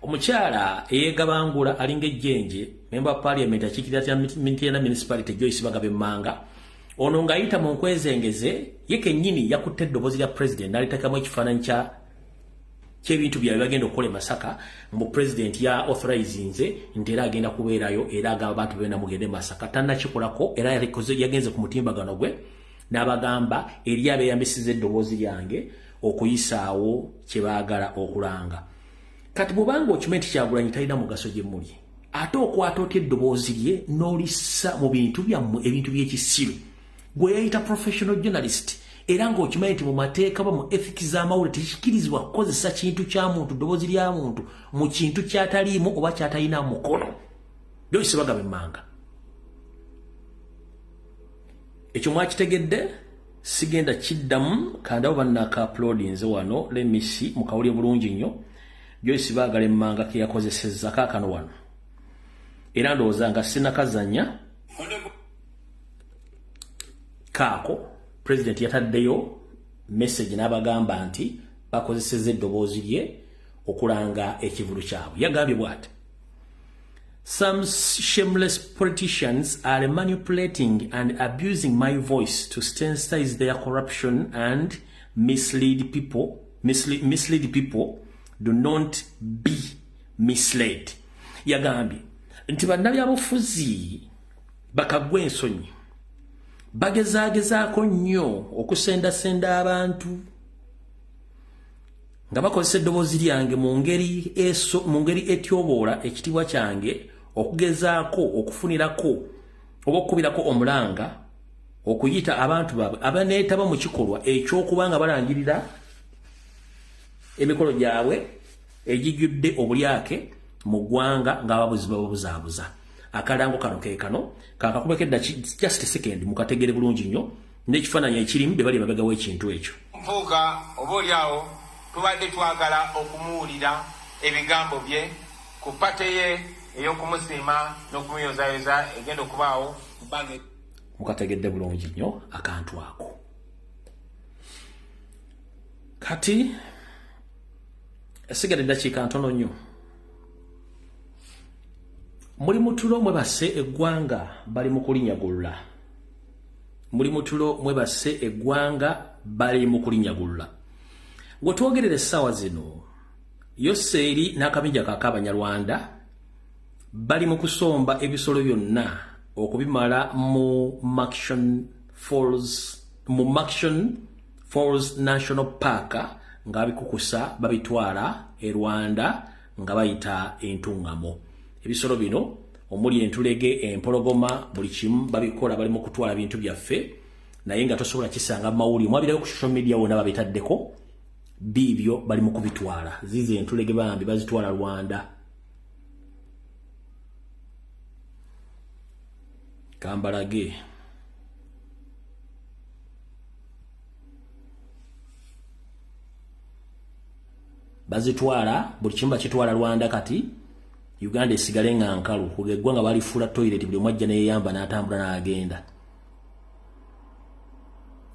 omukyala eyeegabangula alinga ejjenje member of parliament akiikirira Mityana municipality Joyce Bagabe Mmanga ono ngayita mu nkwezengeze ye kennyini yakutte eddoboozi lya president n'alitekamu ekifaananyi ky'ebintu byawe bagenda okukola Masaka mbu president ya authorizinze nti era agenda kubeerayo era agamba abantu bena mugende Masaka tannakikolako era yagenze ku mutimbagano gwe n'abagamba eri abeeyambisiza eddoboozi lyange okuyisaawo kye baagala okulanga. Kati bw'obanga okimanyi nti Kyagulanyi talina mugaso gye muli ate okwata otya eddoboozi lye n'olissa mu bintu byammwe ebintu by'ekisiru gwe yayita professional journalist era ng'okimanyi nti mu mateeka ba mu ethics z'amawulire tekikirizibwa kukozesa kintu kya muntu ddoboozi lya muntu mu kintu kyataliimu oba kyatalina mukono Joyce Bagabe Manga. Ekyo mwakitegedde sigenda kiddamu kandawo bannaka uploadinze wano let me see mukawulye bulungi nnyo Joyce Bagabe Manga ke yakozesezza kaakano wano era ndowooza nga sinakazanya kaako president yataddeyo message n'abagamba nti bakozesezza eddoboozi lye okulanga ekivulu kyabwe. Yagambye bw'ati: Some shameless politicians are manipulating and abusing my voice to sensitize their corruption and mislead people. Mislead people. Do not be misled. Yagambye nti bannabyabufuzi bakagwa ensonyi bagezaagezaako nnyo okusendasenda abantu nga bakozesa eddoboozi lyange mu ngeri etyoboola ekitiibwa kyange okugezaako okufunirako oba okukubirako omulanga okuyita abantu baabwe abaneetaba mu kikolwa eky'okubanga balangirira emikolo gyabwe egijjudde obulyake mu ggwanga ng'ababuzi babuzaabuza. Akalango kano ke kano kakakubekeda just a second mukategere bulungi nnyo n'ekifaananyi ekirimu bye bali babegawo ekintu ekyo. Mpuuga oba olyawo tubadde twagala okumuwulira ebigambo bye ku pate ye ey'okumusiima n'okumuyozaayoza egenda okubaawo mbange. Mukategedde bulungi nnyo akantu ako. Kati esigadde eddakiika ntono nnyo. Muri mutulo mwebase eggwanga bali mu kulinyagulula. Muri mutulo mwebase eggwanga bali mu kulinyagulula. Gwe twogerera essaawa zino Yoseeri n'akabinja k'Abanyarwanda bali mu kusomba ebisolo byonna okubimala mu Murchison Falls National Park nga bikukusa babitwala e Rwanda nga bayita entungamo. Ebisolo bino omuli entulege empologoma buli kimu babikola bali mu kutwala bintu byaffe naye nga tosobola kisanga mawuli mwabirayo ku social media wona babitaddeko bibyo bali mu kubitwala zize entulege bambi bazitwala Rwanda. Kambalage bazitwala buli kimu bakitwala Rwanda. Kati Uganda esigale nga nkalu kugeggwanga balifuula toilet buli mwajja neyeyamba n'atambula n'agenda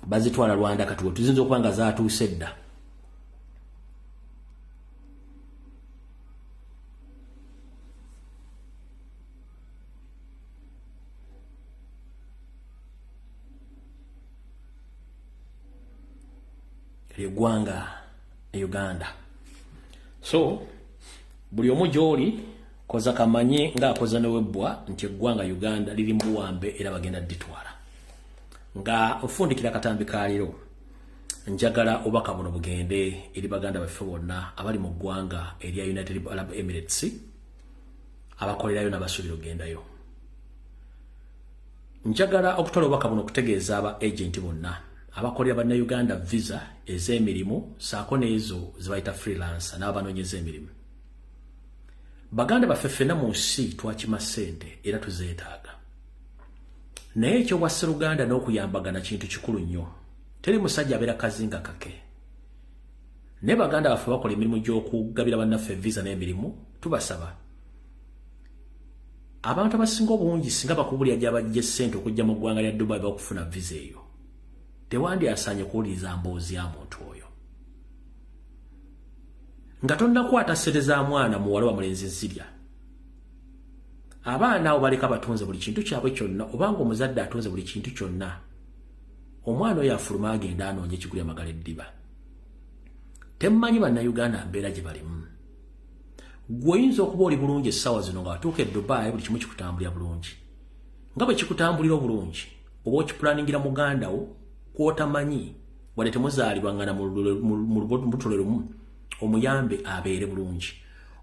bazitwala Rwanda. Kati we tuzinza okuba nga zaatuuse dda. Eggwanga Uganda. So buli omu gy'oli koza kamanye ng'akoza newebbwa nti eggwanga Uganda liri mu buwambe era bagenda dditwala. Nga nfundikira katambi kaaliro njagala obubaka buno bugende eri baganda baffe bonna abali mu ggwanga erya United Arab Emirates abakolerayo n'abasuubira ogendayo. Njagala okutwala obubaka buno okutegeeza aba agenti bonna abakolera bannayuganda visa ez'emirimu saako n'ezo zebayita freelancer n'abanoonyeza emirimu. Baganda baffe ffenna mu nsi twakima ssente era tuzeetaaga. Naye ekyobwa Sseruganda n'okuyambagana kintu kikulu nnyo. Teri musajja abeera kazinga kake. Ne baganda baffe bakola emirimu gy'okugabira bannaffe visa n'emirimu tubasaba. Abantu abasinga obungi singa bakubulya gy'abajja ssente okujja mu ggwanga lya Dubai bakufuna visa eyo. Tewandi asaanye kuwuliriza mboozi ya muntu oyo. Nga tonnakwata ssente za mwana muwala wa mulenzi nsirya. Abaana abo baleka batunze buli kintu kyabwe kyonna obanga omuzadde atunze buli kintu kyonna omwana oyo afuluma agenda anoonye ekigulya magala eddiba. Temmanyi bannayuganda mbeera gye balimu. Gwe oyinza okuba oli bulungi essaawa zino nga watuuka e Dubai buli kimu kikutambulira bulungi. Nga bwe kikutambulira obulungi oba okipulaningira muganda wo kw'otamanyi wadde temuzaalibwangana mu lutule lumu omuyambe abeere bulungi.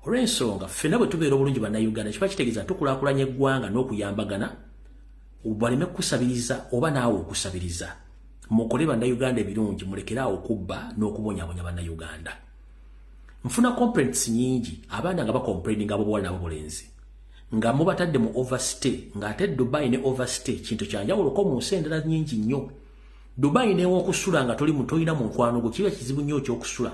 Olw'ensonga ffenna bwe tubeera obulungi bannayuganda kiba kitegeeza tukulaakulanya eggwanga n'okuyambagana baleme kukusabiriza oba naawe okusabiriza. Mukole bannayuganda ebirungi mulekeraawo okubba n'okubonyabonya bannayuganda. Nfuna complaints nyingi abaana nga bacomplaining abo bwala nabo bulenzi nga mubatadde mu overstay ng'ate Dubai ne overstay kintu kyanjawulo ko mu nsi endala nyingi nnyo. Dubai n'ewokusula nga toli mutoyina mu nkwano gwo kiba kizibu nnyo ekyokusula.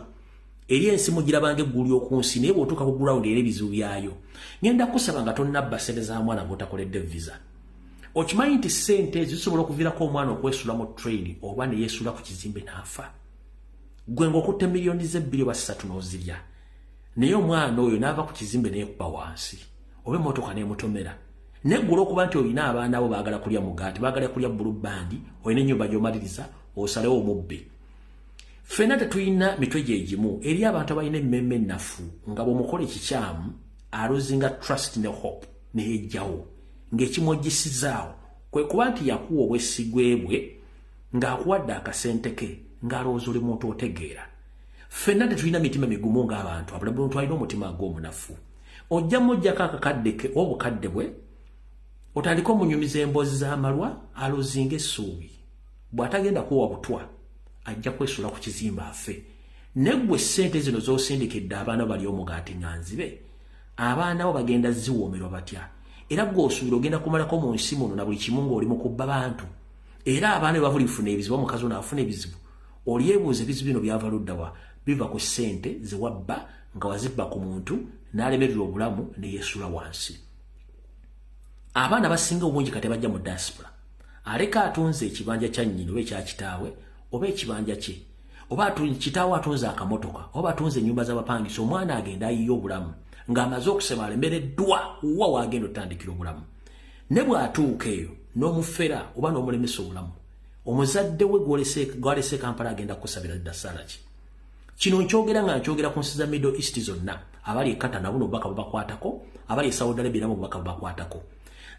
Eri ensi mugirabanga eggulu ly'oku nsi naye bw'otuuka ku ground era ebizibu byayo. Ngenda kusaba nga tonnabba ssente za mwana gw'otakoledde visa. Okimanyi nti ssente ezo zisobola okuviirako omwana okwesula mu train oba ne yeesula ku kizimbe n'afa. Gwe ng'okutte miliyoni ze2 oba 3 n'ozirya. Naye omwana oyo n'ava ku kizimbe n'ekuba wansi. Oba emmotoka n'emutomera. Neggula okuba nti olina abaana abo baagala kulya mugaati, baagala kulya blue band, olina ennyumba gy'omaliriza, osalewo omubbi. Ffenna tetulina mitwe gye gimu eri abantu abalina emmemme ennafu nga bw'omukola ekikyamu aluzinga trust ne hope n'ejjawo ng'ekimwojjisizaawo kwe kuba nti yakuwa obwesigwe bwe ng'akuwadde akasente ke ng'alowooza oli muntu otegeera. Ffenna tetulina mitima migumu ng'abantu abulamu muntu alina omutima gw'omunafu. Ojja mujjako akakadde ke obukadde bwe otandika omunyumiza emboozi z'amalwa aluzinga essuubi. Bw'atagenda kuwa butwa ajja kwesula ku kizimba afe. Neggwe ssente zino z'osindikidde abaana bali omugaati nganzibe abaana bo bagenda ziwoomerwa batya. Era gw'osuubira ogenda kumalako mu nsi muno na buli kimu ng'oli mu kubba bantu. Era abaana be bavula ifuna ebizibu omukazi ono afuna ebizibu. Olyebuuza ebizibu bino byava luddawa biva ku ssente ze wabba nga wazibba ku muntu n'alemererwa obulamu ne yeesula wansi. Abaana basinga obungi kati bajja mu diaspora. Aleka atunze ekibanja kya nnyina oba ekya kitaawe oba ekibanja kye oba kitaawe atunze akamotoka oba atunze ennyumba z'abapangisa omwana agenda ayiye obulamu ng'amaze okusema alemereddwa wa waagenda otandikira obulamu. Ne bw'atuuka eyo n'omufera oba n'omulemesa obulamu omuzadde we gw'alese Kampala agenda kusabira ddasaala ki. Kino nkyogera nga nkyogera ku nsi za Middle East zonna abali e Qatar nabo obubaka bubakwatako abali e Saudi Arabia nabo obubaka bubakwatako.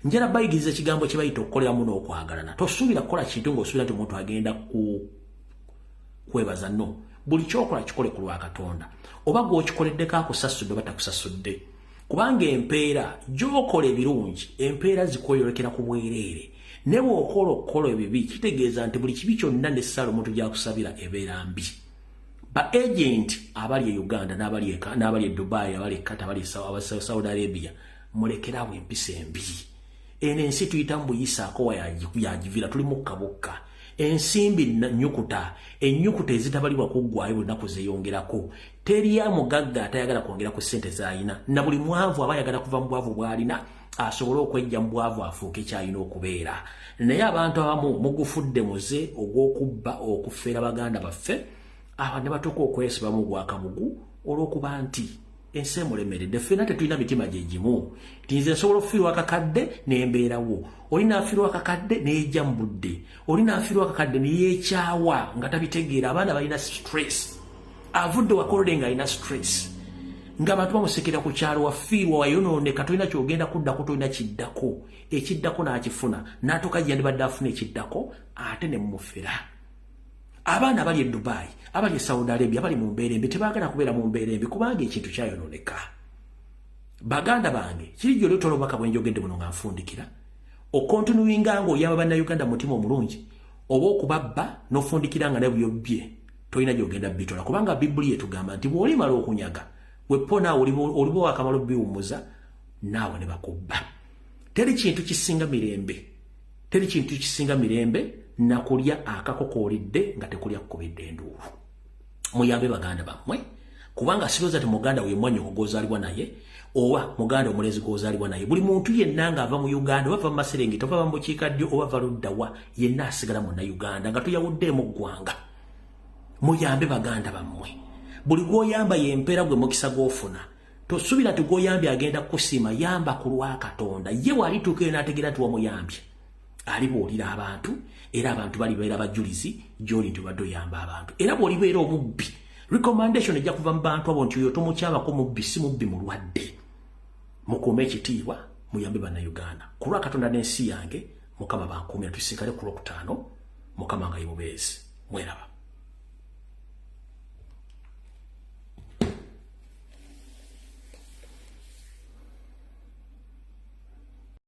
Njera bayigiriza ekigambo kye bayita okukoleramu n'okwagalana. Tosuubira kukola kintu ng'osuubira nti omuntu agenda kwebaza no. Buli kyokola kikole ku lwa Katonda. Oba gw'okikoleddeko akusasudde oba takusasudde. Kubanga empeera gy'okola ebirungi empeera zikweyolekera ku bwereere. Ne bw'okola okukola ebibi kitegeeza nti buli kibi kyonna n'essaala omuntu gy'akusabira ebeera mbi. Ba agent abali e Uganda n'abali e Dubai abali e Qatar abali e Saudi Arabia mulekerawo empisa embi. Eno ensi tuyitamu buyisaako yagivira tuli mu kabukka. Ensimbi nnyukuta ennyukuta ezitabalibwa kuggwayo ennaku zeeyongerako. Teri ya mugagga atayagala kwongera ku ssente z'alina na buli mwavu aba ayagala kuva mu bwavu bw'alina asobole okwejja mu bwavu afuuke kyalina okubeera. Naye abantu abamu mugufudde muze ogw'okubba okufeera baganda baffe aba ne batuuka okwesibamu gwakamugu olw'okuba nti ensi emulemeredde. Ffenna tetulina mitima gye gimu. Nze nsobola okufiirwa akakadde n'embeerawo. Oli n'afiirwa akakadde n'ejja mu budde. Oli n'afiirwa akakadde ne yeekyawa nga tabitegeera. Abaana balina stress. Avudde wakolode ng'alina stress. Ng'abantu bamusekera ku kyalo wafiirwa wayonooneka tolina ky'ogenda kuddako tolina kiddako. Ekiddako n'akifuna. N'atuuka gye yandibadde afuna ekiddako ate ne mumufera. Abaana abali e Dubai, abali e Saudi Arabia, abali mu mbeera embi tebaagala kubeera mu mbeera embi kubanga ekintu kyayonooneka. Baganda bange, kiri gy'oli otola obubaka bwe njogedde buno nga nfundikira. Okontinuwinga ng'oyamba bannayuganda mu mutima omulungi oba okubabba n'ofundikira nga nebyo bye tolina gy'ogenda bitola kubanga Bibuli etugamba nti bw'olimala okunyaga weppo naawe oliba wakamala obiwummuza naawe ne bakubba. Teri kintu kisinga mirembe nakulya akakokoolidde nga tekulya kukubidde enduulu. Muyambe baganda bammwe kubanga sirowooza ti muganda we mwannyoko gw'ozaalibwa naye oba muganda omulezi gw'ozaalibwa naye. Buli muntu yenna ng'ava mu Uganda oba ava mu Maserengeta oba ava mu bukiikaddyo oba ava luddawa yenna asigala munnayuganda nga tuyawuddeemu ggwanga. Muyambe baganda bammwe. Buli gw'oyamba y'empeera gwe mukisa gw'ofuna. Tosuubira nti gw'oyambye agenda kukusiima, yamba ku lwa Katonda. Ye walituuka eyo n'ategeera nti wamuyambye alibuulira abantu era abantu balibeera bajulizi gyoli nti obadde oyamba abantu era bw'olibeera omubbi recommendation ejja kuva mu bantu abo nti oyo tomukyamako mubbi si mubbi mulwadde mukuume ekitiibwa muyambe bannayuganda ku lwa Katonda n'ensi yange Mukama bankuumira tusinkane ku Lwokutaano Mukama nga ye mubeezi mweraba